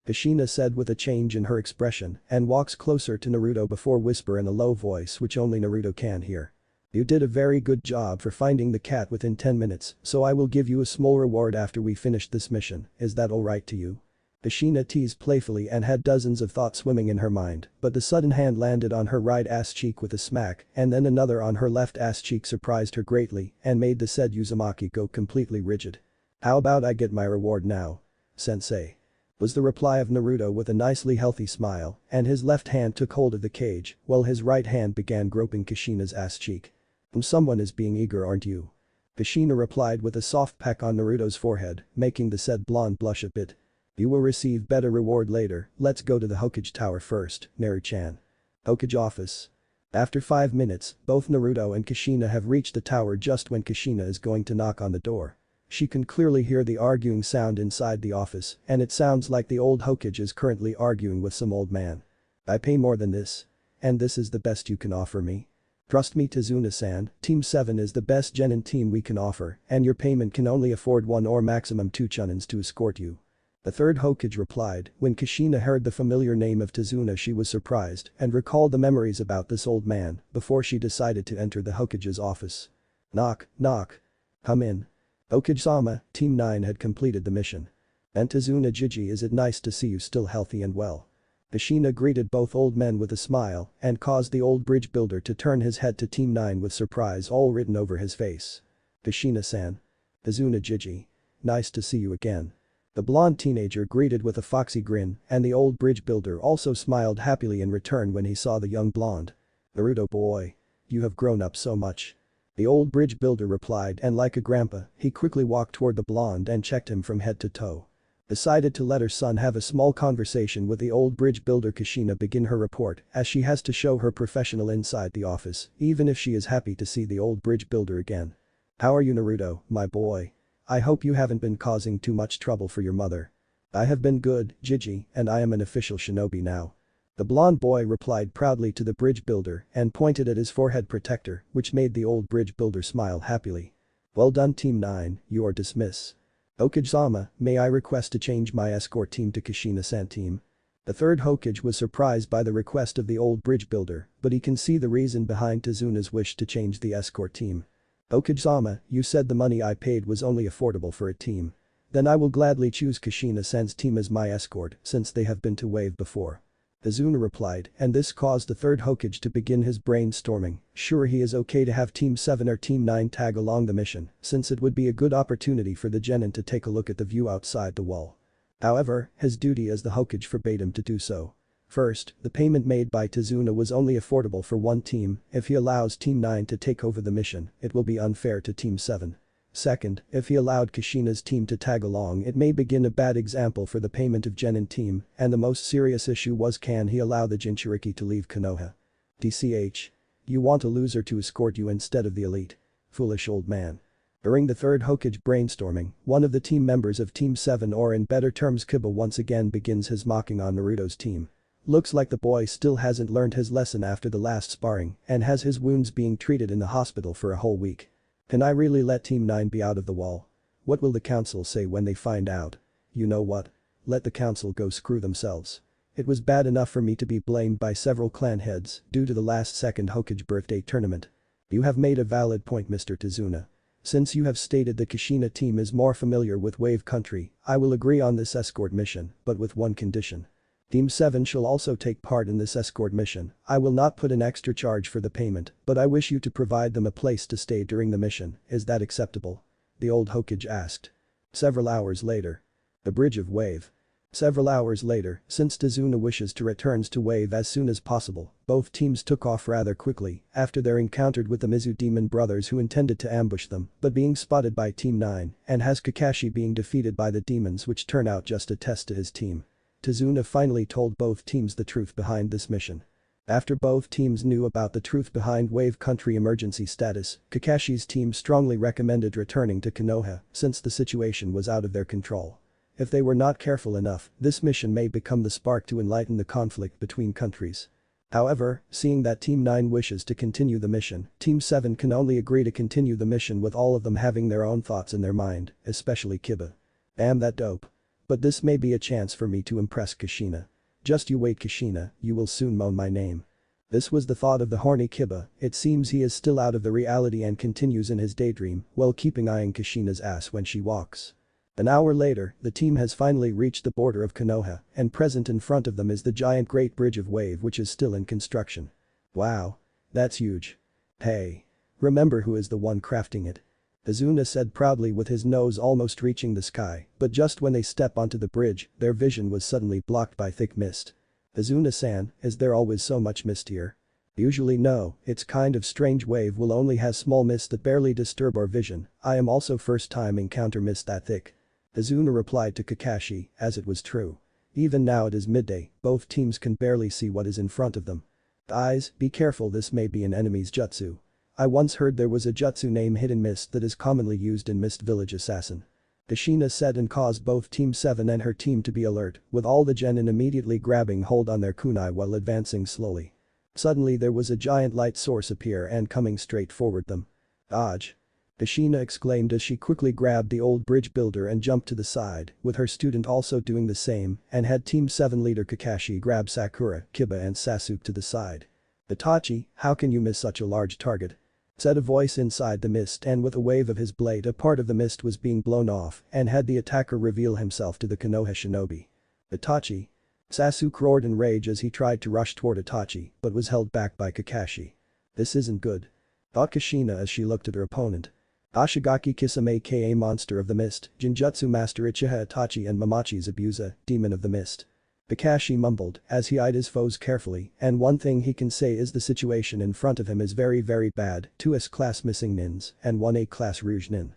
Kushina said with a change in her expression and walks closer to Naruto before whisper in a low voice which only Naruto can hear. You did a very good job for finding the cat within 10 minutes, so I will give you a small reward after we finish this mission, is that alright to you? Kushina teased playfully and had dozens of thoughts swimming in her mind, but the sudden hand landed on her right ass cheek with a smack and then another on her left ass cheek surprised her greatly and made the said Uzumaki go completely rigid. How about I get my reward now? Sensei. Was the reply of Naruto with a nicely healthy smile, and his left hand took hold of the cage while his right hand began groping Kushina's ass cheek. Someone is being eager, aren't you? Kushina replied with a soft peck on Naruto's forehead, making the said blonde blush a bit. You will receive better reward later, let's go to the Hokage tower first, Naru-chan. Hokage office. After 5 minutes, both Naruto and Kushina have reached the tower just when Kushina is going to knock on the door. She can clearly hear the arguing sound inside the office, and it sounds like the old Hokage is currently arguing with some old man. I pay more than this. And this is the best you can offer me? Trust me Tazuna-san, Team 7 is the best genin team we can offer, and your payment can only afford 1 or maximum 2 chunins to escort you. The third Hokage replied. When Kushina heard the familiar name of Tazuna she was surprised and recalled the memories about this old man before she decided to enter the Hokage's office. Knock, knock. Come in. Hokage-sama, Team 9 had completed the mission. And Tazuna Jiji, is it nice to see you still healthy and well. Kushina greeted both old men with a smile and caused the old bridge builder to turn his head to Team 9 with surprise all written over his face. Kushina-san. Tazuna Jiji. Nice to see you again. The blonde teenager greeted with a foxy grin and the old bridge builder also smiled happily in return when he saw the young blonde. Naruto boy. You have grown up so much. The old bridge builder replied and like a grandpa, he quickly walked toward the blonde and checked him from head to toe. Decided to let her son have a small conversation with the old bridge builder. Kushina begin her report as she has to show her professional inside the office even if she is happy to see the old bridge builder again. How are you Naruto, my boy? I hope you haven't been causing too much trouble for your mother. I have been good, Jiji, and I am an official shinobi now. The blonde boy replied proudly to the bridge builder and pointed at his forehead protector which made the old bridge builder smile happily. Well done Team 9, you are dismissed. Hokage-sama, may I request to change my escort team to Kushina-san team? The third Hokage was surprised by the request of the old bridge builder, but he can see the reason behind Tazuna's wish to change the escort team. Hokage-sama, you said the money I paid was only affordable for a team. Then I will gladly choose Kushina-san's team as my escort since they have been to Wave before. Tazuna replied and this caused the third Hokage to begin his brainstorming, sure he is okay to have Team 7 or Team 9 tag along the mission since it would be a good opportunity for the genin to take a look at the view outside the wall. However, his duty as the Hokage forbade him to do so. First, the payment made by Tazuna was only affordable for one team, if he allows Team 9 to take over the mission, it will be unfair to Team 7. Second, if he allowed Kushina's team to tag along it may begin a bad example for the payment of genin team and the most serious issue was can he allow the Jinchuriki to leave Konoha. DCH. You want a loser to escort you instead of the elite. Foolish old man. During the third Hokage brainstorming, one of the team members of Team 7 or in better terms Kiba once again begins his mocking on Naruto's team. Looks like the boy still hasn't learned his lesson after the last sparring and has his wounds being treated in the hospital for a whole week. Can I really let Team 9 be out of the wall? What will the council say when they find out? You know what? Let the council go screw themselves. It was bad enough for me to be blamed by several clan heads due to the last second Hokage birthday tournament. You have made a valid point Mr. Tazuna. Since you have stated the Kushina team is more familiar with Wave Country, I will agree on this escort mission, but with one condition. Team 7 shall also take part in this escort mission. I will not put an extra charge for the payment, but I wish you to provide them a place to stay during the mission, is that acceptable? The old Hokage asked. Several hours later. The Bridge of Wave. Several hours later, since Tazuna wishes to return to Wave as soon as possible, both teams took off rather quickly after their encounter with the Mizu demon brothers who intended to ambush them but being spotted by Team 9 and has Kakashi being defeated by the demons which turn out just a test to his team. Tazuna finally told both teams the truth behind this mission. After both teams knew about the truth behind Wave Country emergency status, Kakashi's team strongly recommended returning to Konoha since the situation was out of their control. If they were not careful enough, this mission may become the spark to enlighten the conflict between countries. However, seeing that Team 9 wishes to continue the mission, Team 7 can only agree to continue the mission with all of them having their own thoughts in their mind, especially Kiba. Damn that dope. But this may be a chance for me to impress Kushina. Just you wait Kushina, you will soon moan my name. This was the thought of the horny Kiba, it seems he is still out of the reality and continues in his daydream while keeping eyeing Kushina's ass when she walks. An hour later, the team has finally reached the border of Konoha and present in front of them is the giant Great Bridge of Wave which is still in construction. Wow. That's huge. Hey. Remember who is the one crafting it. Tazuna said proudly with his nose almost reaching the sky, but just when they step onto the bridge, their vision was suddenly blocked by thick mist. Tazuna-san, is there always so much mist here? Usually no, it's kind of strange Wave will only has small mist that barely disturb our vision, I am also first time encounter mist that thick. Tazuna replied to Kakashi, as it was true. Even now it is midday, both teams can barely see what is in front of them. Eyes, be careful, this may be an enemy's jutsu. I once heard there was a jutsu named Hidden Mist that is commonly used in Mist Village Assassin. Kushina said and caused both Team 7 and her team to be alert, with all the genin immediately grabbing hold on their kunai while advancing slowly. Suddenly there was a giant light source appear and coming straight forward them. Dodge! Kushina exclaimed as she quickly grabbed the old bridge builder and jumped to the side, with her student also doing the same, and had Team 7 leader Kakashi grab Sakura, Kiba and Sasuke to the side. Itachi, how can you miss such a large target? Said a voice inside the mist, and with a wave of his blade a part of the mist was being blown off and had the attacker reveal himself to the Konoha shinobi. Itachi! Sasuke roared in rage as he tried to rush toward Itachi but was held back by Kakashi. This isn't good, thought Kushina as she looked at her opponent. Ashigaki Kisame aka Monster of the Mist, Jinjutsu Master Uchiha Itachi and Mamachi Zabuza, Demon of the Mist. Kakashi mumbled as he eyed his foes carefully, and one thing he can say is the situation in front of him is very bad, 2 S-class missing nins and 1 A-class Rouge nin.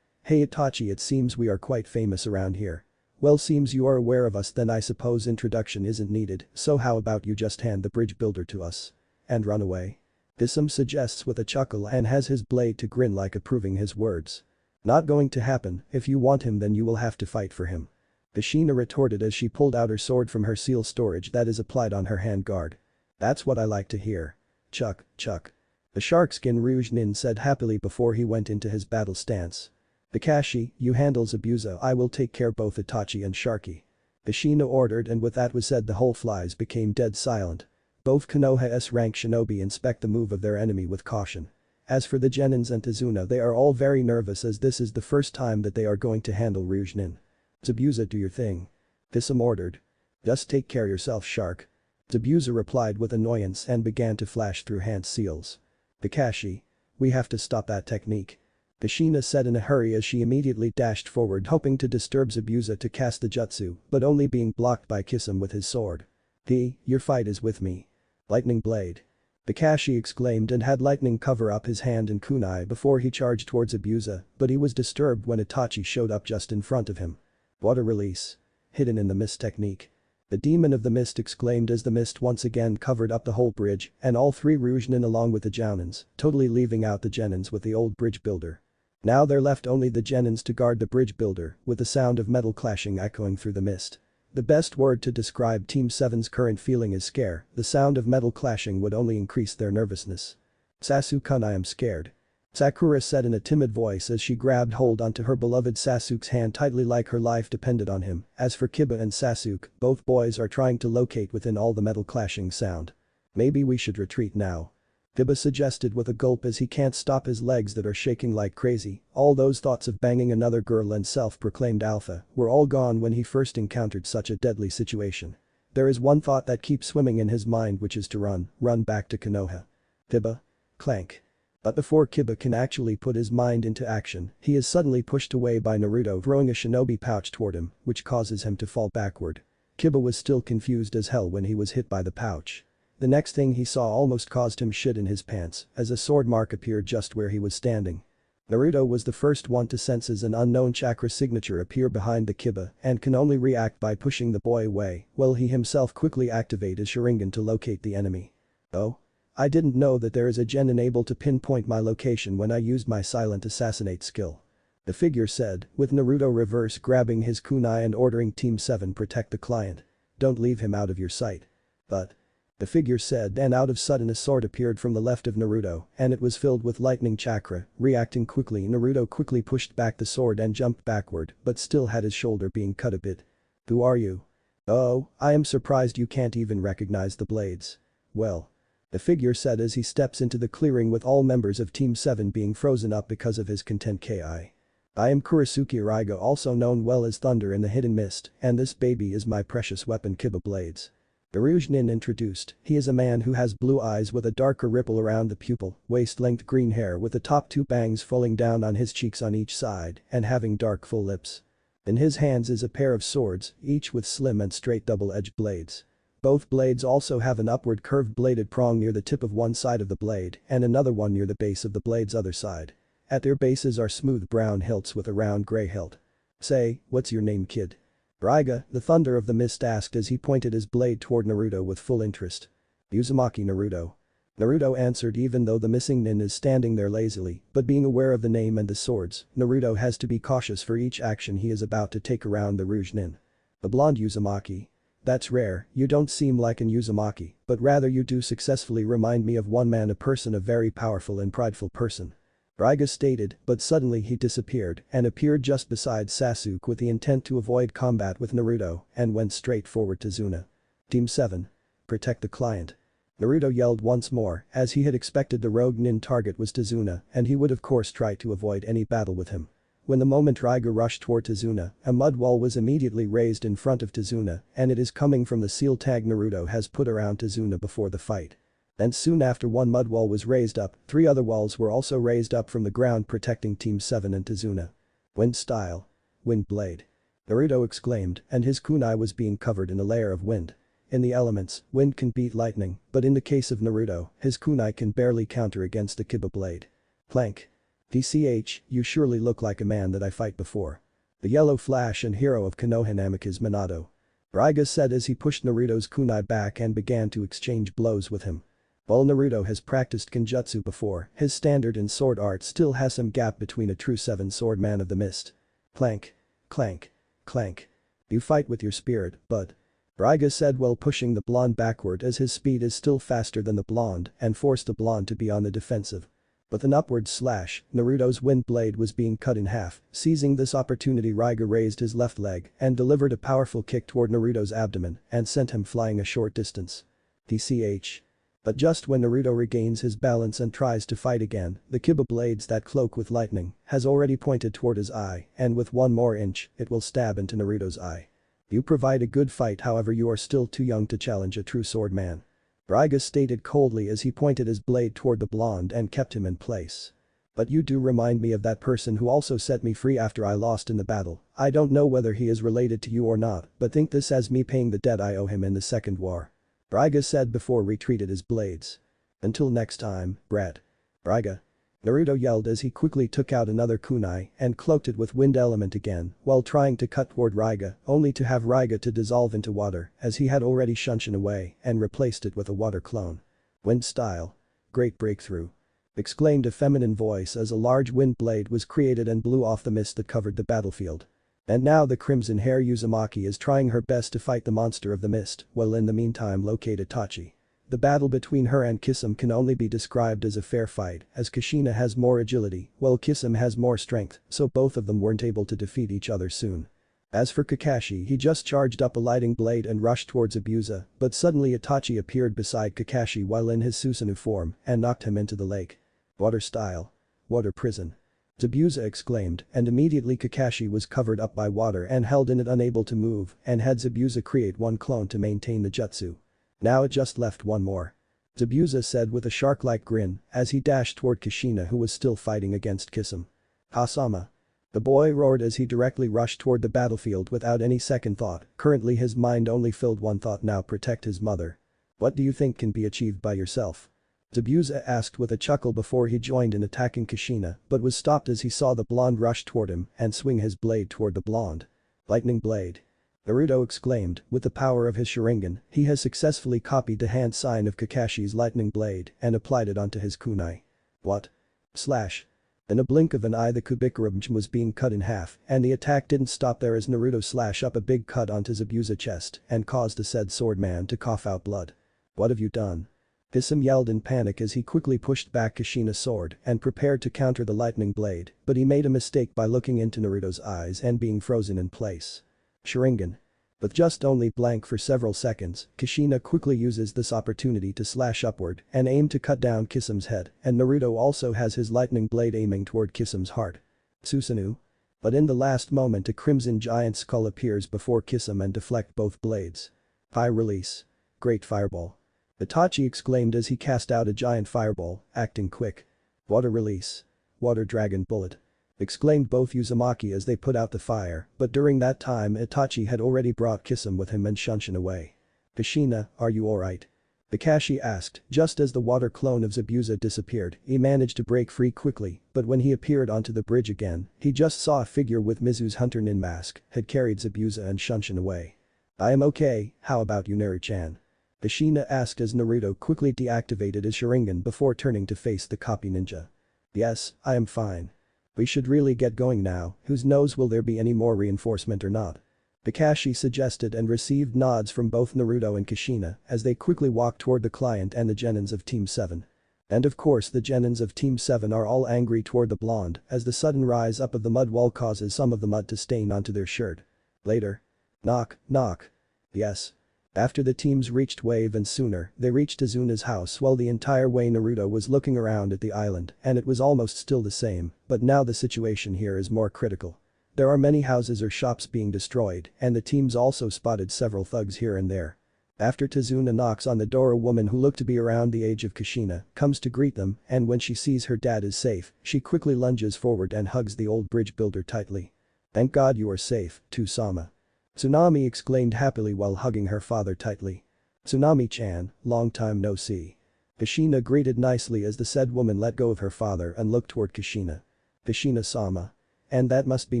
Hey Itachi, it seems we are quite famous around here. Well, seems you are aware of us, then I suppose introduction isn't needed, so how about you just hand the bridge builder to us and run away? Kisame suggests with a chuckle and has his blade to grin like approving his words. Not going to happen, if you want him then you will have to fight for him. Kushina retorted as she pulled out her sword from her seal storage that is applied on her hand guard. That's what I like to hear. Chuck. The sharkskin Rouge nin said happily before he went into his battle stance. Kakashi, you handle Zabuza, I will take care both Itachi and Sharky. Kushina ordered, and with that was said the whole flies became dead silent. Both Konoha S-rank shinobi inspect the move of their enemy with caution. As for the genins and Tazuna, they are all very nervous as this is the first time that they are going to handle Rouge nin. Zabuza, do your thing. Kisame ordered. Just take care yourself, Shark. Zabuza replied with annoyance and began to flash through hand seals. Kakashi. We have to stop that technique. Kushina said in a hurry as she immediately dashed forward hoping to disturb Zabuza to cast the jutsu, but only being blocked by Kisame with his sword. Your fight is with me. Lightning blade. Kakashi exclaimed and had lightning cover up his hand and kunai before he charged towards Zabuza, but he was disturbed when Itachi showed up just in front of him. Water release. Hidden in the mist technique. The demon of the mist exclaimed as the mist once again covered up the whole bridge and all 3 Rouge nin along with the Jounins, totally leaving out the genins with the old bridge builder. Now there left only the genins to guard the bridge builder, with the sound of metal clashing echoing through the mist. The best word to describe Team 7's current feeling is scare, the sound of metal clashing would only increase their nervousness. Sasuke-kun, I am scared. Sakura said in a timid voice as she grabbed hold onto her beloved Sasuke's hand tightly like her life depended on him. As for Kiba and Sasuke, both boys are trying to locate within all the metal clashing sound. Maybe we should retreat now. Kiba suggested with a gulp as he can't stop his legs that are shaking like crazy. All those thoughts of banging another girl and self-proclaimed alpha were all gone when he first encountered such a deadly situation. There is one thought that keeps swimming in his mind, which is to run back to Konoha. Kiba. Clank. But before Kiba can actually put his mind into action, he is suddenly pushed away by Naruto throwing a shinobi pouch toward him, which causes him to fall backward. Kiba was still confused as hell when he was hit by the pouch. The next thing he saw almost caused him shit in his pants as a sword mark appeared just where he was standing. Naruto was the first one to sense as an unknown chakra signature appear behind the Kiba and can only react by pushing the boy away while he himself quickly activate his Sharingan to locate the enemy. Oh? I didn't know that there is a genin able to pinpoint my location when I used my silent assassinate skill. The figure said, with Naruto reverse grabbing his kunai and ordering Team 7 protect the client. Don't leave him out of your sight. But. The figure said, and out of sudden a sword appeared from the left of Naruto and it was filled with lightning chakra. Reacting quickly, Naruto quickly pushed back the sword and jumped backward but still had his shoulder being cut a bit. Who are you? Oh, I am surprised you can't even recognize the blades. Well. The figure said as he steps into the clearing with all members of Team 7 being frozen up because of his content ki. I am Kurisuke Arigo, also known well as Thunder in the Hidden Mist, and this baby is my precious weapon Kiba Blades. The Rouge nin introduced, he is a man who has blue eyes with a darker ripple around the pupil, waist-length green hair with the top 2 bangs falling down on his cheeks on each side and having dark full lips. In his hands is a pair of swords, each with slim and straight double-edged blades. Both blades also have an upward curved bladed prong near the tip of one side of the blade and another one near the base of the blade's other side. At their bases are smooth brown hilts with a round gray hilt. Say, what's your name, kid? Raiga, the Thunder of the Mist, asked as he pointed his blade toward Naruto with full interest. Uzumaki Naruto. Naruto answered even though the missing nin is standing there lazily, but being aware of the name and the swords, Naruto has to be cautious for each action he is about to take around the Rouge Nin. The blonde Uzumaki. That's rare, you don't seem like an Uzumaki, but rather you do successfully remind me of one man, a person, a very powerful and prideful person. Raiga stated, but suddenly he disappeared and appeared just beside Sasuke with the intent to avoid combat with Naruto and went straight forward to Tazuna. Team 7. Protect the client. Naruto yelled once more, as he had expected the rogue nin target was Tazuna and he would of course try to avoid any battle with him. When the moment Raiga rushed toward Tazuna, a mud wall was immediately raised in front of Tazuna and it is coming from the seal tag Naruto has put around Tazuna before the fight. And soon after one mud wall was raised up, 3 other walls were also raised up from the ground protecting Team 7 and Tazuna. Wind style. Wind blade. Naruto exclaimed and his kunai was being covered in a layer of wind. In the elements, wind can beat lightning, but in the case of Naruto, his kunai can barely counter against the Kiba blade. Plank. DCH, you surely look like a man that I fight before. The yellow flash and hero of Konoha is Minato. Raiga said as he pushed Naruto's kunai back and began to exchange blows with him. While Naruto has practiced Kenjutsu before, his standard in sword art still has some gap between a true 7-sword man of the mist. Clank. Clank. Clank. You fight with your spirit, but. Raiga said while pushing the blonde backward as his speed is still faster than the blonde and forced the blonde to be on the defensive. With an upward slash, Naruto's wind blade was being cut in half. Seizing this opportunity, Raiga raised his left leg and delivered a powerful kick toward Naruto's abdomen and sent him flying a short distance. DCH. But just when Naruto regains his balance and tries to fight again, the Kiba blades that cloak with lightning has already pointed toward his eye and with one more inch, it will stab into Naruto's eye. You provide a good fight, however you are still too young to challenge a true sword man. Raiga stated coldly as he pointed his blade toward the blonde and kept him in place. But you do remind me of that person who also set me free after I lost in the battle. I don't know whether he is related to you or not, but think this as me paying the debt I owe him in the second war. Raiga said before retreated his blades. Until next time, brat. Raiga. Naruto yelled as he quickly took out another kunai and cloaked it with wind element again while trying to cut toward Raiga only to have Raiga to dissolve into water as he had already shunshin away and replaced it with a water clone. Wind style. Great breakthrough. Exclaimed a feminine voice as a large wind blade was created and blew off the mist that covered the battlefield. And now the crimson hair Uzumaki is trying her best to fight the monster of the mist while in the meantime locate Itachi. The battle between her and Kisame can only be described as a fair fight as Kushina has more agility while Kisame has more strength, so both of them weren't able to defeat each other soon. As for Kakashi, he just charged up a lighting blade and rushed towards Zabuza, but suddenly Itachi appeared beside Kakashi while in his Susanoo form and knocked him into the lake. Water style. Water prison. Zabuza exclaimed and immediately Kakashi was covered up by water and held in it unable to move and had Zabuza create one clone to maintain the jutsu. Now it just left one more. Zabuza said with a shark-like grin as he dashed toward Kushina who was still fighting against Kisame. Hasama. The boy roared as he directly rushed toward the battlefield without any second thought, currently his mind only filled one thought now: protect his mother. What do you think can be achieved by yourself? Zabuza asked with a chuckle before he joined in attacking Kushina but was stopped as he saw the blonde rush toward him and swing his blade toward the blonde. Lightning blade. Naruto exclaimed, with the power of his Sharingan, he has successfully copied the hand sign of Kakashi's lightning blade and applied it onto his kunai. What? Slash. In a blink of an eye the Kubikurabj was being cut in half and the attack didn't stop there as Naruto slashed up a big cut onto Zabuza's chest and caused the said swordman to cough out blood. What have you done? Kisame yelled in panic as he quickly pushed back Kushina's sword and prepared to counter the lightning blade, but he made a mistake by looking into Naruto's eyes and being frozen in place. Sharingan. With just only blank for several seconds, Kushina quickly uses this opportunity to slash upward and aim to cut down Kisame's head, and Naruto also has his lightning blade aiming toward Kisame's heart. Susanoo. But in the last moment a crimson giant skull appears before Kisame and deflect both blades. Fire release. Great fireball. Itachi exclaimed as he cast out a giant fireball, acting quick. Water release. Water dragon bullet. Exclaimed both Uzumaki as they put out the fire, but during that time Itachi had already brought Kisame with him and shunshin away. Kushina, are you alright? Kakashi asked. Just as the water clone of Zabuza disappeared, he managed to break free quickly, but when he appeared onto the bridge again, he just saw a figure with Mizu's hunter nin mask, had carried Zabuza and Shunshin away. I am okay, how about you Naru-chan? Kushina asked as Naruto quickly deactivated his Sharingan before turning to face the copy ninja. Yes, I am fine. We should really get going now, who knows will there be any more reinforcement or not. Kakashi suggested and received nods from both Naruto and Kushina as they quickly walked toward the client and the genins of Team 7. And of course the genins of Team 7 are all angry toward the blonde as the sudden rise up of the mud wall causes some of the mud to stain onto their shirt. Later. Knock, knock. Yes. After the teams reached Wave and sooner, they reached Tazuna's house while the entire way Naruto was looking around at the island and it was almost still the same, but now the situation here is more critical. There are many houses or shops being destroyed and the teams also spotted several thugs here and there. After Tazuna knocks on the door, a woman who looked to be around the age of Kushina comes to greet them and when she sees her dad is safe, she quickly lunges forward and hugs the old bridge builder tightly. Thank God you are safe, Tsunami. Tsunami exclaimed happily while hugging her father tightly. Tsunami-chan, long time no see. Kushina greeted nicely as the said woman let go of her father and looked toward Kushina. Kushina-sama. And that must be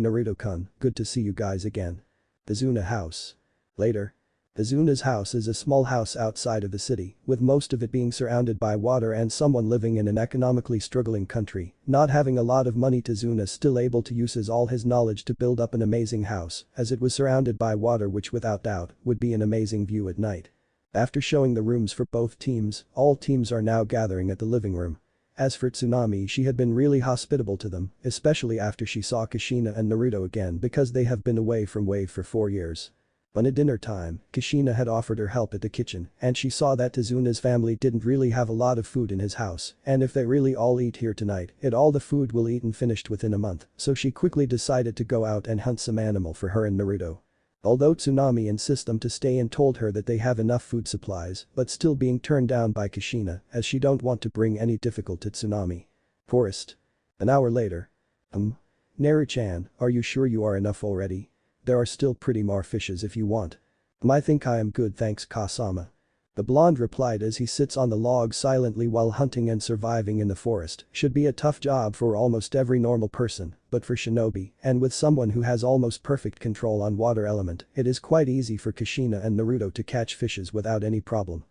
Naruto-kun, good to see you guys again. Tazuna house. Later. Tazuna's house is a small house outside of the city, with most of it being surrounded by water and someone living in an economically struggling country, not having a lot of money. Tazuna still able to use all his knowledge to build up an amazing house, as it was surrounded by water which without doubt would be an amazing view at night. After showing the rooms for both teams, all teams are now gathering at the living room. As for Tsunami, she had been really hospitable to them, especially after she saw Kushina and Naruto again because they have been away from Wave for 4 years. When at dinner time, Kushina had offered her help at the kitchen and she saw that Tazuna's family didn't really have a lot of food in his house and if they really all eat here tonight, all the food will eaten finished within a month, so she quickly decided to go out and hunt some animal for her and Naruto. Although Tsunami insists them to stay and told her that they have enough food supplies, but still being turned down by Kushina as she don't want to bring any difficult to Tsunami. Forest. An hour later. Naru-chan, are you sure you are enough already? There are still pretty more fishes if you want. I think I am good thanks Kasama. The blonde replied as he sits on the log silently while hunting and surviving in the forest should be a tough job for almost every normal person, but for shinobi and with someone who has almost perfect control on water element, it is quite easy for Kushina and Naruto to catch fishes without any problem.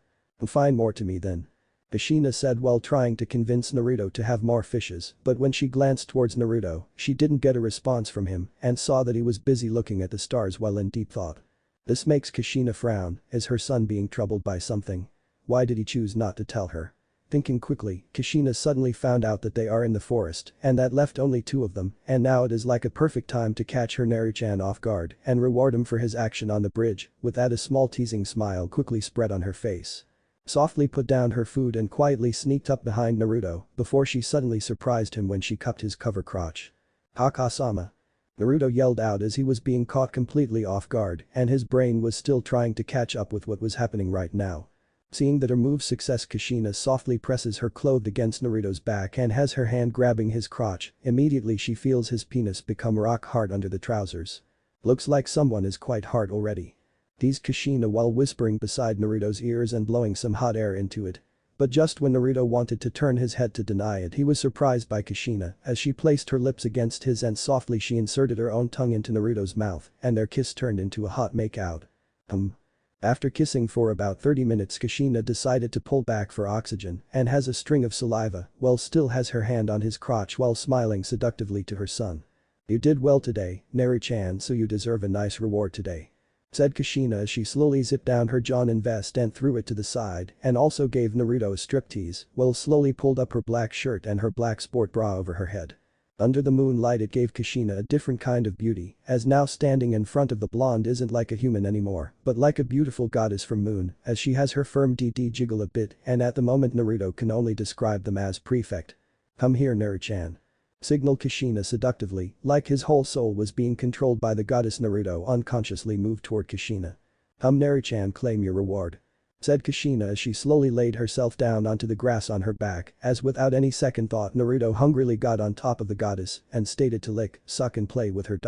Find more to me then. Kushina said while trying to convince Naruto to have more fishes, but when she glanced towards Naruto, she didn't get a response from him and saw that he was busy looking at the stars while in deep thought. This makes Kushina frown, is her son being troubled by something? Why did he choose not to tell her? Thinking quickly, Kushina suddenly found out that they are in the forest and that left only 2 of them and now it is like a perfect time to catch her Naru-chan off guard and reward him for his action on the bridge, with that a small teasing smile quickly spread on her face. Softly put down her food and quietly sneaked up behind Naruto before she suddenly surprised him when she cupped his cover crotch. Hakasama. Naruto yelled out as he was being caught completely off guard and his brain was still trying to catch up with what was happening right now. Seeing that her move's success, Kushina softly presses her clothed against Naruto's back and has her hand grabbing his crotch, immediately she feels his penis become rock hard under the trousers. Looks like someone is quite hard already. Teased Kushina while whispering beside Naruto's ears and blowing some hot air into it. But just when Naruto wanted to turn his head to deny it, he was surprised by Kushina as she placed her lips against his and softly she inserted her own tongue into Naruto's mouth and their kiss turned into a hot make-out. After kissing for about 30 minutes, Kushina decided to pull back for oxygen and has a string of saliva while still has her hand on his crotch while smiling seductively to her son. You did well today, Naru-chan, so you deserve a nice reward today. Said Kushina as she slowly zipped down her Jonin vest and threw it to the side and also gave Naruto a striptease while slowly pulled up her black shirt and her black sport bra over her head. Under the moonlight it gave Kushina a different kind of beauty as now standing in front of the blonde isn't like a human anymore but like a beautiful goddess from moon as she has her firm DD jiggle a bit and at the moment Naruto can only describe them as prefect. Come here Naru-chan. Signaled Kushina seductively, like his whole soul was being controlled by the goddess. Naruto unconsciously moved toward Kushina. Naru-chan, claim your reward. Said Kushina as she slowly laid herself down onto the grass on her back as without any second thought Naruto hungrily got on top of the goddess and stated to lick, suck and play with her.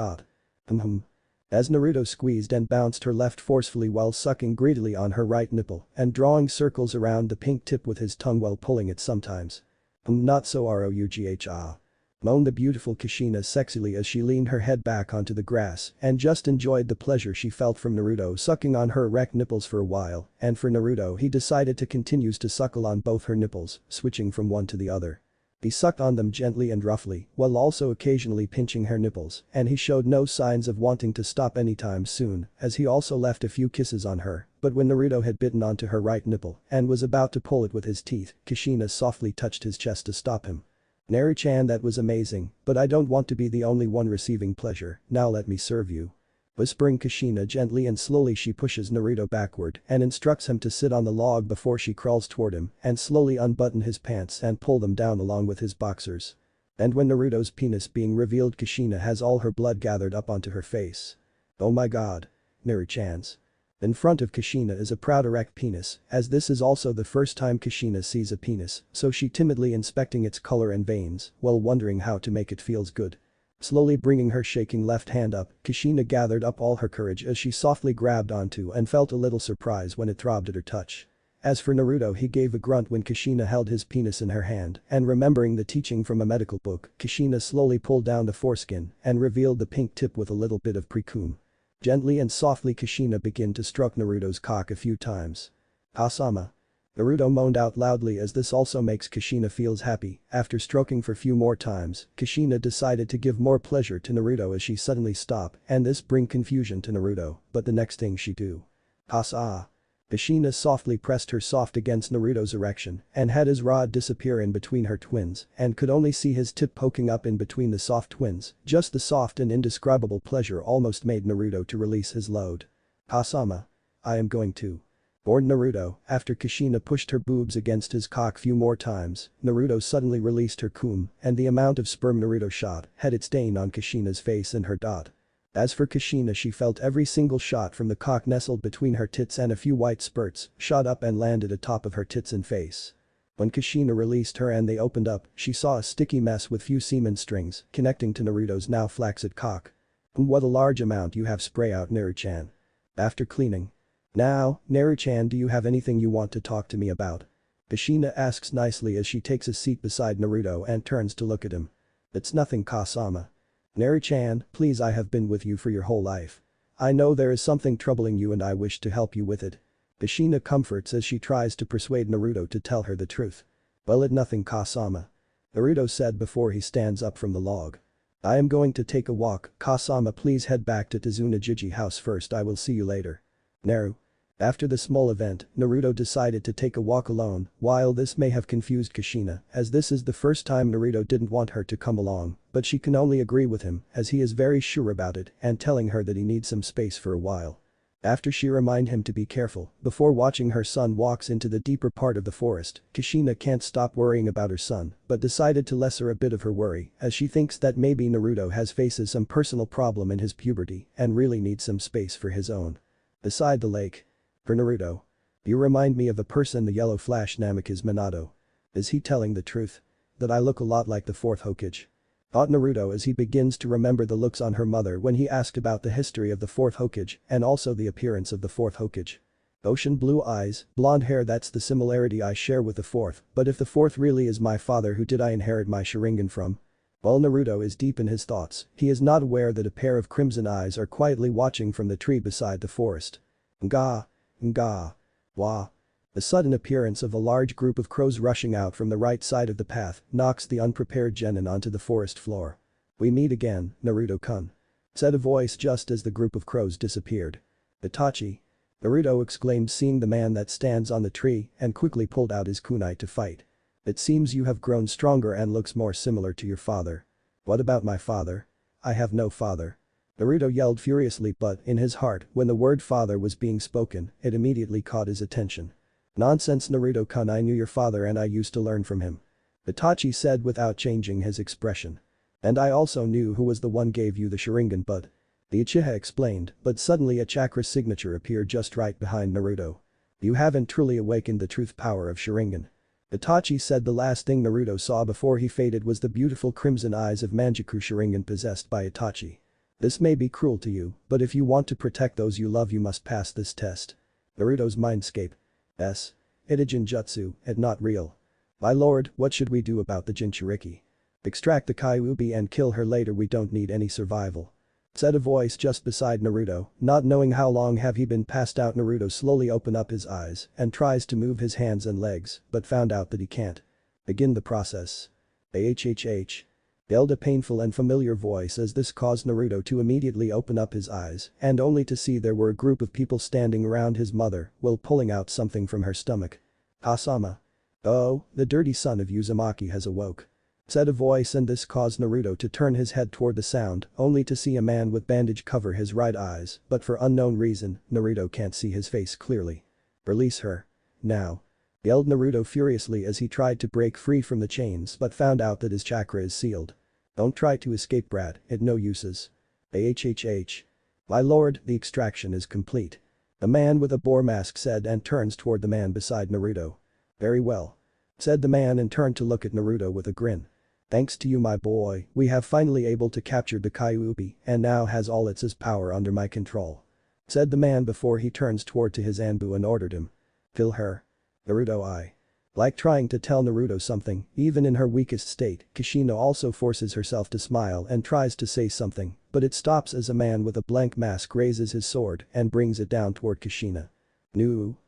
As Naruto squeezed and bounced her left forcefully while sucking greedily on her right nipple and drawing circles around the pink tip with his tongue while pulling it sometimes. Not so Rough. Moaned the beautiful Kushina sexily as she leaned her head back onto the grass and just enjoyed the pleasure she felt from Naruto sucking on her erect nipples for a while, and for Naruto he decided to continue to suckle on both her nipples, switching from one to the other. He sucked on them gently and roughly, while also occasionally pinching her nipples, and he showed no signs of wanting to stop anytime soon, as he also left a few kisses on her, but when Naruto had bitten onto her right nipple and was about to pull it with his teeth, Kushina softly touched his chest to stop him. Naru-chan, that was amazing, but I don't want to be the only one receiving pleasure, now let me serve you. Whispering Kushina gently and slowly she pushes Naruto backward and instructs him to sit on the log before she crawls toward him and slowly unbutton his pants and pull them down along with his boxers. And when Naruto's penis being revealed, Kushina has all her blood gathered up onto her face. Oh my god. Naru-chan's. In front of Kushina is a proud erect penis, as this is also the first time Kushina sees a penis, so she timidly inspecting its color and veins while wondering how to make it feels good. Slowly bringing her shaking left hand up, Kushina gathered up all her courage as she softly grabbed onto and felt a little surprise when it throbbed at her touch. As for Naruto, he gave a grunt when Kushina held his penis in her hand, and remembering the teaching from a medical book, Kushina slowly pulled down the foreskin and revealed the pink tip with a little bit of precum. Gently and softly Kushina began to stroke Naruto's cock a few times. Kasama. Naruto moaned out loudly as this also makes Kushina feels happy. After stroking for few more times, Kushina decided to give more pleasure to Naruto as she suddenly stopped, and this bring confusion to Naruto, but the next thing she do. Kasa. Kushina softly pressed her soft against Naruto's erection and had his rod disappear in between her twins and could only see his tip poking up in between the soft twins. Just the soft and indescribable pleasure almost made Naruto to release his load. Kasama. I am going to. Bored Naruto, after Kushina pushed her boobs against his cock few more times, Naruto suddenly released her cum and the amount of sperm Naruto shot had it stain on Kushina's face and her dot. As for Kushina, she felt every single shot from the cock nestled between her tits and a few white spurts shot up and landed atop of her tits and face. When Kushina released her and they opened up, she saw a sticky mess with few semen strings connecting to Naruto's now flaccid cock. What a large amount you have, spray out Naru-chan. After cleaning. Now, Naru-chan, do you have anything you want to talk to me about? Kushina asks nicely as she takes a seat beside Naruto and turns to look at him. It's nothing, Kasama. Naru-chan, please, I have been with you for your whole life. I know there is something troubling you and I wish to help you with it. Kushina comforts as she tries to persuade Naruto to tell her the truth. Well, it nothing, Kasama. Naruto said before he stands up from the log. I am going to take a walk, Kasama, please head back to Tazuna Jiji house first, I will see you later. Naru. After the small event, Naruto decided to take a walk alone. While this may have confused Kushina, as this is the first time Naruto didn't want her to come along, but she can only agree with him as he is very sure about it and telling her that he needs some space for a while. After she remind him to be careful, before watching her son walks into the deeper part of the forest, Kushina can't stop worrying about her son, but decided to lesser a bit of her worry as she thinks that maybe Naruto faces some personal problem in his puberty and really needs some space for his own. Beside the lake. For Naruto. You remind me of a person, the yellow flash Namek is Minato. Is he telling the truth? That I look a lot like the fourth Hokage? Thought Naruto as he begins to remember the looks on her mother when he asked about the history of the fourth Hokage and also the appearance of the fourth Hokage. Ocean blue eyes, blonde hair, that's the similarity I share with the fourth, but if the fourth really is my father, who did I inherit my Sharingan from? While Naruto is deep in his thoughts, he is not aware that a pair of crimson eyes are quietly watching from the tree beside the forest. Nga. Nga. Wah. The sudden appearance of a large group of crows rushing out from the right side of the path knocks the unprepared genin onto the forest floor. We meet again, Naruto-kun. Said a voice just as the group of crows disappeared. Itachi. Naruto exclaimed, seeing the man that stands on the tree and quickly pulled out his kunai to fight. It seems you have grown stronger and looks more similar to your father. What about my father? I have no father. Naruto yelled furiously, but in his heart, when the word father was being spoken, it immediately caught his attention. Nonsense, Naruto-kun, I knew your father and I used to learn from him. Itachi said without changing his expression. And I also knew who was the one gave you the Sharingan, but. The Uchiha explained, but suddenly a chakra signature appeared just right behind Naruto. You haven't truly awakened the truth power of Sharingan. Itachi said the last thing Naruto saw before he faded was the beautiful crimson eyes of Manjaku Sharingan possessed by Itachi. This may be cruel to you, but if you want to protect those you love you must pass this test. Naruto's mindscape. S. It a Jinjutsu, and not real. My lord, what should we do about the Jinchuriki? Extract the Kyuubi and kill her later, we don't need any survival. Said a voice just beside Naruto, not knowing how long have he been passed out. Naruto slowly open up his eyes and tries to move his hands and legs, but found out that he can't. Begin the process. AHHH. Yelled a painful and familiar voice as this caused Naruto to immediately open up his eyes and only to see there were a group of people standing around his mother while pulling out something from her stomach. Asama. Oh, the dirty son of Uzumaki has awoke. Said a voice and this caused Naruto to turn his head toward the sound only to see a man with bandage cover his right eyes, but for unknown reason, Naruto can't see his face clearly. Release her. Now. Yelled Naruto furiously as he tried to break free from the chains but found out that his chakra is sealed. Don't try to escape, brat, it no uses. AHHH. My lord, the extraction is complete. The man with a boar mask said and turns toward the man beside Naruto. Very well. Said the man and turned to look at Naruto with a grin. Thanks to you my boy, we have finally able to capture the Kyuubi and now has all its power under my control. Said the man before he turns toward to his Anbu and ordered him. Kill her. Naruto I. Like trying to tell Naruto something, even in her weakest state, Kushina also forces herself to smile and tries to say something, but it stops as a man with a blank mask raises his sword and brings it down toward Kushina. No.